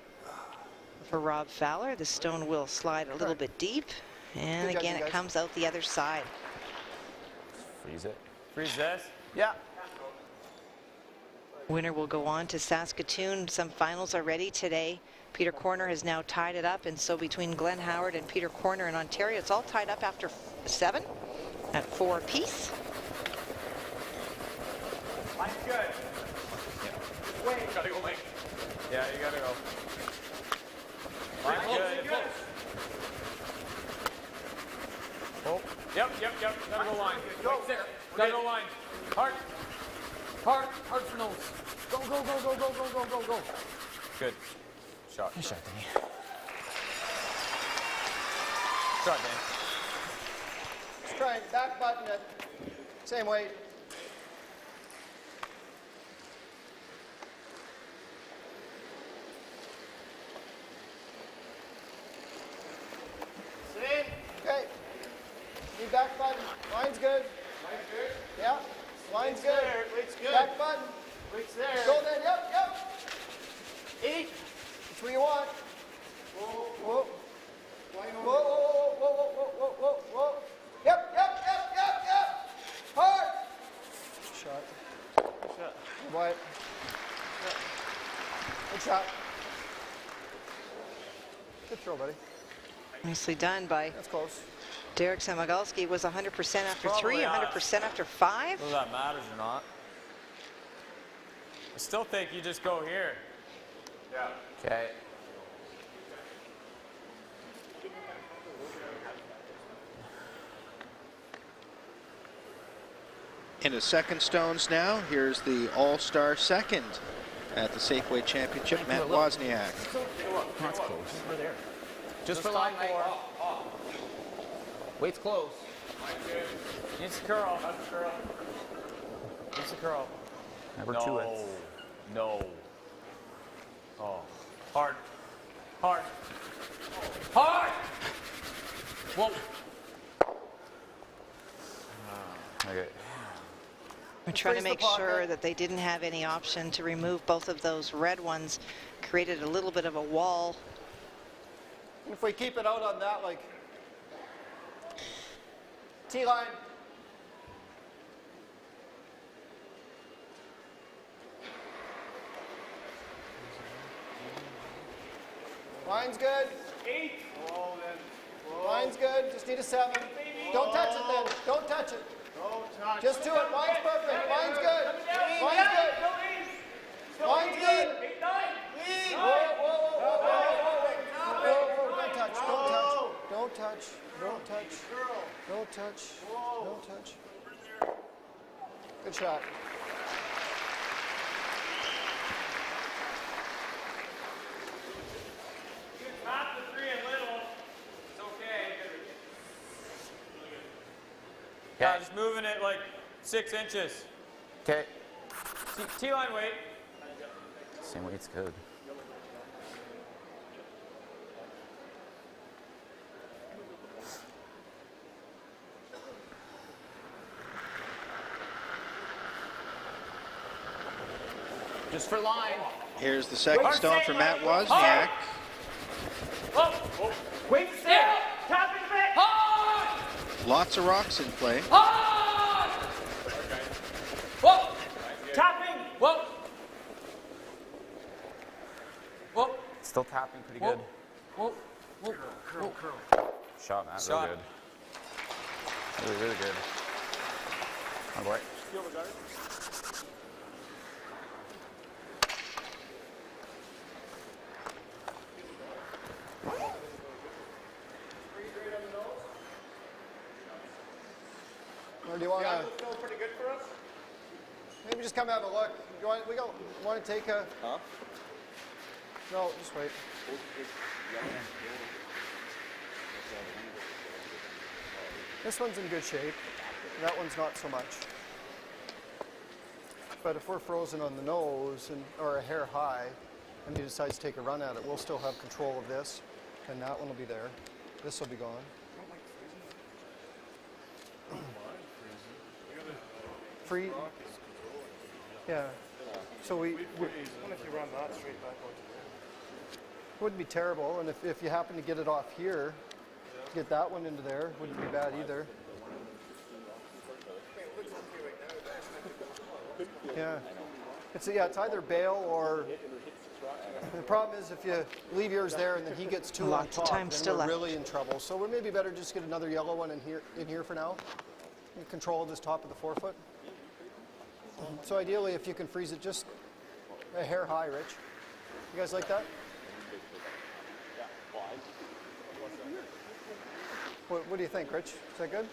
for Rob Fowler. The stone will slide a little bit deep, and again it comes out the other side. Freeze it. Freeze this. Yeah. Winner will go on to Saskatoon. Some finals are ready today. Peter Corner has now tied it up, and so between Glenn Howard and Peter Corner in Ontario, it's all tied up after 7 at 4 apiece. Line's good. Yeah. Wait. Gotta go, Mike. Yeah, you gotta go. Line's good. Oh. Yep. Gotta go line. Go. There. Gotta go line. Hard. Hard for nose. Go. Good. Shot. Nice shot, Danny. Shot, Dan. Let's try it. Back button it. Same weight. Sit. Okay. Need back button. Line's good. Line's good? Yeah. Line's good. There. Weight's good. Back button. Weight's there. Go then. Yep. 8. That's what you want. Whoa. Whoa. Yep. Hard. Shot. What? Good shot. Good throw, buddy. Nicely done by That's close. Derek Samagalski. Was 100% after 3, 100% after 5. Whether that matters or not. I still think you just go here. Yeah. Okay. Into second stones now. Here's the all-star second at the Safeway Championship, Matt Wozniak. That's close. Just for line 4. Weight's close. Needs to curl. Needs to curl. Number 2. No. Oh. Hard. Hard. Hard! Whoa. Okay. We're trying to make sure that they didn't have any option to remove both of those red ones. Created a little bit of a wall. If we keep it out on that, like, T-line. Line's good. 8. Line's good. Just need a 7. Don't touch it then. Don't touch it. Just do it. Line's perfect. Line's good. Line's good. Line's good. Don't touch. Don't touch. Don't touch. Don't touch. Good shot. Top the 3 and little. It's okay. Yeah, just moving it like 6 inches. Okay. T-line weight. Same weight's good. Just for line. Here's the second stone for Matt Wozniak. Wait, stay. Tap it back. Lots of rocks in play. Whoa. Tapping. Whoa. Whoa. Still tapping pretty good. Whoa. Curl. Shot, Matt. Shot. Really good. Really good. Oh boy. Feel the guard. Or do you want to? Feel pretty good for us? Maybe just come have a look. You want, want to take a? Huh? No, just wait. This one's in good shape. That one's not so much. But if we're frozen on the nose or a hair high, and he decides to take a run at it, we'll still have control of this, and that one will be there. This will be gone. Free. Yeah. So we. What if you run that straight back onto there? Wouldn't be terrible, and if you happen to get it off here, get that one into there, wouldn't be bad either. Yeah. It's either bail or. The problem is if you leave yours there and then he gets 2 on Lots of top, time then still we're left. really in trouble. So we maybe better just get another yellow one in here for now. And control this top of the forefoot. So ideally, if you can freeze it just a hair high, Rich. You guys like that? What do you think, Rich? Is that good?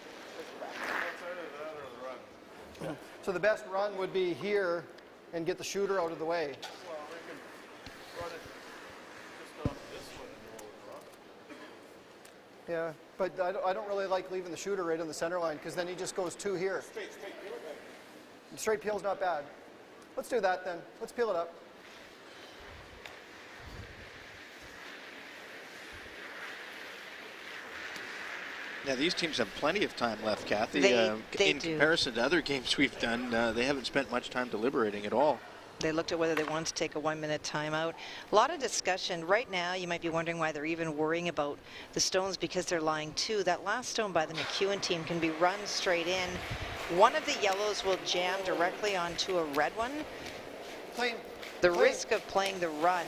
So the best run would be here and get the shooter out of the way. Well, we can run it just off this one and roll it across. Yeah, but I don't really like leaving the shooter right on the center line because then he just goes 2 here. Straight peel. Straight peel's not bad. Let's do that then. Let's peel it up. Now these teams have plenty of time left, Kathy. They in do. comparison to other games we've done, they haven't spent much time deliberating at all. They looked at whether they wanted to take a 1-minute timeout. A lot of discussion. Right now, you might be wondering why they're even worrying about the stones because they're lying 2. That last stone by the McEwen team can be run straight in. One of the yellows will jam directly onto a red one. The risk of playing the run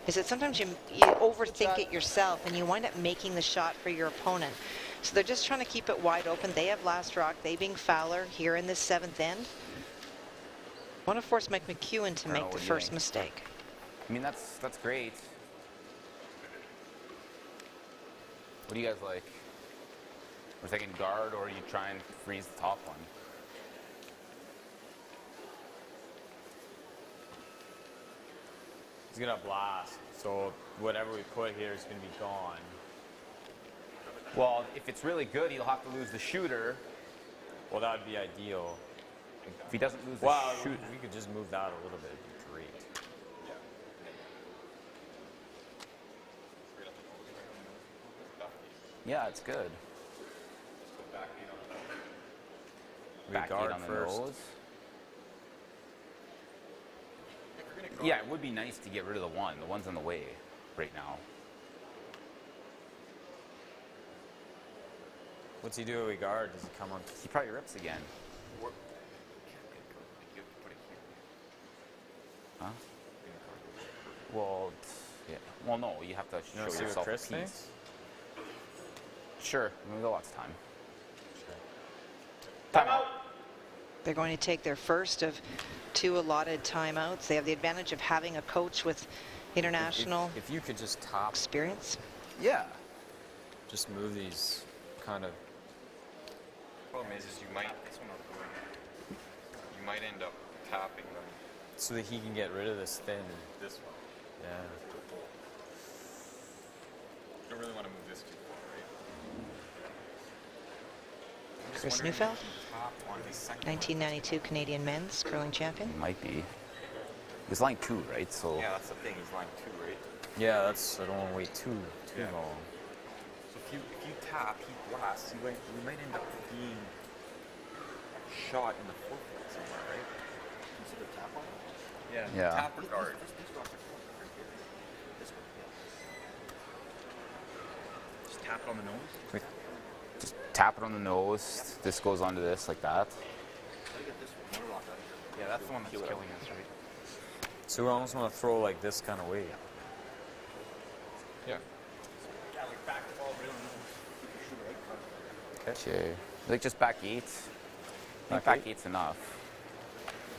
is that sometimes you overthink it yourself and you wind up making the shot for your opponent. So they're just trying to keep it wide open. They have last rock, they being Fowler here in this 7th end. Want to force Mike McEwen to make the first mistake. I mean, that's great. What do you guys like? We're thinking guard, or you try and freeze the top one? He's gonna blast. So whatever we put here is gonna be gone. Well, if it's really good, he'll have to lose the shooter. Well, that would be ideal. If he doesn't lose the shooter. We could just move that a little bit. It'd be great. Yeah, it's good. Back Back eight on the first. nose. Yeah, it would be nice to get rid of the one. The one's in the way right now. What's he do at regard? Does he come on? He probably rips again. Huh? Well, yeah. Well, no, you have to show see what yourself Chris a piece. thinks? Sure, we got lots of time. Timeout. They're going to take their first of 2 allotted timeouts. They have the advantage of having a coach with international If you could just top, experience. Yeah. just move these kind of. Problem is you might end up tapping them. So that he can get rid of this thin. This one. Yeah. You don't really want to move this too far, right? Chris Neufeld, 1992 Canadian men's curling champion. Might be. He's line 2, right? So. Yeah, that's the thing. He's line 2, right? Yeah, that's. I don't want to wait too long. So if you tap, he blasts. You might end up being shot in the forefoot somewhere, right? Consider tap on it? Yeah. Tap or guard. Just tap it on the nose. Just tap it on the nose. This goes onto this like that. Yeah, that's the one that's killing us, right? So we almost want to throw like this kind of way. Yeah. Okay. Like just back 8. I think back 8's enough.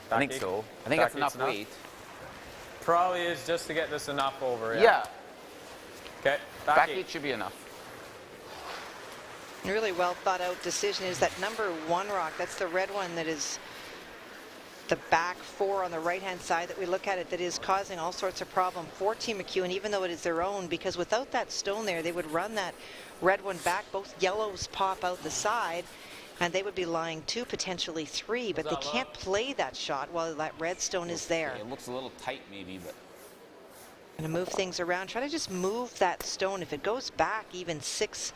I Back think eight? so. I think Back that's enough eight's enough? weight. Probably is just to get this enough over. Yeah. Okay. Back 8 should be enough. A really well thought out decision is that number 1 rock. That's the red one that is the back 4 on the right hand side that we look at it, that is causing all sorts of problem for Team McEwen, even though it is their own, because without that stone there, they would run that red one back. Both yellows pop out the side, and they would be lying 2, potentially 3, but they can't play that shot while that red stone is there. It looks a little tight maybe, but. Going to move things around. Try to just move that stone. If it goes back even 6,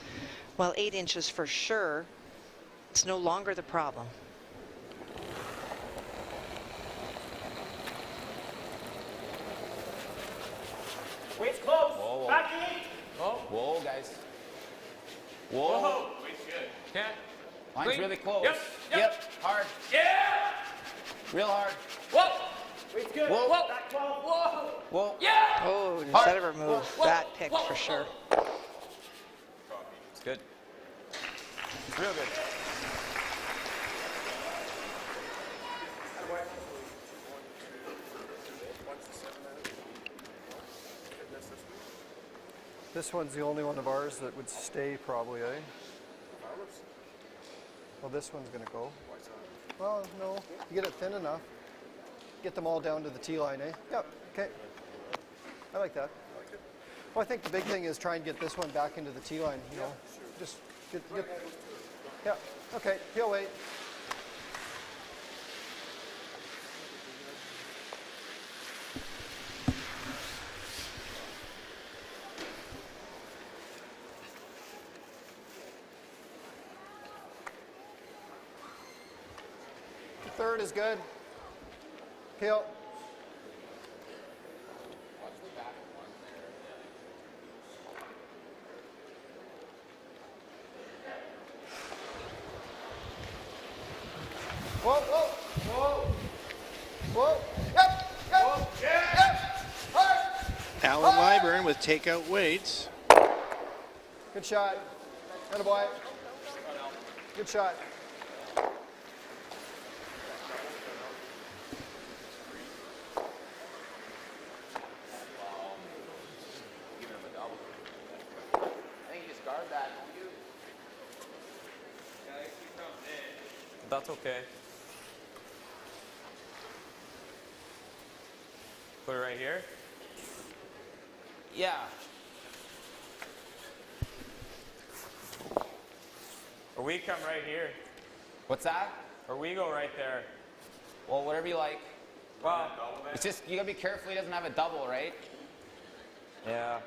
well, 8 inches for sure, it's no longer the problem. Wait's close. Whoa, whoa. Back 8. Whoa. Whoa, guys. Whoa. Wait's good. Okay. Line's Clean. really close. Yep. Hard. Yeah. Real hard. Whoa. Wait's good. Whoa. Whoa. Back 12. Whoa. Whoa. Yeah. Oh, instead of remove that pick for sure. It's good. It's real good. This one's the only one of ours that would stay probably, eh? Well, this one's going to go. Well, no. You get it thin enough. Get them all down to the tee line, eh? Yep. Okay. I like that. Well, I think the big thing is try and get this one back into the tee line, you know. Just get yeah. Okay. He'll wait. Third is good. Peel. Whoa, whoa, whoa, whoa. Yep, yep, yep. Hard. Alan Lyburn with takeout weights. Good shot. Attaboy. Good shot. That's okay. Put it right here. Yeah. Or we come right here. What's that? Or we go right there. Well, whatever you like. Well, It's just, you gotta be careful he doesn't have a double, right? yeah.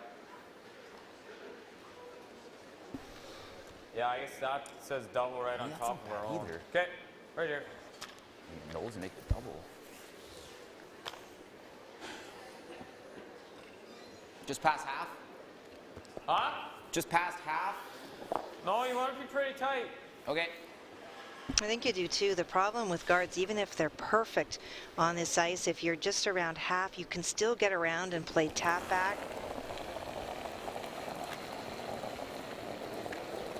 Yeah, I guess that says double right on top of our own. Either. Okay, right here. He knows to make the double. Just past half? Huh? Just past half? No, you want to be pretty tight. Okay. I think you do too. The problem with guards, even if they're perfect on this ice, if you're just around half, you can still get around and play tap back.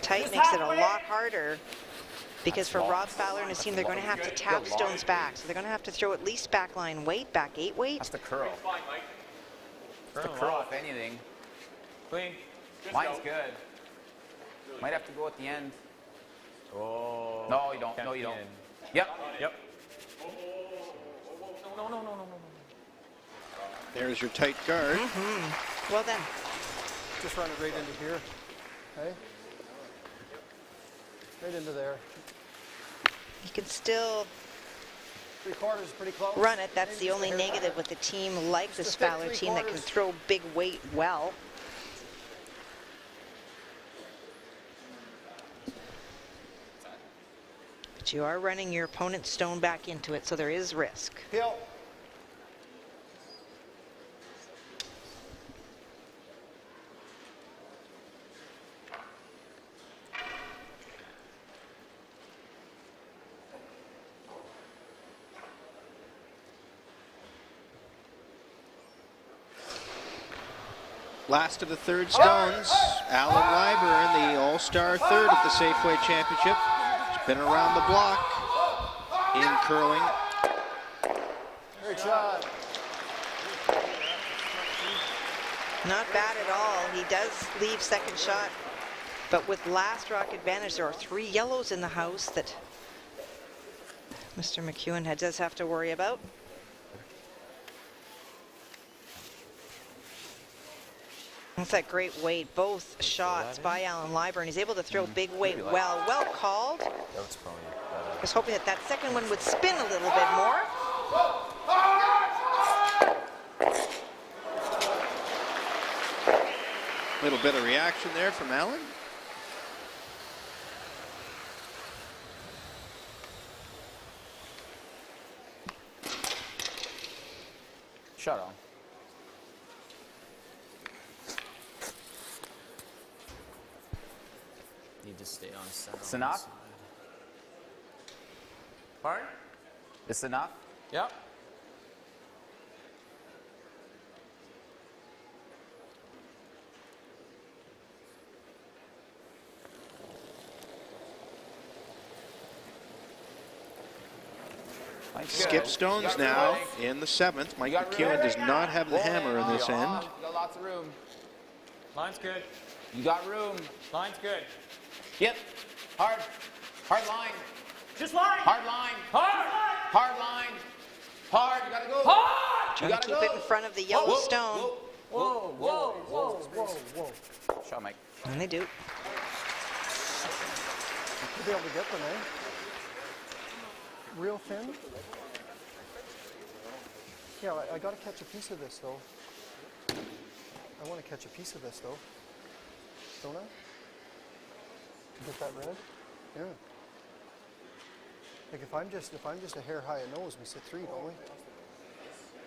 Tight makes it a lot harder because for Rob Fowler and his team, they're going to have to tap Stones back. So they're going to have to throw at least backline weight, back 8 weight. That's the curl. That's the curl, if anything. Clean. Mine's good. Might have to go at the end. Oh. No, you don't. No, you don't. Yep. Yep. No. There's your tight guard. Well then. Just run it right into here. Okay? Right into there. You can still 3/4 is pretty close. run it. That's the only negative with a team like this Fowler team that can throw big weight well. But you are running your opponent's stone back into it, so there is risk. Hill. Last of the third stones, Alan Liburn, the all-star third at the Safeway Championship. He's been around the block in curling. Great shot. Not bad at all. He does leave second shot, but with last rock advantage, there are 3 yellows in the house that Mr. McEwen does have to worry about. That's that great weight, both shots by Alan Liburn. He's able to throw big weight well. Well called. Just hoping that that second one would spin a little bit more. Little bit of reaction there from Alan. Shut on. Need to stay on center. It's enough? Pardon? It's enough? Yep. Skip Stones now in the 7th. Mike McEwen does not have the hammer in this end. You got lots of room. Line's good. You got room. Line's good. Yep. Hard. Hard line. Just line. Hard line. Hard. Hard line. Hard. You gotta go. Hard. Trying to keep it in front of the yellow stone. Whoa, whoa, whoa, whoa, whoa. Shot, Mike. And they do. You'll be able to get them, eh? Real thin. Yeah, I got to catch a piece of this, though. I want to catch a piece of this, though. Don't I? Get that red? Yeah. Like if I'm just a hair high a nose, we sit 3, don't we?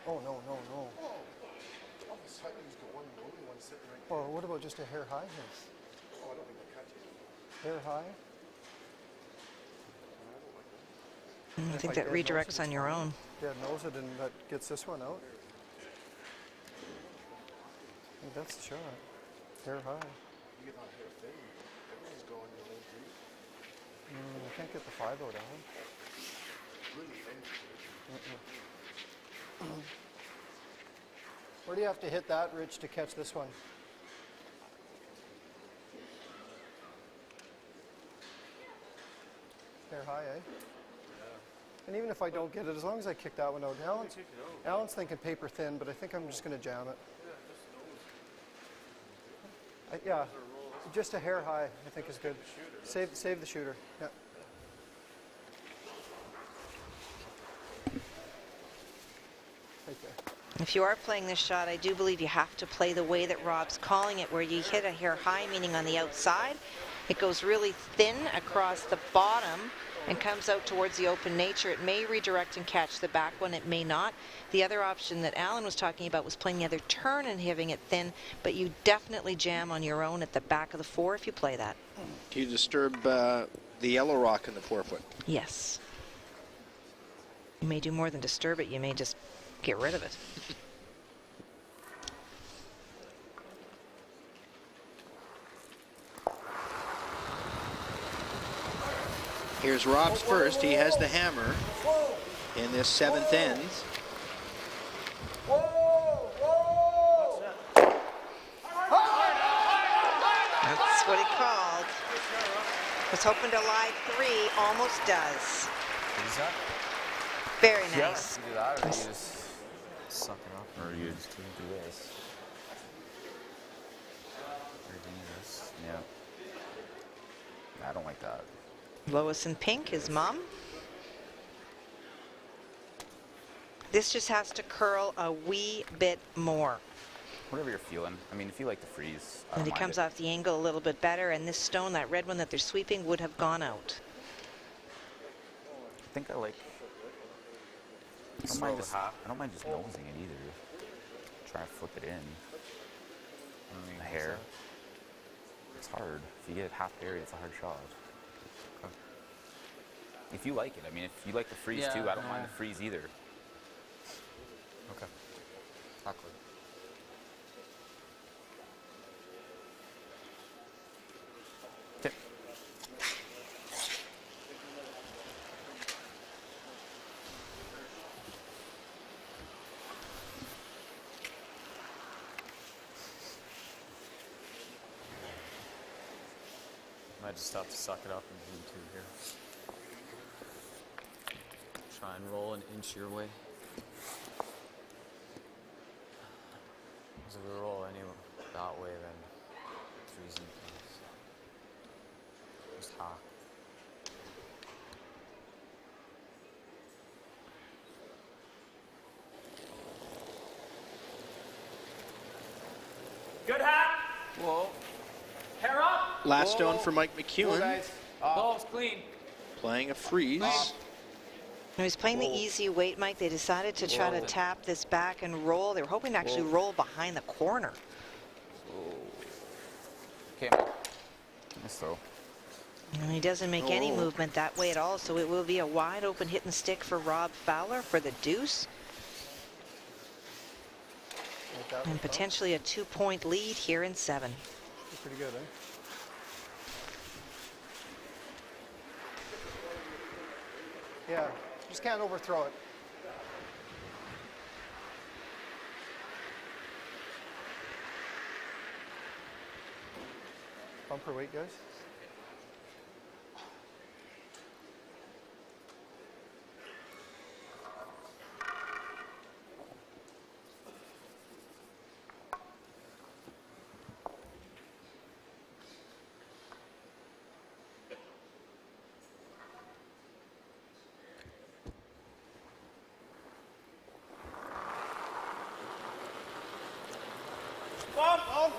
Oh no. Well, what about just a hair high here? Hair high? I think that redirects on your own. Yeah, nose it and that gets this one out. I think that's the shot. Hair high. I can't get the 5 out, Alan. Where do you have to hit that, Rich, to catch this one? Hair high, eh? And even if I don't get it, as long as I kick that one out, Alan's thinking paper thin, but I think I'm just going to jam it. Yeah, just a hair high, I think is good. Save the shooter. Yeah. Right there. If you are playing this shot, I do believe you have to play the way that Rob's calling it, where you hit a hair high, meaning on the outside. It goes really thin across the bottom and comes out towards the open nature. It may redirect and catch the back one, it may not. The other option that Alan was talking about was playing the other turn and having it thin, but you definitely jam on your own at the back of the 4 if you play that. Do you disturb the yellow rock in the 4-foot? Yes. You may do more than disturb it, you may just get rid of it. Here's Rob's first. He has the hammer in this 7th end. That's what he called. Was hoping to lie 3, almost does. Very nice. You do that, or you just suck it up, or you just do this. Or do this. Yeah. I don't like that. Lois in pink, his mom. This just has to curl a wee bit more. Whatever you're feeling. I mean, if you like to freeze, I And don't he mind comes it. off the angle a little bit better, and this stone, that red one that they're sweeping, would have gone out. I think I like. I don't mind just nosing it either. Try to flip it in. The hair. It's hard. If you get it half buried, it's a hard shot. If you like it, I mean, if you like the freeze too, I don't mind the freeze either. Okay. Awkward. Okay. Might just have to suck it up and do 2 here. Try and roll an inch your way. Because if we roll any that way, then 3's in place. Just hack. Good hat. Whoa. Hair up. Last stone for Mike McEwen. Gloves clean. Playing a freeze. Now he's playing the easy weight, Mike. They decided to try to tap this back and roll. They were hoping to actually roll behind the corner. Okay. Nice throw. And he doesn't make any movement that way at all, so it will be a wide open hit and stick for Rob Fowler for the deuce. And potentially a 2-point lead here in 7. Pretty good, eh? Yeah, just can't overthrow it. Bumper weight, guys.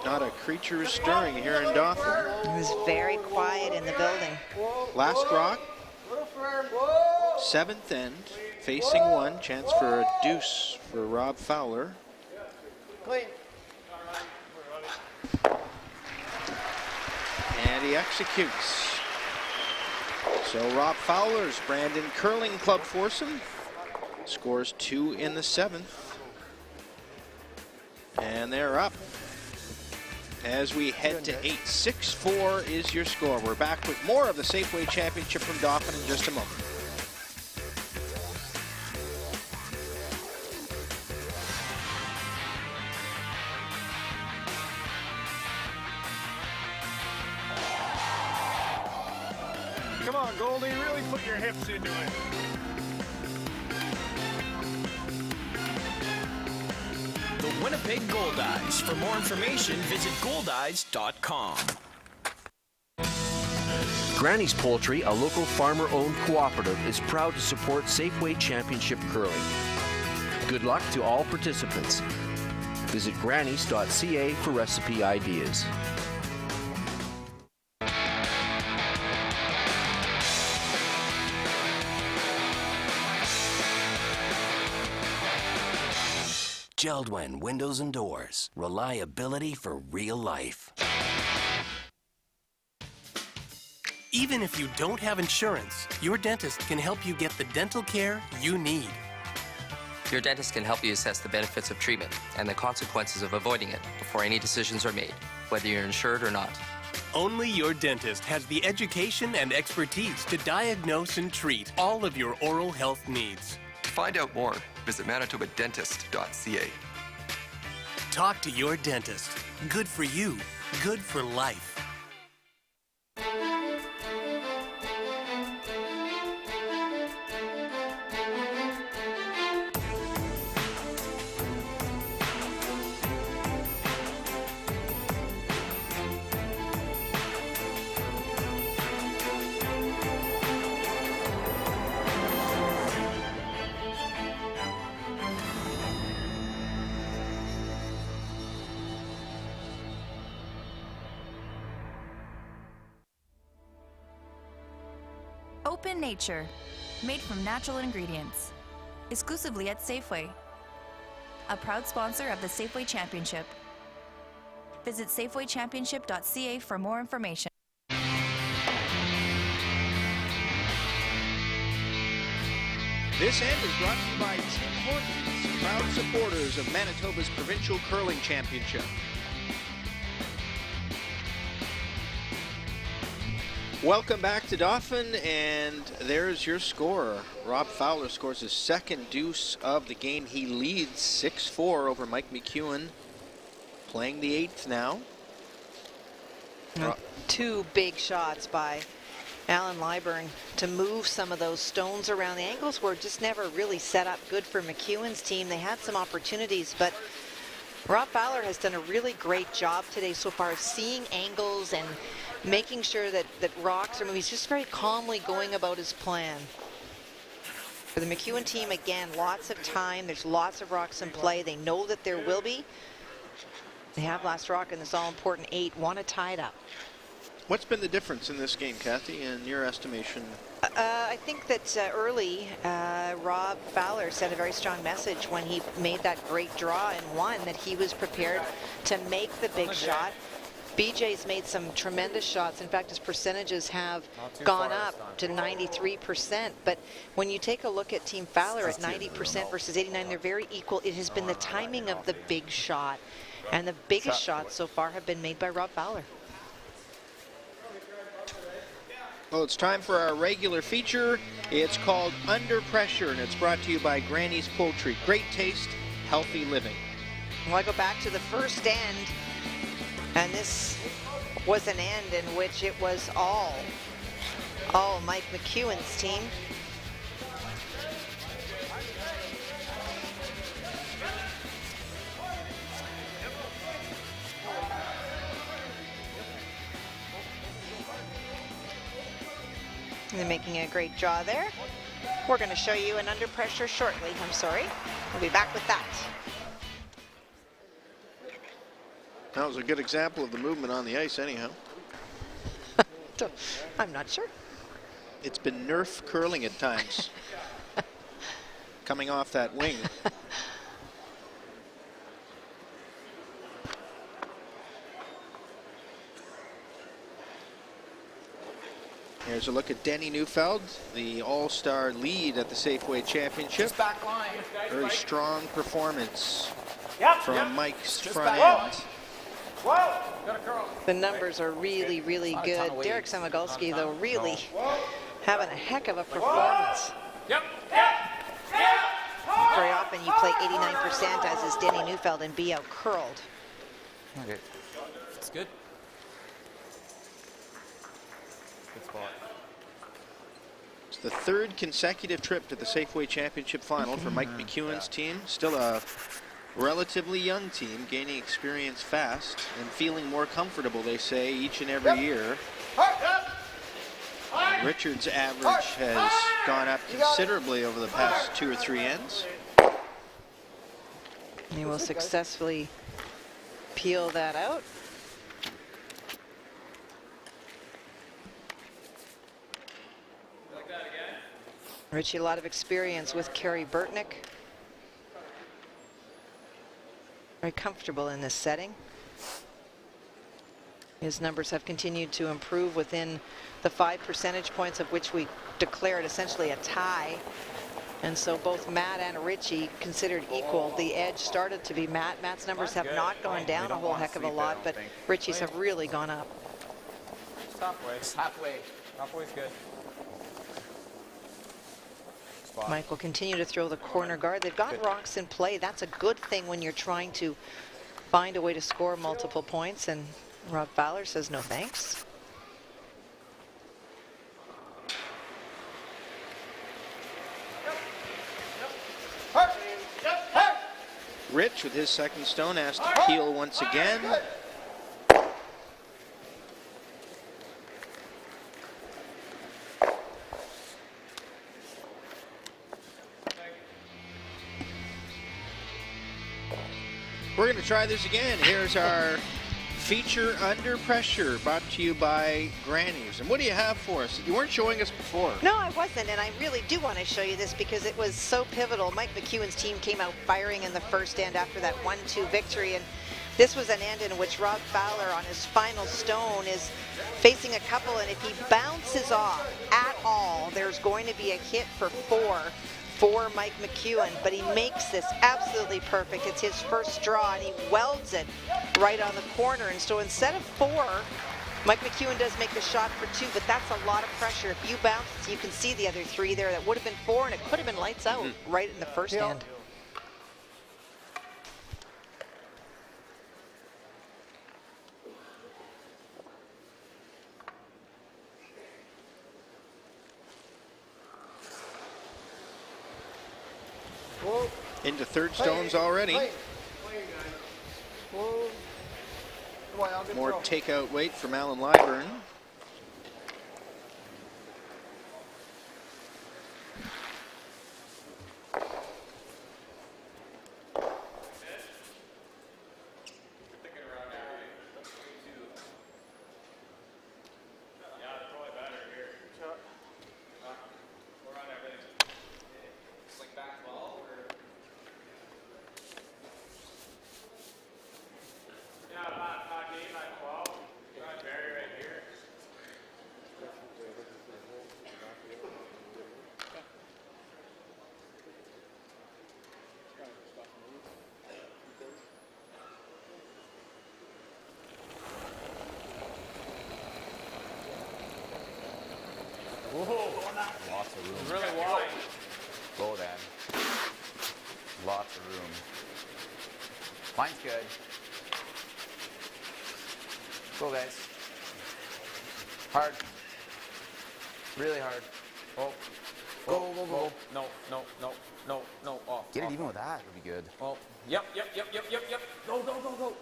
Not a creature stirring here in Dauphin. It was very quiet in the building. Last rock. 7th end. Facing 1. Chance for a deuce for Rob Fowler. Clean. And he executes. So Rob Fowler's Brandon Curling Club foursome scores 2 in the 7th. And they're up as we head to 8. 6-4 is your score. We're back with more of the Safeway Championship from Dauphin in just a moment. Come on, Goldie, really put your hips into it. The Winnipeg Gold Eyes. For more information, visit goldeyes.com. Granny's Poultry, a local farmer-owned cooperative, is proud to support Safeway Championship Curling. Good luck to all participants. Visit grannys.ca for recipe ideas. Geldwen Windows and Doors. Reliability for real life. Even if you don't have insurance, your dentist can help you get the dental care you need. Your dentist can help you assess the benefits of treatment and the consequences of avoiding it before any decisions are made, whether you're insured or not. Only your dentist has the education and expertise to diagnose and treat all of your oral health needs. To find out more, visit manitobadentist.ca. Talk to your dentist. Good for you. Good for life. Open Nature, made from natural ingredients, exclusively at Safeway. A proud sponsor of the Safeway Championship. Visit safewaychampionship.ca for more information. This end is brought to you by Tim Hortons, proud supporters of Manitoba's Provincial Curling Championship. Welcome back to Dauphin, and there's your score. Rob Fowler scores his second deuce of the game. He leads 6-4 over Mike McEwen, playing the eighth now. Two big shots by Alan Liburn to move some of those stones around. The angles were just never really set up good for McEwen's team. They had some opportunities, but Rob Fowler has done a really great job today so far of seeing angles and making sure that rocks are moving. He's just very calmly going about his plan. For the McEwen team, again, lots of time. There's lots of rocks in play. They know that there will be. They have last rock in this all-important 8. Want to tie it up. What's been the difference in this game, Kathy, in your estimation? I think that early, Rob Fowler sent a very strong message when he made that great draw and won, that he was prepared to make the big shot. BJ's made some tremendous shots. In fact, his percentages have gone up to 93%. But when you take a look at Team Fowler at 90% versus 89, they're very equal. It has been the timing of the big shot. And the biggest shots so far have been made by Rob Fowler. Well, it's time for our regular feature. It's called Under Pressure, and it's brought to you by Granny's Poultry. Great taste, healthy living. Well, I go back to the first end. And this was an end in which it was all Mike McEwen's team. They're making a great draw there. We're going to show you an under pressure shortly. I'm sorry. We'll be back with that. That was a good example of the movement on the ice anyhow. I'm not sure. It's been Nerf curling at times. Coming off that wing. Here's a look at Denny Neufeld, the all-star lead at the Safeway Championship. Back line. Very strong performance from Mike's Just front back. end. The numbers are really, really good. Derek Samogulski, though, really having a heck of a performance. Very often you play 89%, as is Denny Neufeld, and be out curled. Okay. It's good. Good spot. It's the third consecutive trip to the Safeway Championship final for Mike McEwen's team. Still a Relatively young team, gaining experience fast and feeling more comfortable, they say, each and every year. Richard's average has gone up considerably over the past 2 or 3 ends. He will successfully peel that out. Richie, a lot of experience with Kerry Burtnick. Very comfortable in this setting. His numbers have continued to improve within the 5 percentage points of which we declared essentially a tie. And so both Matt and Richie considered equal. The edge started to be Matt. Matt's numbers have not gone down a whole heck of a lot, but Richie's have really gone up. Halfway. Halfway. Halfway's good. Mike will continue to throw the corner guard. They've got rocks in play. That's a good thing when you're trying to find a way to score multiple points. And Rob Fowler says no thanks. Rich with his second stone has to peel once again. We're going to try this again. Here's our feature Under Pressure, brought to you by Granny's. And what do you have for us? You weren't showing us before. No, I wasn't, and I really do want to show you this because it was so pivotal. Mike McEwen's team came out firing in the first end after that 1-2 victory, and this was an end in which Rob Fowler on his final stone is facing a couple, and if he bounces off at all, there's going to be a hit for 4 for Mike McEwen, but he makes this absolutely perfect. It's his first draw, and he welds it right on the corner. And so instead of 4, Mike McEwen does make the shot for 2, but that's a lot of pressure. If you bounce, you can see the other 3 there. That would have been 4, and it could have been lights out right in the first end. Into third stones already. More takeout weight from Alan Lyburn. Lots of room. Really wide. Go then. Lots of room. Line's good. Go guys. Hard. Really hard. Oh. Go, go, go. No, no, no, no, no. Off. Get it off, even off. with that would be good. Oh. Yep. Go, go, go, go.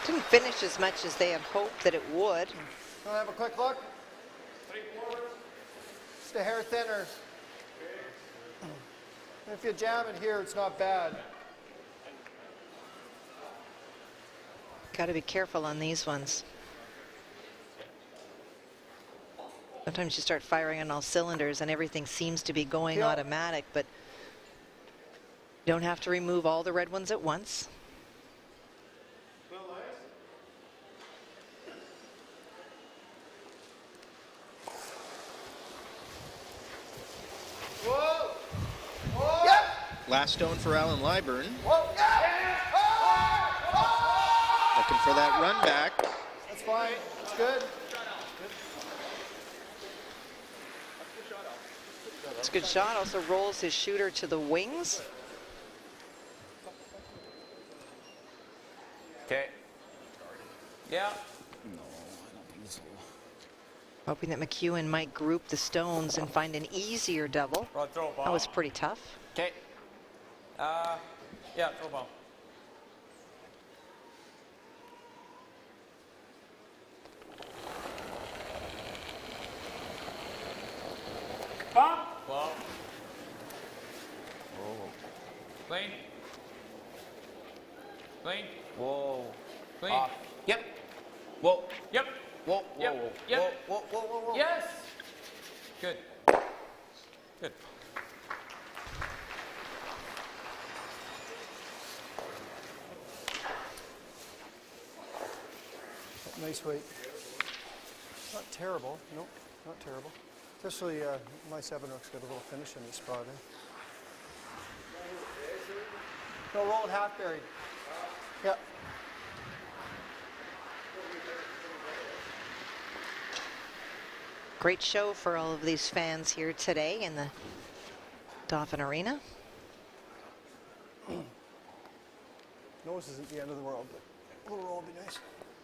Didn't finish as much as they had hoped that it would. Want to have a quick look? Just a hair thinner. If you jam it here, it's not bad. Got to be careful on these ones. Sometimes you start firing on all cylinders and everything seems to be going automatic, but you don't have to remove all the red ones at once. Last stone for Alan Lyburn. Looking for that run back. That's fine. It's good. It's a good shot. Also rolls his shooter to the wings. Okay. Yeah. No, I don't think so. Hoping that McEwen might group the stones and find an easier double. That was pretty tough. Okay. Yeah, throw ball. Ball. Ball. Whoa. Clean. Clean. Whoa. Clean. Off. Yep. Whoa. Yep. Whoa. Yep. Whoa. Yep. Whoa. Whoa. Whoa. Whoa. Yes. Good. Good. Nice weight. Not terrible. Nope, not terrible. Especially my 7-rook's got a little finish in this spot. No, roll it half buried. Yep. Great show for all of these fans here today in the Dauphin Arena. Nose isn't the end of the world, but a little roll would be nice.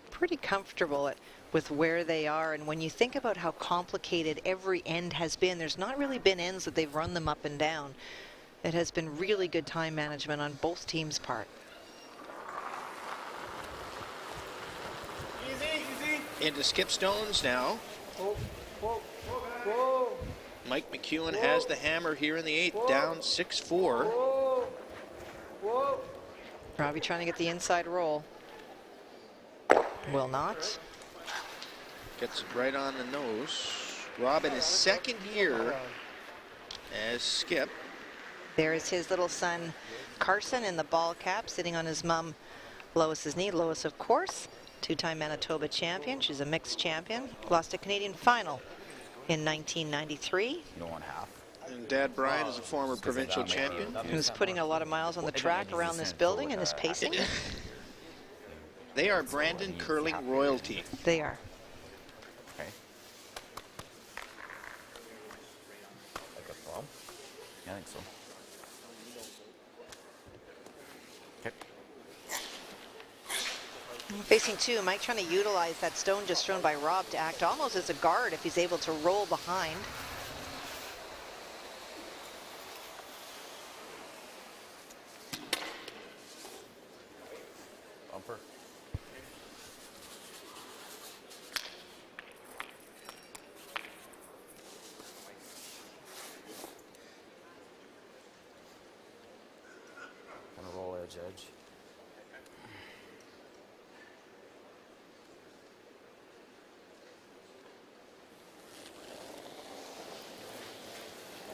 Pretty comfortable with where they are, and when you think about how complicated every end has been, there's not really been ends that they've run them up and down. It has been really good time management on both teams' part. Easy, easy. Into skip stones now. Whoa, whoa, whoa. Mike McEwen has the hammer here in the 8th, down 6-4. Whoa, whoa. Robbie trying to get the inside roll. Will not. Gets it right on the nose. Rob in his second year as skip. There is his little son, Carson, in the ball cap, sitting on his mom, Lois's knee. Lois, of course, two-time Manitoba champion. She's a mixed champion. Lost a Canadian final in 1993. No one half. And Dad Brian is a former provincial champion. Who's putting a lot of miles on the track around this building and is pacing. They are Brandon curling royalty. They are. Okay. Like a thumb? Yeah, I think so. Okay. Facing two, Mike trying to utilize that stone just thrown by Rob to act almost as a guard if he's able to roll behind. Bumper. Gonna roll edge.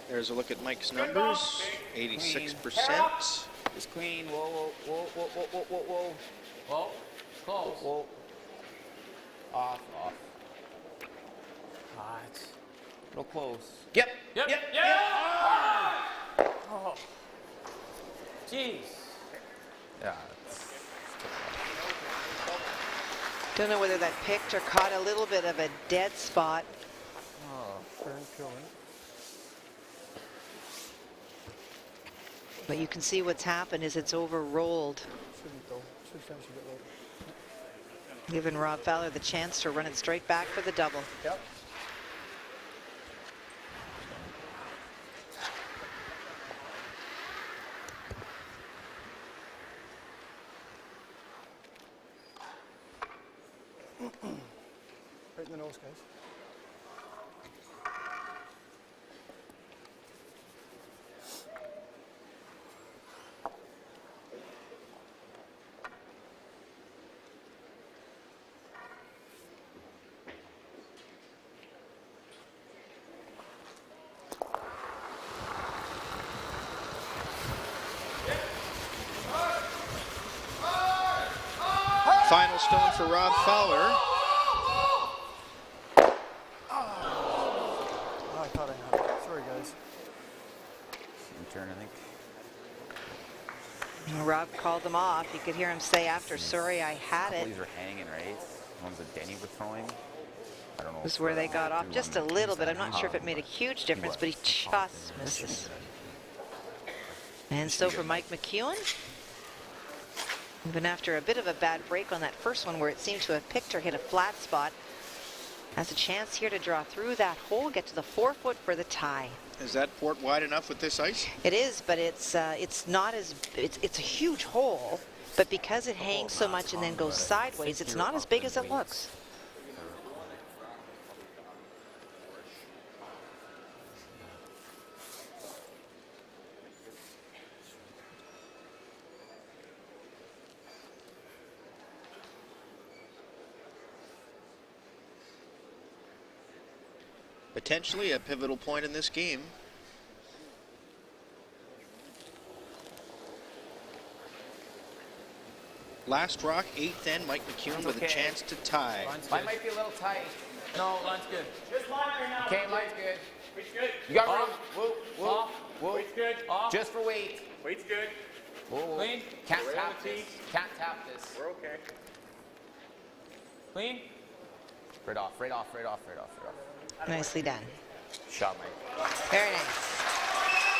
There's a look at Mike's numbers. 86%. Just clean. Whoa, whoa, whoa, whoa, whoa, whoa, whoa, whoa. Whoa. Close. Whoa. Off. Hot. Real close. Yep. Yep. Yep. Yep. Oh. Jeez. Yeah. Don't know whether that picked or caught a little bit of a dead spot. Oh, fair and killing. But you can see what's happened is it's over-rolled. Shouldn't though. Should finish a bit later. Giving Rob Fowler the chance to run it straight back for the double. Yep. Right in the nose, guys. Final stone for Rob Fowler. Oh, I thought I had it. Sorry, guys. Same turn, I think. Rob called them off. You could hear him say after, sorry, I had it. These are hanging, right? The ones that Denny was throwing. I don't know. This is where they got off just a little bit. I'm not sure if it made a huge difference, but he just misses. And so for Mike McEwen, even after a bit of a bad break on that first one where it seemed to have picked or hit a flat spot, Has a chance here to draw through that hole, get to the 4-foot for the tie. Is that port wide enough with this ice? It is, but it's not as it's a huge hole, but because it hangs so much and then goes sideways, it's not as big as it looks. Potentially a pivotal point in this game. Last rock, 8th end, Mike McEwen with a chance to tie. Line might be a little tight. No, line's good. Just line right now. Okay, line's good. Weight's good. You got room. Off. Whoa, whoa, Off. whoa. Weight's good. Off. Just for weight. Weight's good. Whoa, whoa. Clean. Can't We're tap on the this. tee. Can't tap this. We're okay. Clean. Right off, right off, right off, right off, right off. Nicely done. Shot, Mike. Very nice.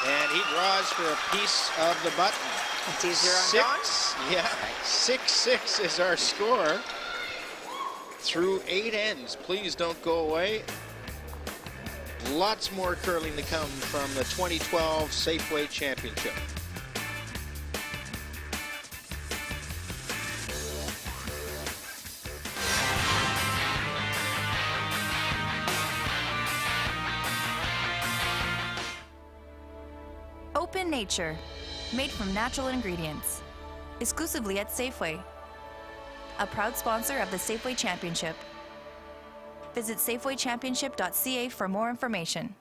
And he draws for a piece of the button. It's easier on John. Yeah, 6-6 is our score through 8 ends. Please don't go away. Lots more curling to come from the 2012 Safeway Championship. Open Nature, made from natural ingredients. Exclusively at Safeway. A proud sponsor of the Safeway Championship. Visit safewaychampionship.ca for more information.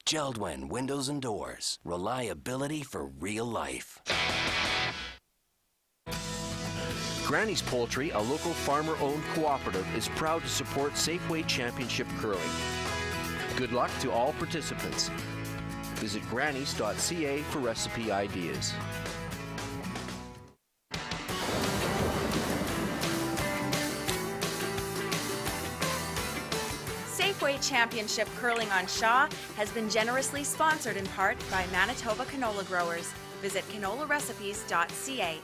Geldwen Windows and Doors. Reliability for real life. Granny's Poultry, a local farmer-owned cooperative, is proud to support Safeway Championship Curling. Good luck to all participants. Visit grannys.ca for recipe ideas. Safeway Championship Curling on Shaw has been generously sponsored in part by Manitoba canola growers. Visit canolarecipes.ca.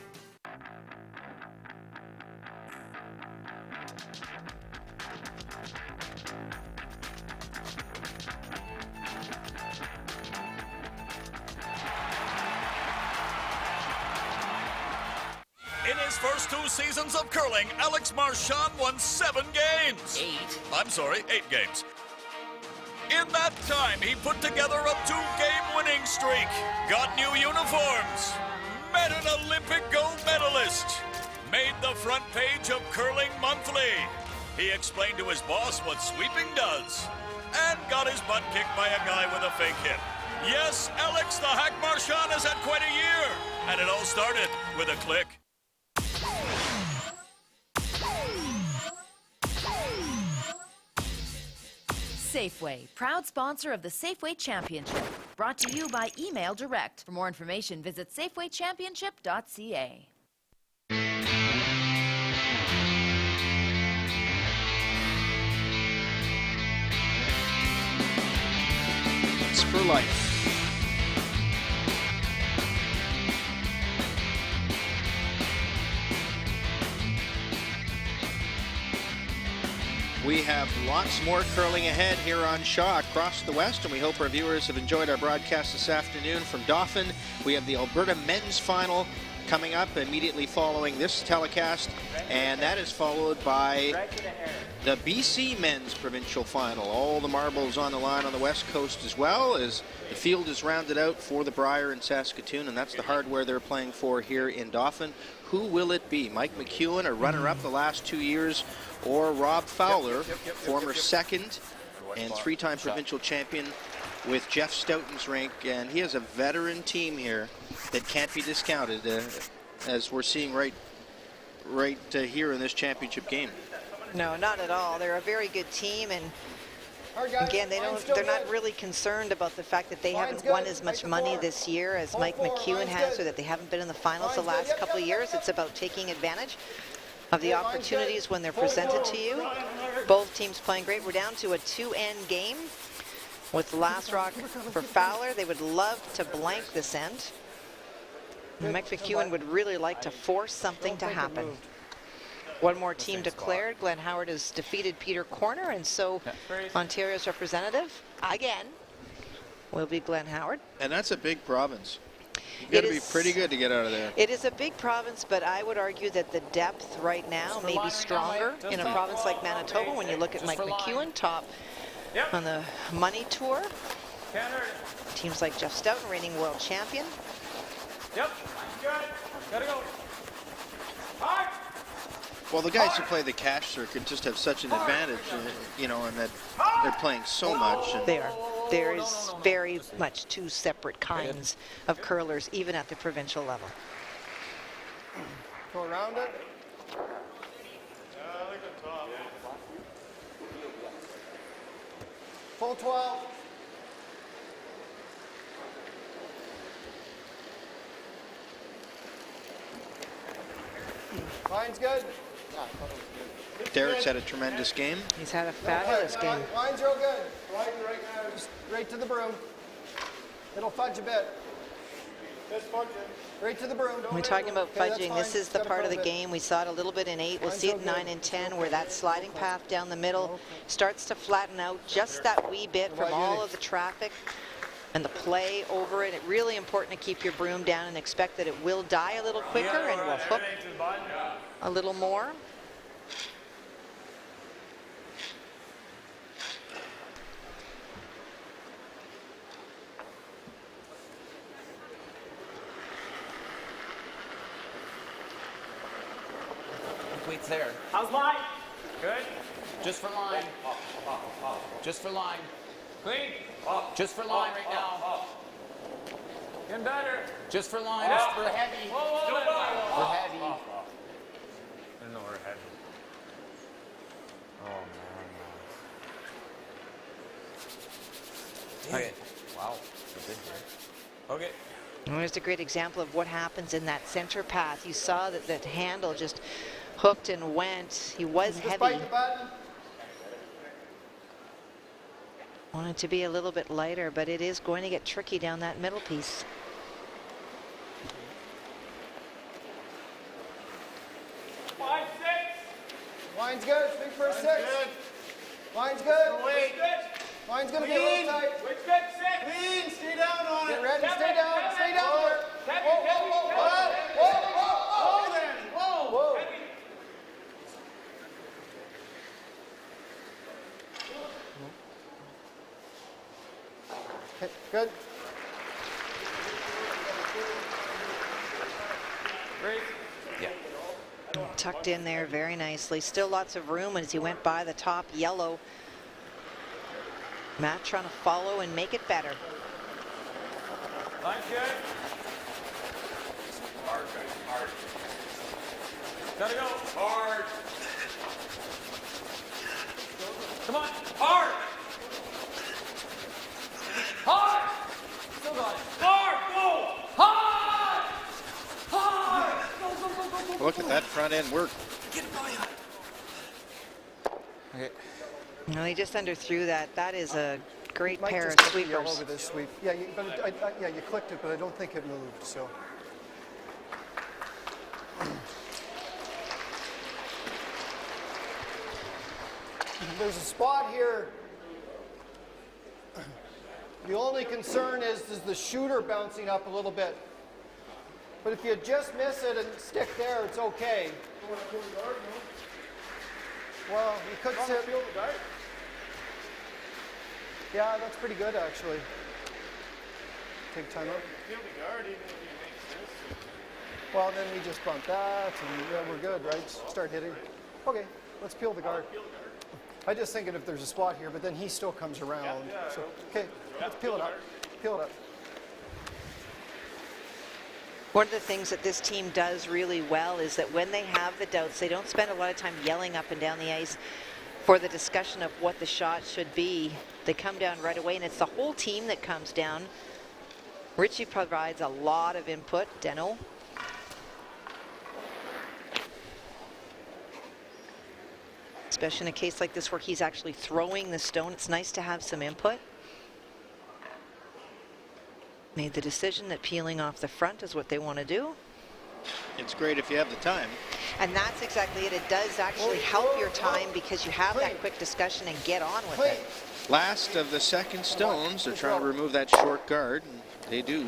In his first 2 seasons of curling, Alex Marchand won 7 games. 8 games. In that time, he put together a 2-game winning streak, got new uniforms, met an Olympic gold medalist, made the front page of Curling Monthly. He explained to his boss what sweeping does, and got his butt kicked by a guy with a fake hip. Yes, Alex the Hack Marchand has had quite a year, and it all started with a click. Safeway, proud sponsor of the Safeway Championship. Brought to you by Email Direct. For more information, visit safewaychampionship.ca. It's for life. We have lots more curling ahead here on Shaw across the West, and we hope our viewers have enjoyed our broadcast this afternoon from Dauphin. We have the Alberta men's final coming up immediately following this telecast, and that is followed by the BC men's provincial final. All the marbles on the line on the West Coast as well, as the field is rounded out for the Brier in Saskatoon, and that's the hardware they're playing for here in Dauphin. Who will it be? Mike McEwen, a runner-up the last 2 years, or Rob Fowler, former second and 3-time provincial champion with Jeff Stoughton's rink, and he has a veteran team here that can't be discounted, as we're seeing right here in this championship game. No, not at all. They're a very good team, and again, they're not really concerned about the fact that they haven't won as much money this year as Mike McEwen has, or that they haven't been in the finals the last couple of years. It's about taking advantage of the opportunities when they're presented to you. Both teams playing great. We're down to a 2-end game. With the last rock for Fowler, they would love to blank this end. McEwen would really like to force something to happen. One more team declared. Glenn Howard has defeated Peter Corner, and so Ontario's representative, again, will be Glenn Howard. And that's a big province. You've got to be pretty good to get out of there. It is a big province, but I would argue that the depth right now may be stronger in a province like Manitoba when you look at Mike McEwen, top on the money tour. Teams like Jeff Stoughton, reigning world champion. Yep, good. Gotta go. Hard. Well, the guys who play the cash circuit just have such an advantage, you know, in that they're playing so much. And they are. There is very much two separate kinds of curlers, even at the provincial level. Go around it. I like the top. Full 12. Line's good. Derek's had a tremendous game. He's had a fabulous game. Line's real good. Line right now, just right to the broom. It'll fudge a bit. Right to the broom. We're talking about fudging. This is the part of the game. We saw it a little bit in 8. We'll see it in 9 and 10, where that sliding path down the middle starts to flatten out just that wee bit from all of the traffic and the play over it. It's really important to keep your broom down and expect that it will die a little quicker and will hook a little more. Weight's there. How's line? Good. Just for line. Just for line. Clean. Just for line right now. Getting better. Just for line. It's for heavy. We're heavy. I know we're heavy. Oh man. Okay. Wow. Okay. And there's a great example of what happens in that center path. You saw that that handle just hooked and went. He was heavy. Wanted to be a little bit lighter, but it is going to get tricky down that middle piece. Line's good. Big first 6. Line's good. Line's going to be a little tight. Clean. Stay down on it. Get ready. Stay down. Stay down there. Whoa. Okay, good. Yeah. Tucked in there very nicely. Still lots of room as he went by the top yellow. Matt trying to follow and make it better. Line's good. Hard. Gotta go. Hard. Come on. Hard. Hard. Still got it. Hard. Go. Hard. Hard. Go. Look at that front end work. Get by on. Okay. No, he just underthrew that. That is a great pair of All sweepers. over this sweep. Yeah, you clicked it, but I don't think it moved. So. There's a spot here. The only concern is the shooter bouncing up a little bit. But if you just miss it and stick there, it's okay. Well, you could sit. Yeah, that's pretty good actually. Take time out. Well, then we just bump that, and yeah, we're good, right? Start hitting. Okay, let's peel the guard. I just thinking if there's a spot here, but then he still comes around. So, okay, let's peel it up. Peel it up. One of the things that this team does really well is that when they have the doubts, they don't spend a lot of time yelling up and down the ice for the discussion of what the shot should be. They come down right away, and it's the whole team that comes down. Richie provides a lot of input. Deno. Especially in a case like this where he's actually throwing the stone, it's nice to have some input. made the decision that peeling off the front is what they want to do. It's great if you have the time. And that's exactly it. It does actually help your time because you have that quick discussion and get on with it. Last of the second stones. They're trying to remove that short guard, and they do.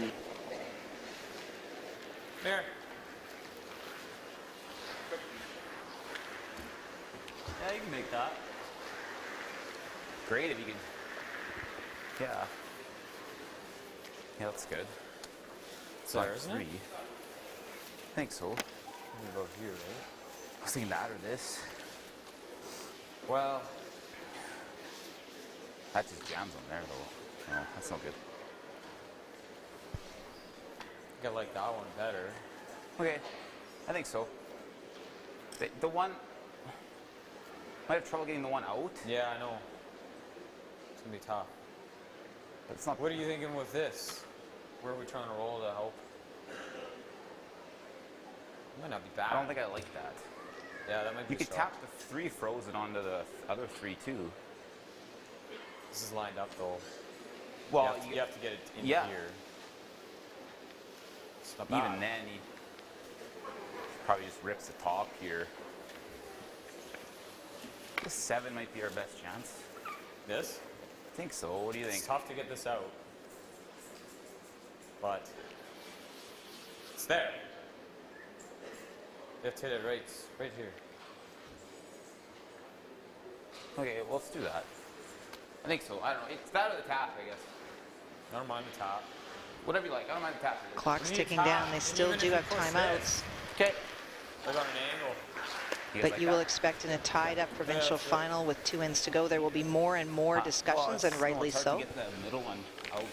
There. Yeah, you can make that. Great if you can. Yeah. Yeah, that's good. It's there, isn't it? I think so. Maybe about here, right? I was thinking that or this. Well, that just jams on there though. No, that's not good. I think I like that one better. Okay, I think so. The one, might have trouble getting the one out. Yeah, I know. It's gonna be tough. But it's not. What are you thinking with this? Where are we trying to roll to help? Might not be bad. I don't think I like that. Yeah, that might be. You could tap the 3 frozen onto the other 3 too. This is lined up though. Well, you have to get it in yeah. here. It's not bad. Even then, he probably just rips the top here. This 7 might be our best chance. This? I think so. What do you think? It's tough to get this out. But it's there. You have to hit it right here. Okay, well, let's do that. I think so. I don't know. It's that or the tap, I guess. I don't mind the tap. Whatever you like. I don't mind the tap. Clock's ticking down. They still do have timeouts. Okay. I got an angle. But you will expect in a tied-up provincial final with 2 ends to go, there will be more and more discussions, and rightly so. Get the middle one out.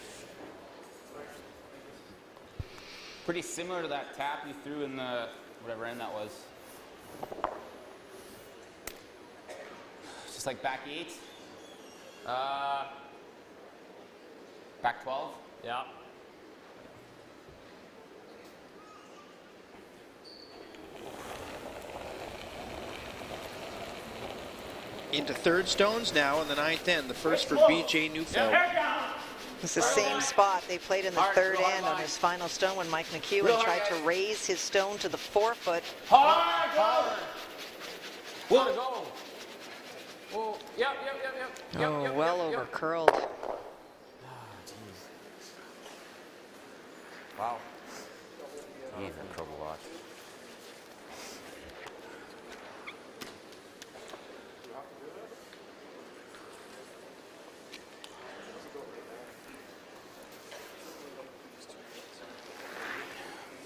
Pretty similar to that tap you threw in the whatever end that was. Just like back 8. Back 12. Yeah. Into third stones now in the 9th end. The first for BJ Neufeld. It's the same spot they played in the 3rd end on his final stone when Mike McEwen tried to raise his stone to the 4-foot. Hard! Whoa, go! Whoa, yep. Oh, well over curled. Wow. He's in trouble a lot.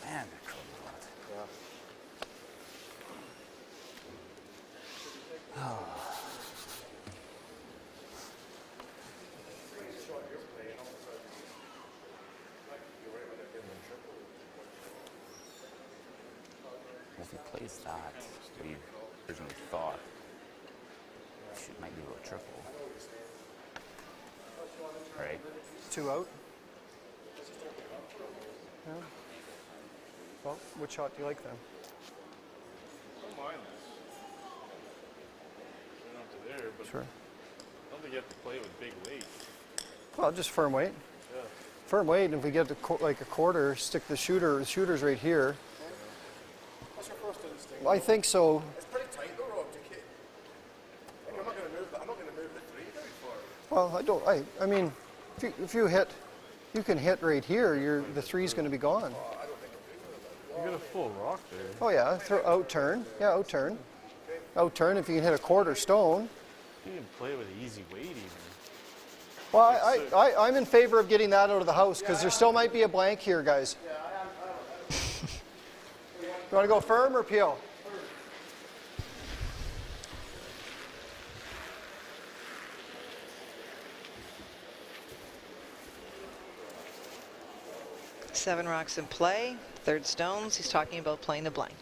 Man, they're trouble a lot. Oh. If he plays that, we originally thought it might be a triple. Right? 2 out. Yeah. Well, which shot do you like then? I don't mind this. Going up to there, but Sure. I don't think you have to play with big weight. Well, just firm weight. Yeah. Firm weight, and if we get to like a quarter, stick the shooter's right here. What's your first instinct? I think so. It's pretty tight though, Rob, to keep. Like, I'm not going to move I'm not going to move the 3 very far. Well, I don't. I mean, if you hit, you can hit right here. The 3's going to be gone. You got a full rock there. Oh yeah, out turn. Yeah, out turn. Out turn. If you can hit a quarter stone. You can play with easy weight even. Well, I'm in favor of getting that out of the house because there still might be a blank here, guys. You want to go firm or peel? Seven rocks in play, 3rd stones. He's talking about playing the blank.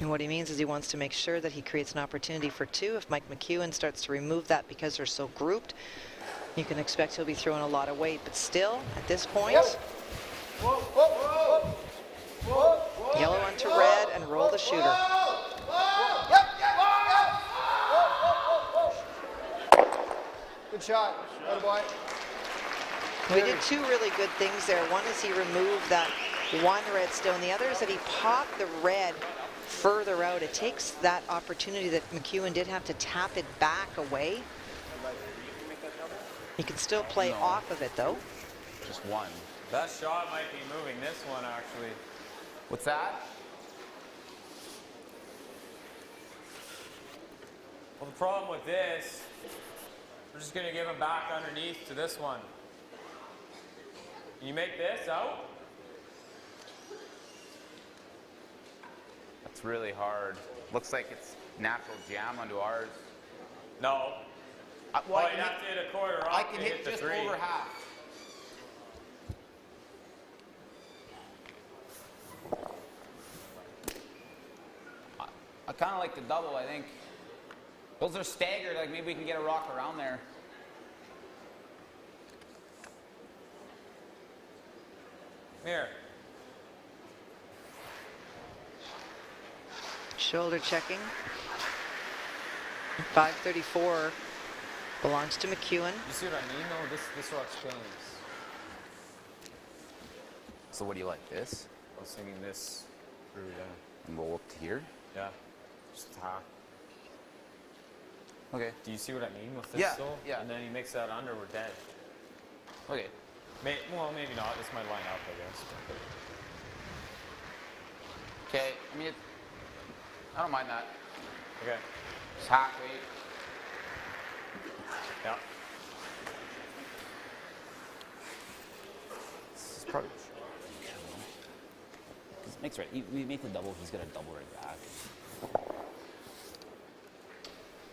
And what he means is he wants to make sure that he creates an opportunity for 2. If Mike McEwen starts to remove that because they're so grouped, you can expect he'll be throwing a lot of weight. But still, at this point, yellow onto red and roll the shooter. Good shot. Good boy. We did two really good things there. One is he removed that one red stone. The other is that he popped the red further out. It takes that opportunity that McEwen did have to tap it back away. He can still play off of it, though. Just one. That shot might be moving this one, actually. What's that? Well, the problem with this, we're just going to give him back underneath to this one. Can you make this out? That's really hard. Looks like it's natural jam onto ours. No. Well, you have to hit a quarter off. I can hit the just three. over half. I kind of like the double, I think. Those are staggered, like maybe we can get a rock around there. Here. Shoulder checking. 534 belongs to McEwen. You see what I mean, though? This rock's changed. So what do you like, this? I was thinking this through, yeah. And we'll up to here? Yeah. Just half. Okay. Do you see what I mean with this Yeah, though? yeah. And then he makes that under, we're dead. Okay. Well, maybe not. This might line up, I guess. Okay, I mean, I don't mind that. Okay. Just half weight. Yeah. This is probably. Because it makes right. We make the double. He's got a double right back.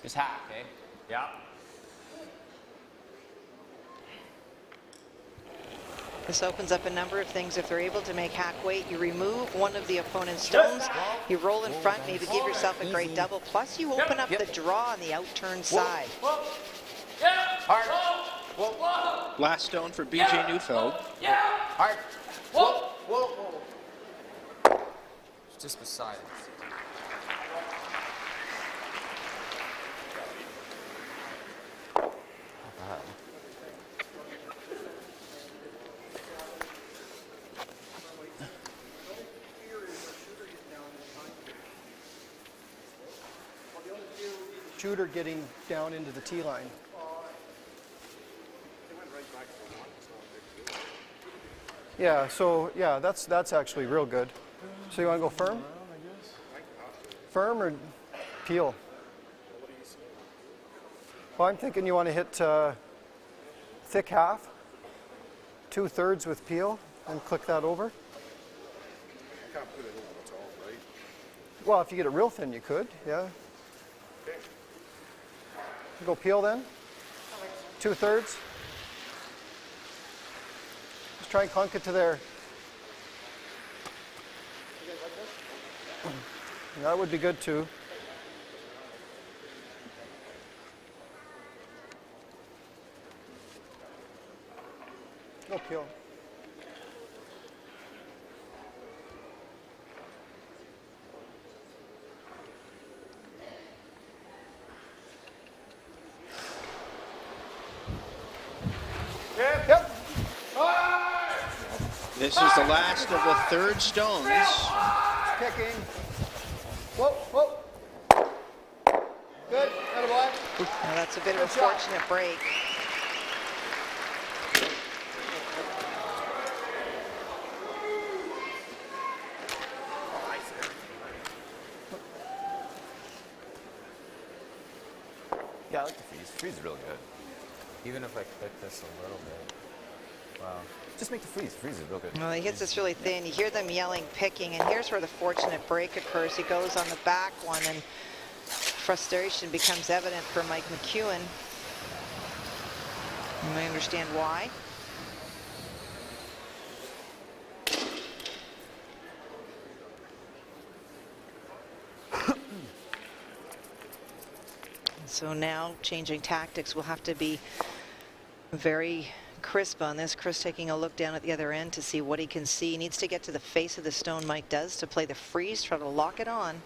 Just half, eh? Yeah. This opens up a number of things. If they're able to make hack weight, you remove one of the opponent's stones, you roll in front, maybe give yourself a great double, plus you open up the draw on the outturn side. Hard. Last stone for BJ Neufeld. Hard. Whoa. It's just beside it. Shooter getting down into the tee line. Yeah, so yeah, that's actually real good. So you want to go firm? Firm or peel? Well, I'm thinking you want to hit thick half, 2/3 with peel, and click that over. I can't put it over the top, right? Well, if you get it real thin, you could, yeah. Go peel then, 2/3. Just try and clunk it to there. That would be good too. Go peel. Yep. This is the last of the third stones. Kicking. Whoa. Good. Attaboy. Now that's a bit of a fortunate break. Yeah, I like the freeze. Freeze is really good. Even if I click this a little bit. Wow. Just make the freeze. Freeze is real good. Well, he hits this really thin. You hear them yelling, picking, and here's where the fortunate break occurs. He goes on the back one, and frustration becomes evident for Mike McEwen. And I understand why. So now, changing tactics, we'll have to be very crisp on this. Chris taking a look down at the other end to see what he can see. He needs to get to the face of the stone, Mike does, to play the freeze, try to lock it on.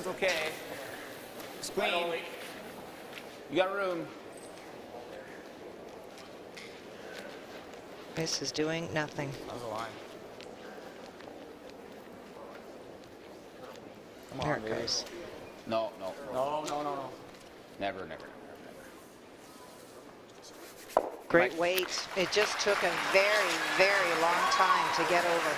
Line's okay. Screen. You got room. This is doing nothing. That was a line. Come There on, it baby. goes. No. Never. Great weight. It just took a very, very long time to get over.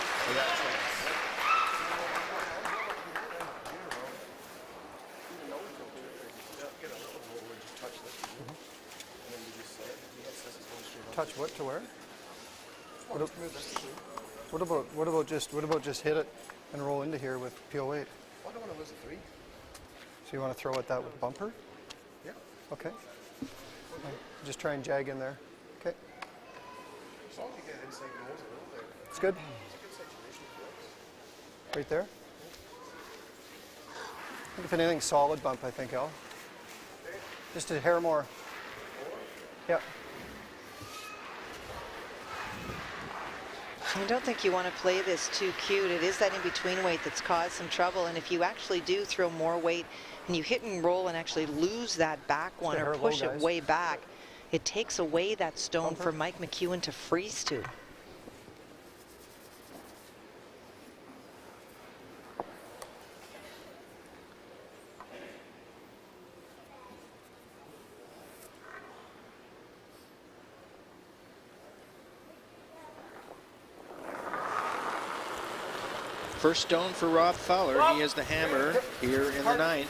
Touch what to where? What about just hit it and roll into here with PO8? I don't want to lose a 3. So you want to throw at that with bumper? Yeah. Okay. Just try and jag in there. Okay. As long as you get inside goals a little bit. It's good. It's a good situation for us. Right there. If anything, solid bump, I think, Al. Just a hair more. Yeah. I don't think you want to play this too cute. It is that in-between weight that's caused some trouble, and if you actually do throw more weight and you hit and roll and actually lose that back one or push it way back, it takes away that stone for Mike McEwen to freeze to. First stone for Rob Fowler. He has the hammer here in the 9th.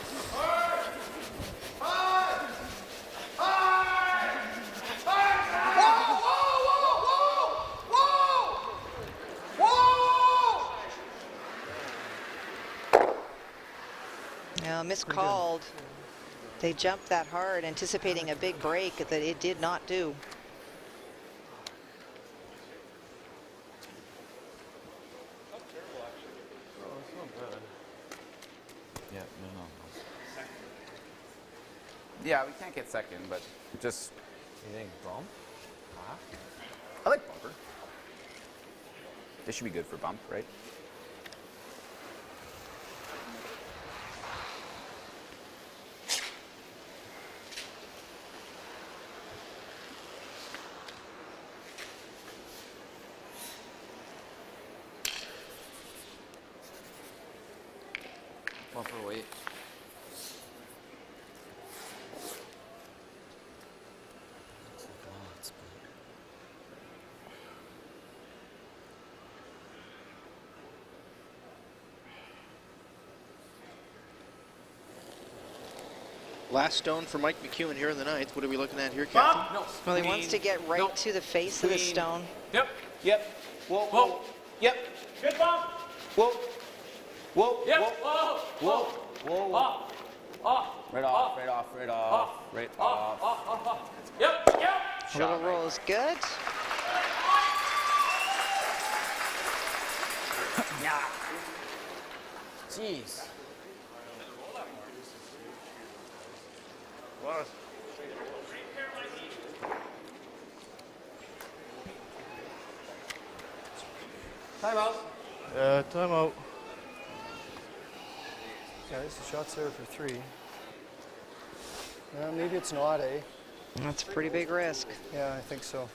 Now, miscalled. They jumped that hard, anticipating a big break that it did not do. Yeah, we can't get second, but just. You think bump? I like bumper. This should be good for bump, right? Bumper weight. Last stone for Mike McEwen here in the 9th. What are we looking at here, Captain? No. Well, he wants to get right to the face of the stone. Yep. Whoa. Yep. Good bump. Whoa. Yep. Whoa. Right off. Yep. Little roll is good. Yeah. Jeez. What? Timeout. Timeout. Guys, the shot's there for 3. Maybe it's not, eh? That's a pretty big risk. Yeah, I think so.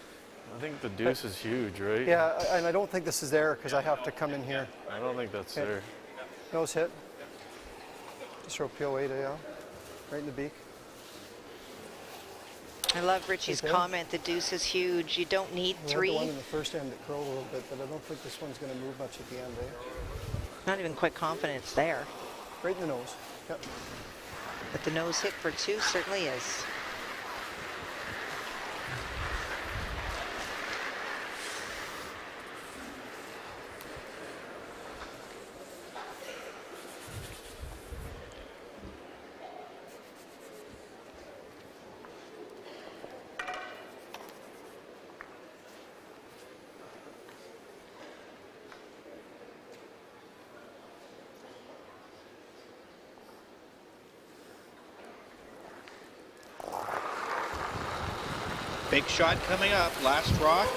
I think the deuce is huge, right? Yeah, and I don't think this is there because I have to come in here. I don't think that's there. Nose hit. Just throw PO8, yeah. Right in the beak. I love Richie's Okay. comment. The deuce is huge. You don't need We had 3. the one in the first end that curled a little bit, but I don't think this one's going to move much at the end, eh? Not even quite confident it's there. Right in the nose. Yep. But the nose hit for 2 certainly is. Big shot coming up. Last rock,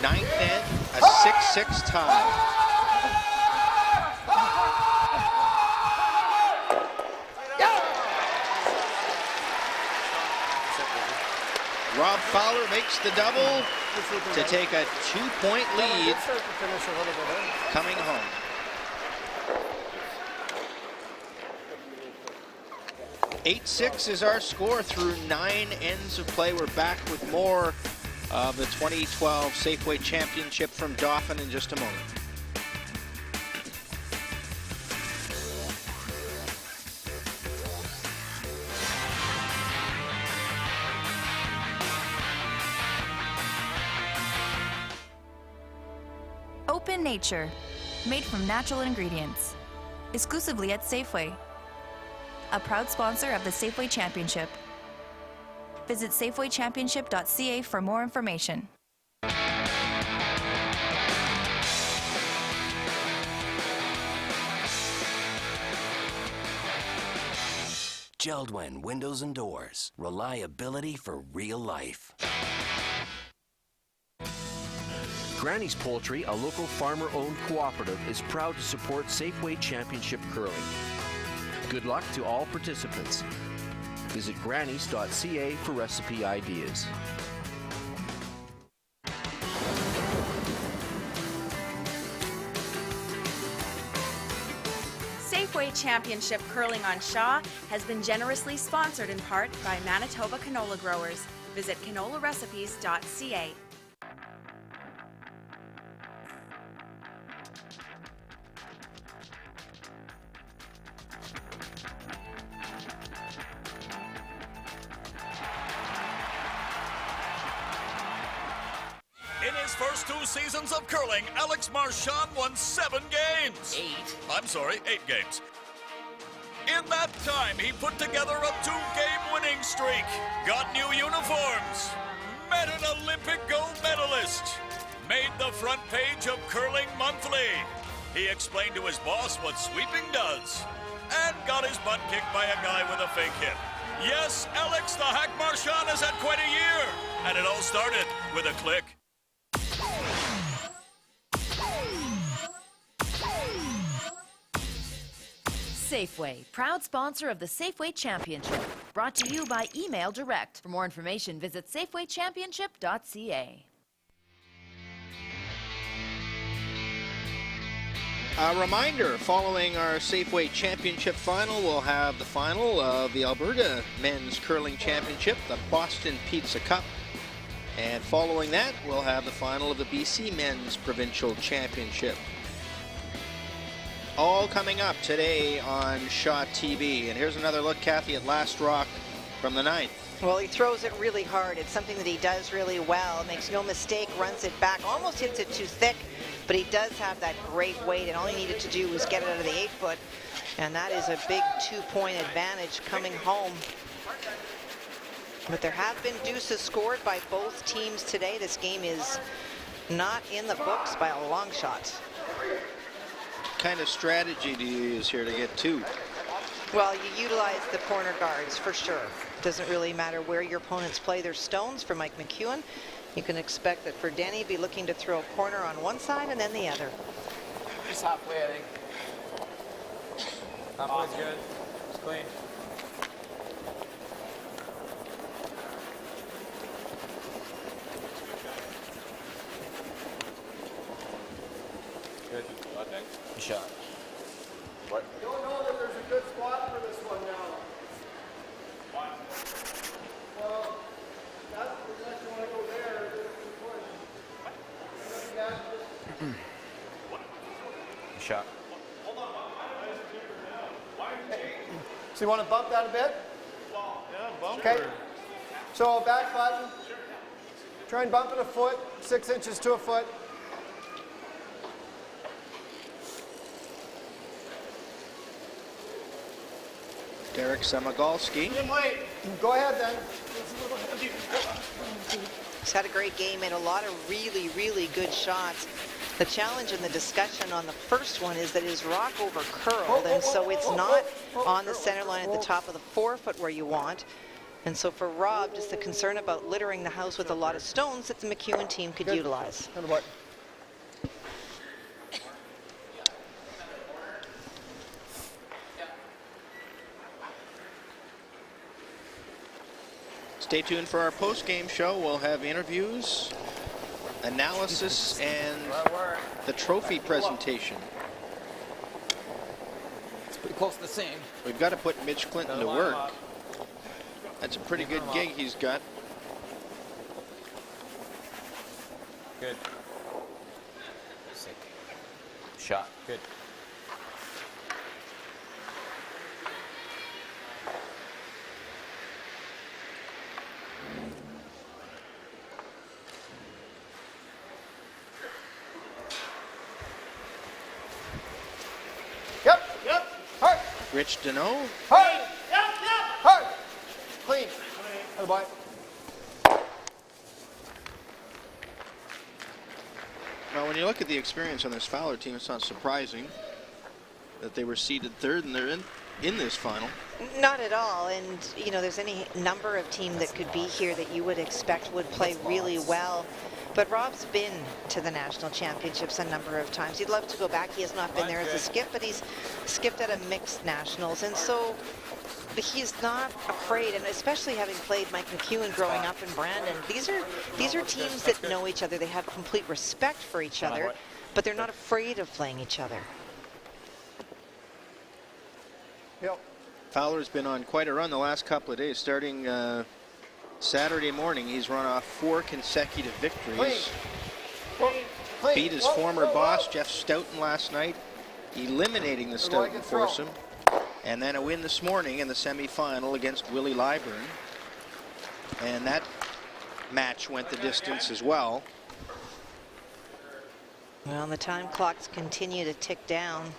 9th end, a 6-6 tie. Rob Fowler makes the double to take a 2-point lead coming home. "8-6 is our score through 9 ends of play. We're back with more of the 2012 Safeway Championship from Dauphin in just a moment. Open Nature, made from natural ingredients, exclusively at Safeway. A proud sponsor of the Safeway Championship. Visit safewaychampionship.ca for more information. Geldwen Windows and Doors. Reliability for real life. Granny's Poultry, a local farmer-owned cooperative, is proud to support Safeway Championship Curling. Good luck to all participants. Visit grannys.ca for recipe ideas. Safeway Championship Curling on Shaw has been generously sponsored in part by Manitoba canola growers. Visit canolarecipes.ca. In his first 2 seasons of curling, Alex Marchand won 7 games. 8 games. In that time, he put together a 2-game winning streak, got new uniforms, met an Olympic gold medalist, made the front page of Curling Monthly. He explained to his boss what sweeping does, and got his butt kicked by a guy with a fake hip. Yes, Alex the Hack Marchand has had quite a year, and it all started with a click. Safeway, proud sponsor of the Safeway Championship. Brought to you by Email Direct. For more information, visit safewaychampionship.ca. A reminder, following our Safeway Championship final, we'll have the final of the Alberta Men's Curling Championship, the Boston Pizza Cup. And following that, we'll have the final of the BC Men's Provincial Championship. All coming up today on Shaw TV. And here's another look, Kathy, at last rock from the 9th. Well, he throws it really hard. It's something that he does really well. Makes no mistake, runs it back, almost hits it too thick, but he does have that great weight, and all he needed to do was get it out of the 8-foot, and that is a big 2-point advantage coming home. But there have been deuces scored by both teams today. This game is not in the books by a long shot. What kind of strategy do you use here to get 2? Well, you utilize the corner guards for sure. Doesn't really matter where your opponents play their stones. For Mike McEwen, you can expect that for Denny, be looking to throw a corner on one side and then the other. Just halfway, I think. Halfway's good. It's clean. Good. Good shot. What? I don't know that there's a good spot for this one now. Well, that's unless you want to go there. Good shot. So you want to bump that a bit? Yeah, bump. Okay. So back button. Try and bump it a foot, 6 inches to a foot. Derek Samagalski. Go ahead then. He's had a great game, made a lot of really, really good shots. The challenge and the discussion on the first one is that his rock over curled, and so it's not on the center line at the top of the 4-foot where you want. And so for Rob, just the concern about littering the house with a lot of stones that the McEwen team could utilize. Stay tuned for our post-game show. We'll have interviews, analysis, and the trophy presentation. It's pretty close to the same. We've got to put Mitch Clinton to work. That's a pretty good gig he's got. Good. Sick. Shot. Good. Yep. Hard. Rich Deneau. Hard. Hard. Clean. Other bye. Now, when you look at the experience on this Fowler team, it's not surprising that they were seeded third and they're in this final. Not at all, and you know, there's any number of teams that could be here that you would expect would play really well. But Rob's been to the national championships a number of times. He'd love to go back. He has not been there as a skip, but he's skipped at a mixed nationals, and so he's not afraid. And especially having played Mike McEwen growing up in Brandon, these are teams that know each other. They have complete respect for each other, but they're not afraid of playing each other. Yep. Fowler's been on quite a run the last couple of days. Starting Saturday morning, he's run off 4 consecutive victories. Beat his former boss, Jeff Stoughton, last night, eliminating the Stoughton foursome. And then a win this morning in the semifinal against Willie Lyburn. And that match went the distance as well. Well, the time clocks continue to tick down.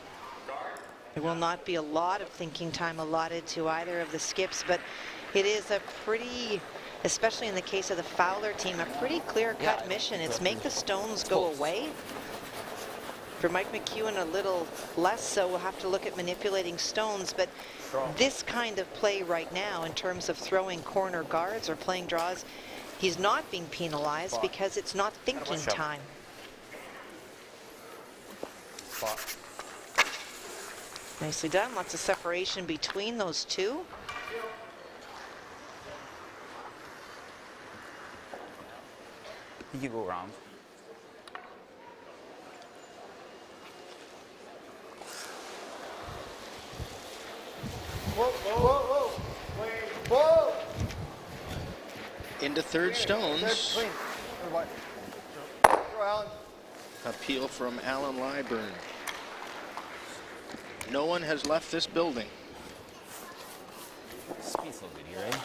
There will not be a lot of thinking time allotted to either of the skips, but it is a pretty, especially in the case of the Fowler team, a pretty clear-cut mission. It's make the stones go away. For Mike McEwen, a little less so. We'll have to look at manipulating stones, but this kind of play right now, in terms of throwing corner guards or playing draws, he's not being penalized because it's not thinking time. Nicely done. Lots of separation between those two. You can go around. Whoa, whoa, whoa, whoa. Into third stones. Clean. Alan. Appeal from Alan Lyburn. No one has left this building. Speed's a little bit here, eh?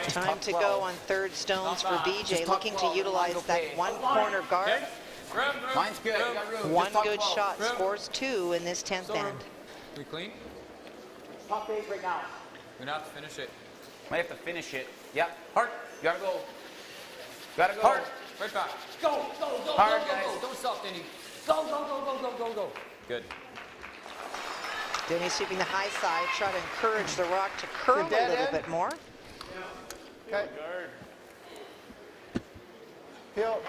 Time to go on third stones for BJ, looking to utilize that one corner guard. Mine's good. You got room. One good shot scores 2 in this 10th end. We clean? Top 8 right now. We're gonna have to finish it. Might have to finish it. Yep. Hard. You gotta go. Gotta go. Hard. Right back. Go, go, go, Hard, go, guys. go, go. Don't stop, Denny. Go, go, go, go, go, go, go. Good. Denny sweeping the high side, try to encourage the rock to curl a little bit more. Okay. Peel.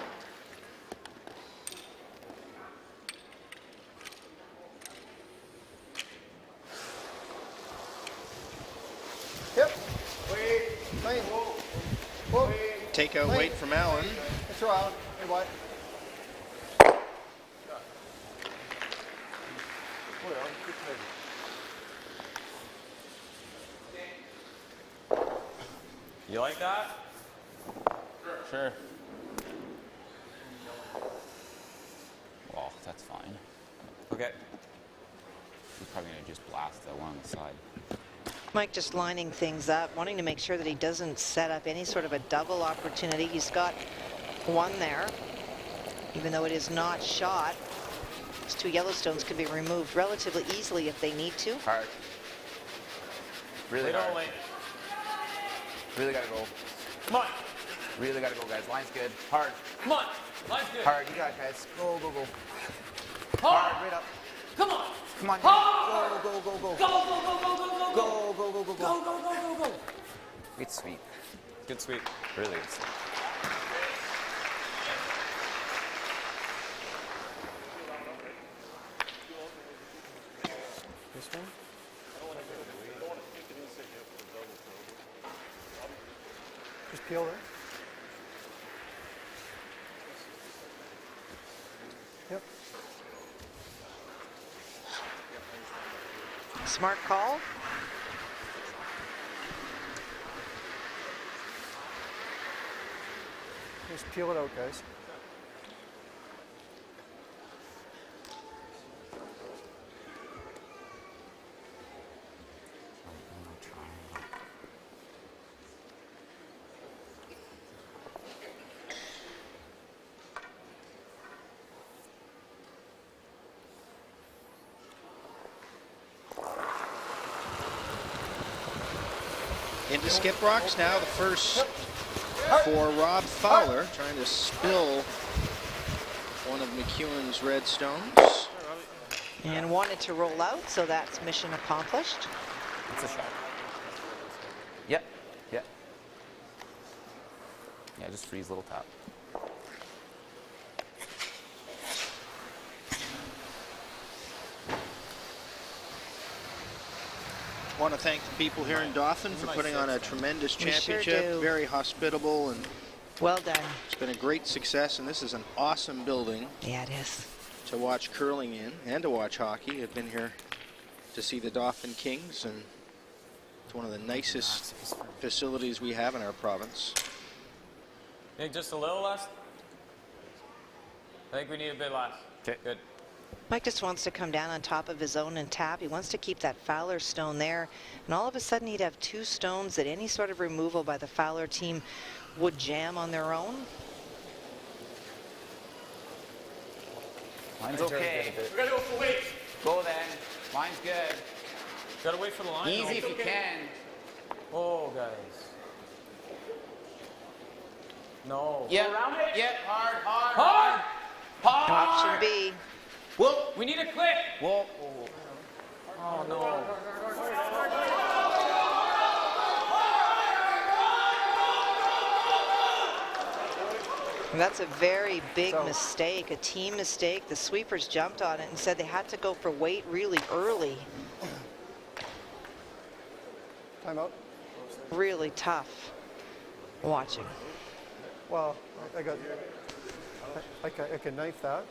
Yep. Wait. Clean. Whoa. Whoa. Take out weight from Allen. Throw out. Hey, what? You like that? Sure. Well, that's fine. Okay. He's probably gonna just blast that one on the side. Mike just lining things up, wanting to make sure that he doesn't set up any sort of a double opportunity. He's got one there, even though it is not shot. These 2 Yellowstones could be removed relatively easily if they need to. Hard. Really hard. Wait. Really gotta go. Come on. Really gotta go, guys. Line's good. Hard. Come on. Line's good. Hard. You got it, guys. Go, go, go. Hard. Right up. Come on. Come on. Hard. Go, go, go, go. Go, go, go, go, go, go, Go, go, go, go, go. Go, go, go, go, go. Good sweep. Good sweep. Really good sweep. this one. Just peel there. Yep. Smart call. Just peel it out, guys. Into skip rocks now, the first for Rob Fowler, trying to spill one of McEwen's red stones. And wanted to roll out, so that's mission accomplished. It's a shot. Yep. Yep. Yeah, just freeze little tap. I want to thank the people here in Dauphin for putting on a tremendous We sure championship. do. Very hospitable, and well done. It's been a great success, and this is an awesome building. Yeah, it is. To watch curling in and to watch hockey. I've been here to see the Dauphin Kings, and it's one of the nicest facilities we have in our province. Think just a little less? I think we need a bit less. Okay. Good. Mike just wants to come down on top of his own and tap. He wants to keep that Fowler stone there. And all of a sudden he'd have two stones that any sort of removal by the Fowler team would jam on their own. Line's okay. We gotta go for weight. Go then. Line's good. Gotta wait for the line. Easy if you can. Oh, guys. No. Yep. Go around it. Yep. Hard, hard, Hard. hard. Option B. Whoop. We need a click. Whoa. Oh, no. And that's a very big mistake, a team mistake. The sweepers jumped on it and said they had to go for weight really early. Timeout. Really tough watching. Well, I can knife that.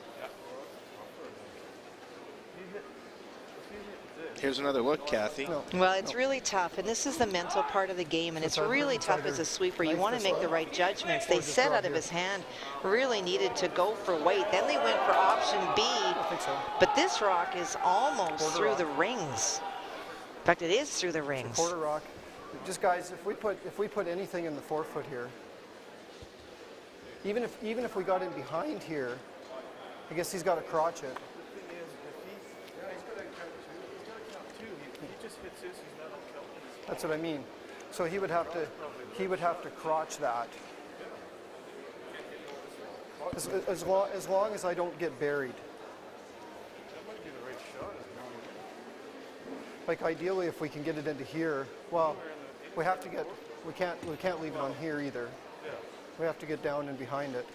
Here's another look, Kathy. Well, it's really tough, and this is the mental part of the game, and it's really tough as a sweeper. You want to make the right judgments. They said out of his hand, really needed to go for weight. Then they went for option B, but this rock is almost through the rings. In fact, it is through the rings. Quarter rock. Just guys, if we put anything in the forefoot here, even if we got in behind here, I guess he's got to crotch it. That's what I mean. So he would have to crotch that. As long as I don't get buried. Like ideally, if we can get it into here, well, we can't leave it on here either. We have to get down and behind it,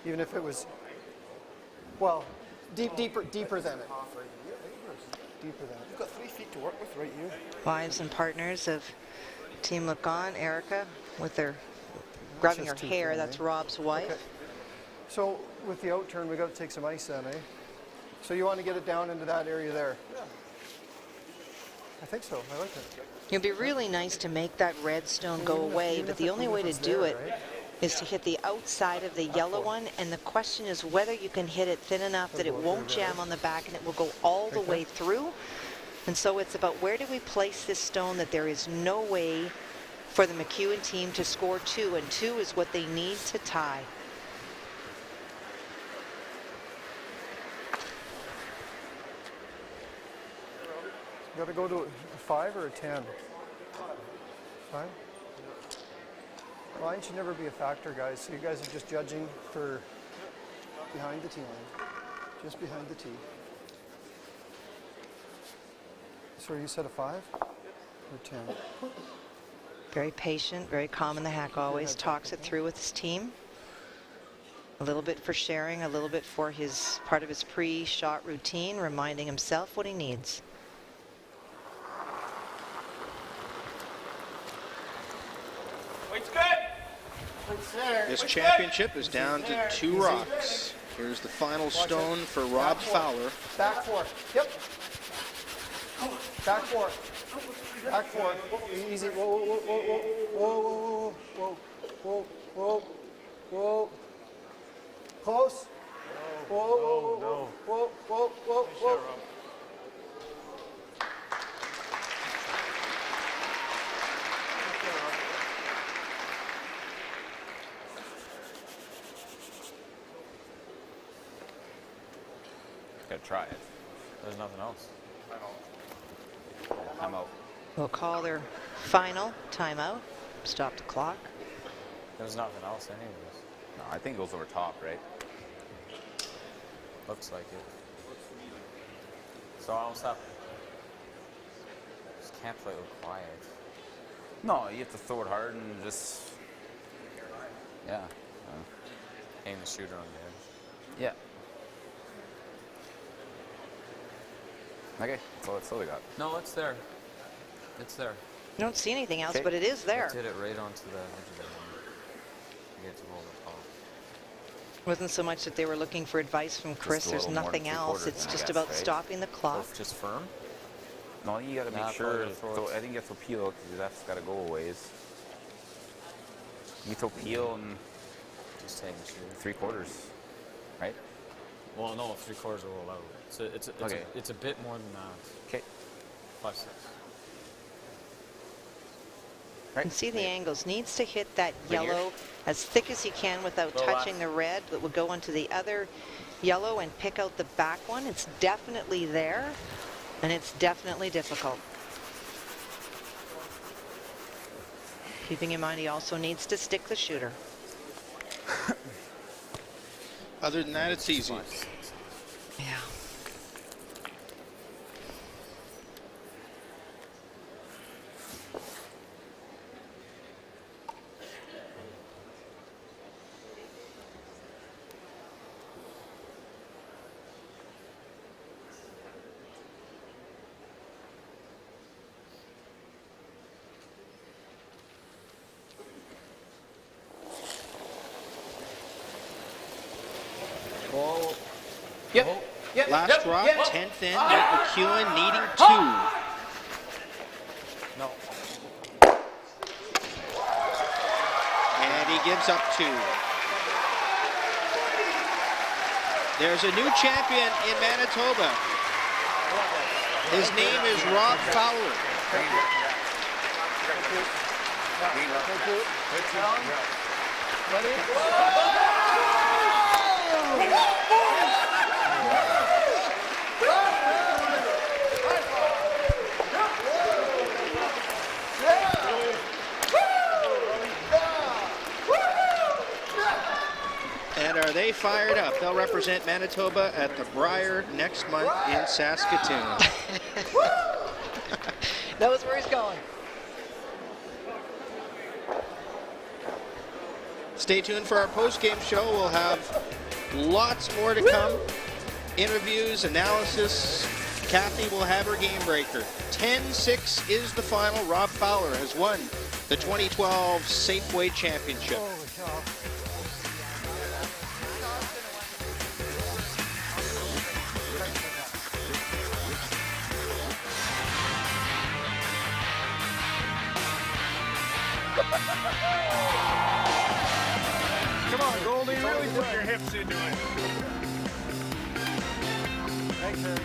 even if it was, well, deeper than it. Deeper than it. You've got 3 feet to work with right here. Wives and partners of Team Lacan, Erica, with their grabbing her hair. That's Rob's wife. Okay. So with the out turn, we got to take some ice in, eh? So you want to get it down into that area there? Yeah. I think so. I like it. It'd be really nice to make that red stone go away, but the only way to do it is to hit the outside of the yellow one, and the question is whether you can hit it thin enough that it won't jam on the back and it will go all the way through. And so it's about where do we place this stone that there is no way for the McEwen team to score 2, and 2 is what they need to tie. You got to go to a 5 or a 10? 5? Line should never be a factor, guys. So you guys are just judging for behind the tee line. Just behind the tee. So you said a 5 or 10? Very patient, very calm in the hack, always talks it through with his team. A little bit for sharing, a little bit for his part of his pre-shot routine, reminding himself what he needs. This championship is down to 2 rocks. Here's the final stone for Rob Fowler. Back 4. Yep. Back 4. Back 4. Easy. Whoa, whoa, whoa, whoa, whoa, whoa, whoa, whoa. Close. Whoa, whoa, whoa, whoa, whoa, whoa, whoa. Gotta try it. There's nothing else. I'm out. We'll call their final timeout. Stop the clock. There's nothing else anyways. No, I think it goes over top, right? Looks like it. So I almost have. Just can't play it quiet. No, you have to throw it hard and just. Yeah. Aim the shooter on the edge. Yeah. Okay, that's all we got. No, it's there. It's there. I don't see anything else, but it is there. I did it right onto the edge of the rim. You get to roll the ball. Wasn't so much that they were looking for advice from Chris. There's nothing else. It's just about stopping the clock. Just firm? No, you got to make sure. I think you have to peel because that's got to go a ways. You throw peel and just take the shooter. 3/4, right? Well, no, 3/4 will roll out. It's a bit more than that. Okay. 5/6. You can see the angles. Needs to hit that yellow as thick as he can without touching the red. That will go onto the other yellow and pick out the back one. It's definitely there, and it's definitely difficult. Keeping in mind he also needs to stick the shooter. Other than that, it's easy. Yeah. Last drop, 10th in, McEwen needing 2. No. And he gives up 2. There's a new champion in Manitoba. His name is Rob Fowler. And are they fired up? They'll represent Manitoba at the Brier next month in Saskatoon. Knows where he's going. Stay tuned for our post-game show. We'll have lots more to come. Interviews, analysis. Kathy will have her game breaker. 10-6 is the final. Rob Fowler has won the 2012 Safeway Championship. Come on, Goldie, really put your hips into it. Thanks, Harry.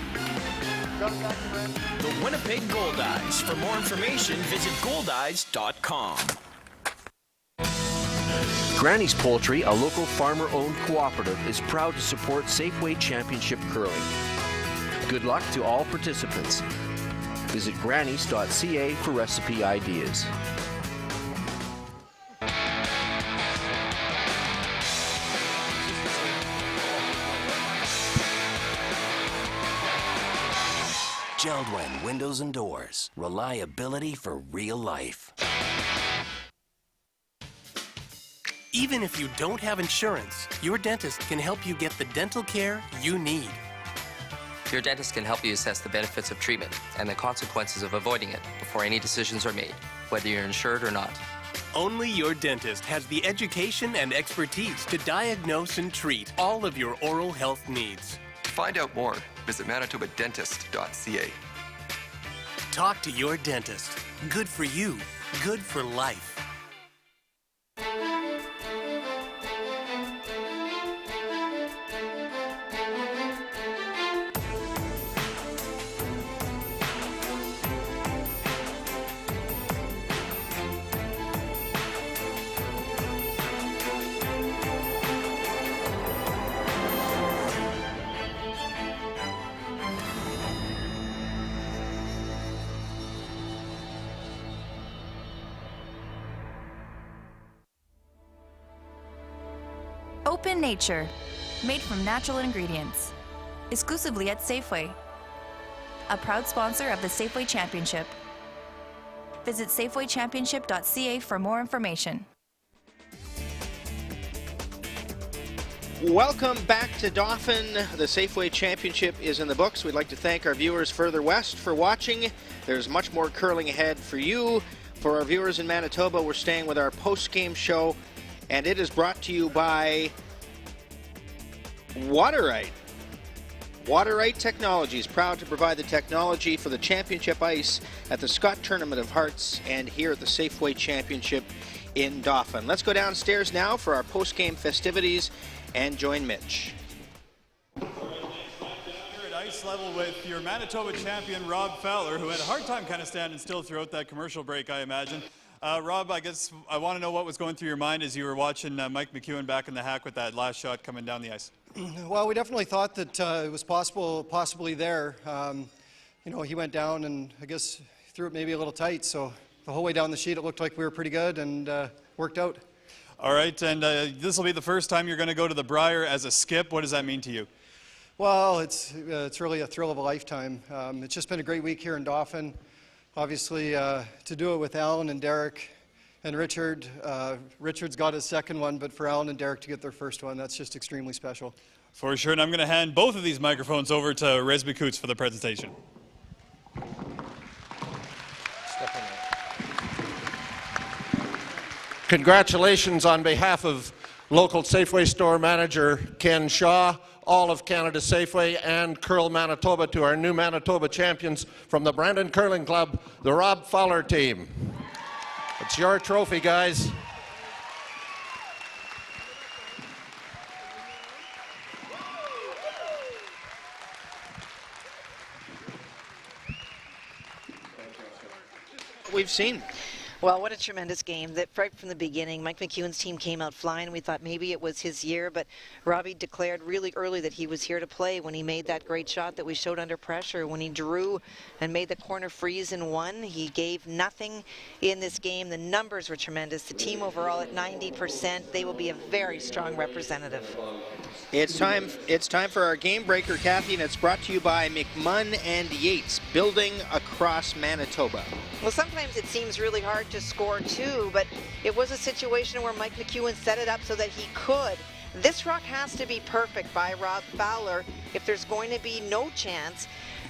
Got it back to Brent. The Winnipeg Goldeyes. For more information, visit goldeyes.com. Granny's Poultry, a local farmer-owned cooperative, is proud to support Safeway Championship curling. Good luck to all participants. Visit grannies.ca for recipe ideas. Geldwen Windows and Doors. Reliability for real life. Even if you don't have insurance, your dentist can help you get the dental care you need. Your dentist can help you assess the benefits of treatment and the consequences of avoiding it before any decisions are made, whether you're insured or not. Only your dentist has the education and expertise to diagnose and treat all of your oral health needs. To find out more, visit manitobadentist.ca. Talk to your dentist. Good for you. Good for life. Open Nature, made from natural ingredients. Exclusively at Safeway. A proud sponsor of the Safeway Championship. Visit safewaychampionship.ca for more information. Welcome back to Dauphin. The Safeway Championship is in the books. We'd like to thank our viewers further west for watching. There's much more curling ahead for you. For our viewers in Manitoba, we're staying with our post-game show, and it is brought to you by Waterite. Waterite Technologies, proud to provide the technology for the championship ice at the Scott Tournament of Hearts and here at the Safeway Championship in Dauphin. Let's go downstairs now for our post-game festivities and join Mitch. You're at ice level with your Manitoba champion, Rob Fowler, who had a hard time kind of standing still throughout that commercial break, I imagine. Rob, I guess I want to know what was going through your mind as you were watching Mike McEwen back in the hack with that last shot coming down the ice. Well, we definitely thought that it was possibly there. You know, he went down and I guess threw it maybe a little tight, so the whole way down the sheet it looked like we were pretty good and worked out. All right, and this will be the first time you're going to go to the Brier as a skip. What does that mean to you? Well, it's really a thrill of a lifetime. It's just been a great week here in Dauphin. Obviously, to do it with Alan and Derek and Richard. Richard's got his second one, but for Alan and Derek to get their first one, that's just extremely special. For sure, and I'm going to hand both of these microphones over to Resby Coots for the presentation. Congratulations on behalf of local Safeway store manager Ken Shaw, all of Canada Safeway, and Curl Manitoba to our new Manitoba champions from the Brandon Curling Club, the Rob Fowler team. It's your trophy, guys. We've seen. Well, what a tremendous game. That right from the beginning, Mike McEwen's team came out flying. We thought maybe it was his year, but Robbie declared really early that he was here to play when he made that great shot that we showed under pressure. When he drew and made the corner freeze and won, he gave nothing in this game. The numbers were tremendous. The team overall at 90%. They will be a very strong representative. It's time for our game breaker, Kathy, and it's brought to you by McMunn and Yates, building across Manitoba. Well, sometimes it seems really hard to score two, but it was a situation where Mike McEwen set it up so that he could. This rock has to be perfect by Rob Fowler if there's going to be no chance.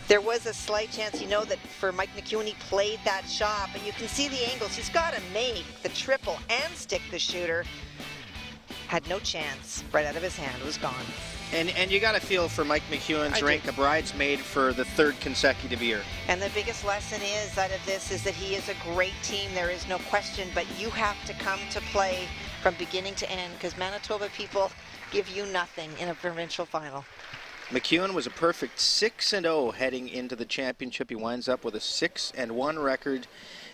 There was a slight chance, you know, that for Mike McEwen, he played that shot, but you can see the angles. He's got to make the triple and stick the shooter. Had no chance. Right out of his hand. It was gone. And you got to feel for Mike McEwen's rank a bridesmaid for the third consecutive year. And the biggest lesson is out of this is that he is a great team. There is no question, but you have to come to play from beginning to end because Manitoba people give you nothing in a provincial final. McEwen was a perfect 6-0 heading into the championship. He winds up with a 6-1 record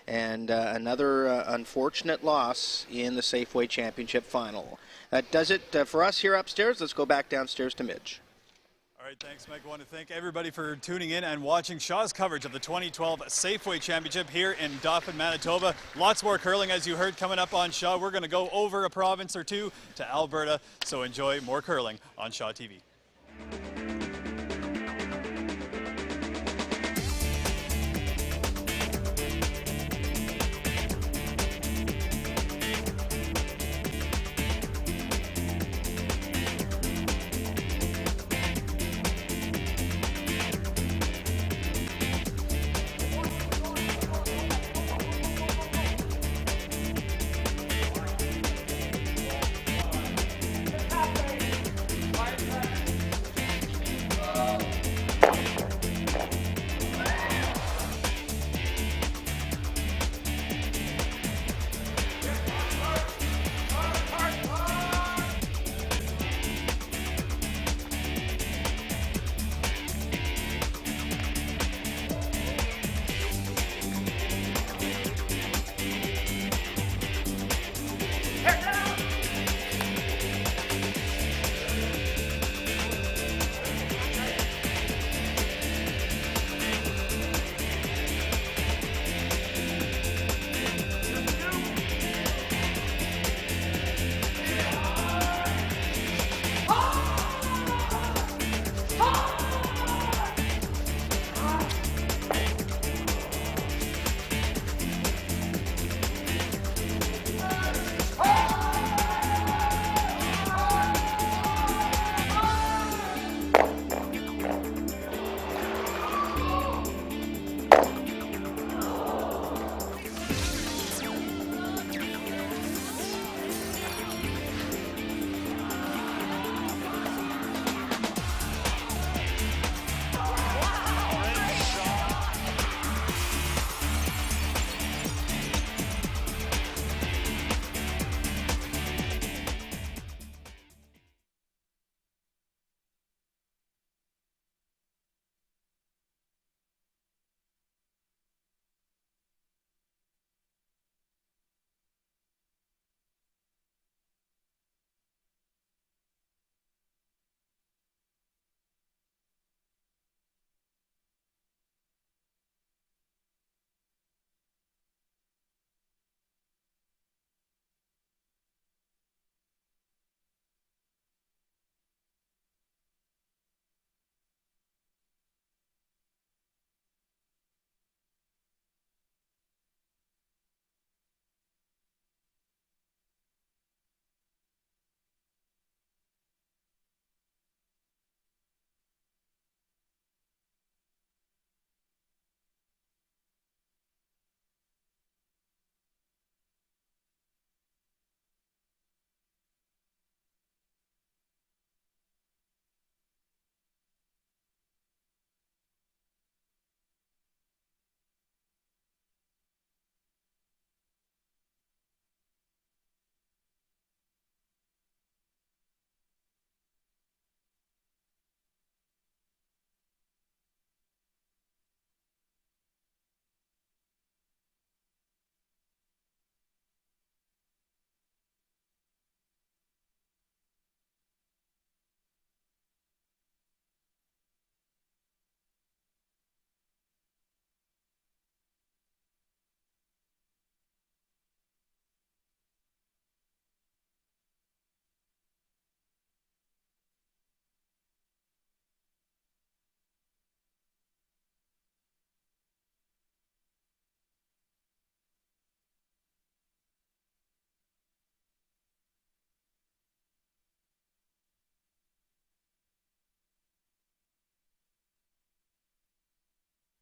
and another unfortunate loss in the Safeway Championship final. That does it for us here upstairs. Let's go back downstairs to Midge. All right, thanks, Mike. I want to thank everybody for tuning in and watching Shaw's coverage of the 2012 Safeway Championship here in Dauphin, Manitoba. Lots more curling, as you heard, coming up on Shaw. We're going to go over a province or two to Alberta, so enjoy more curling on Shaw TV.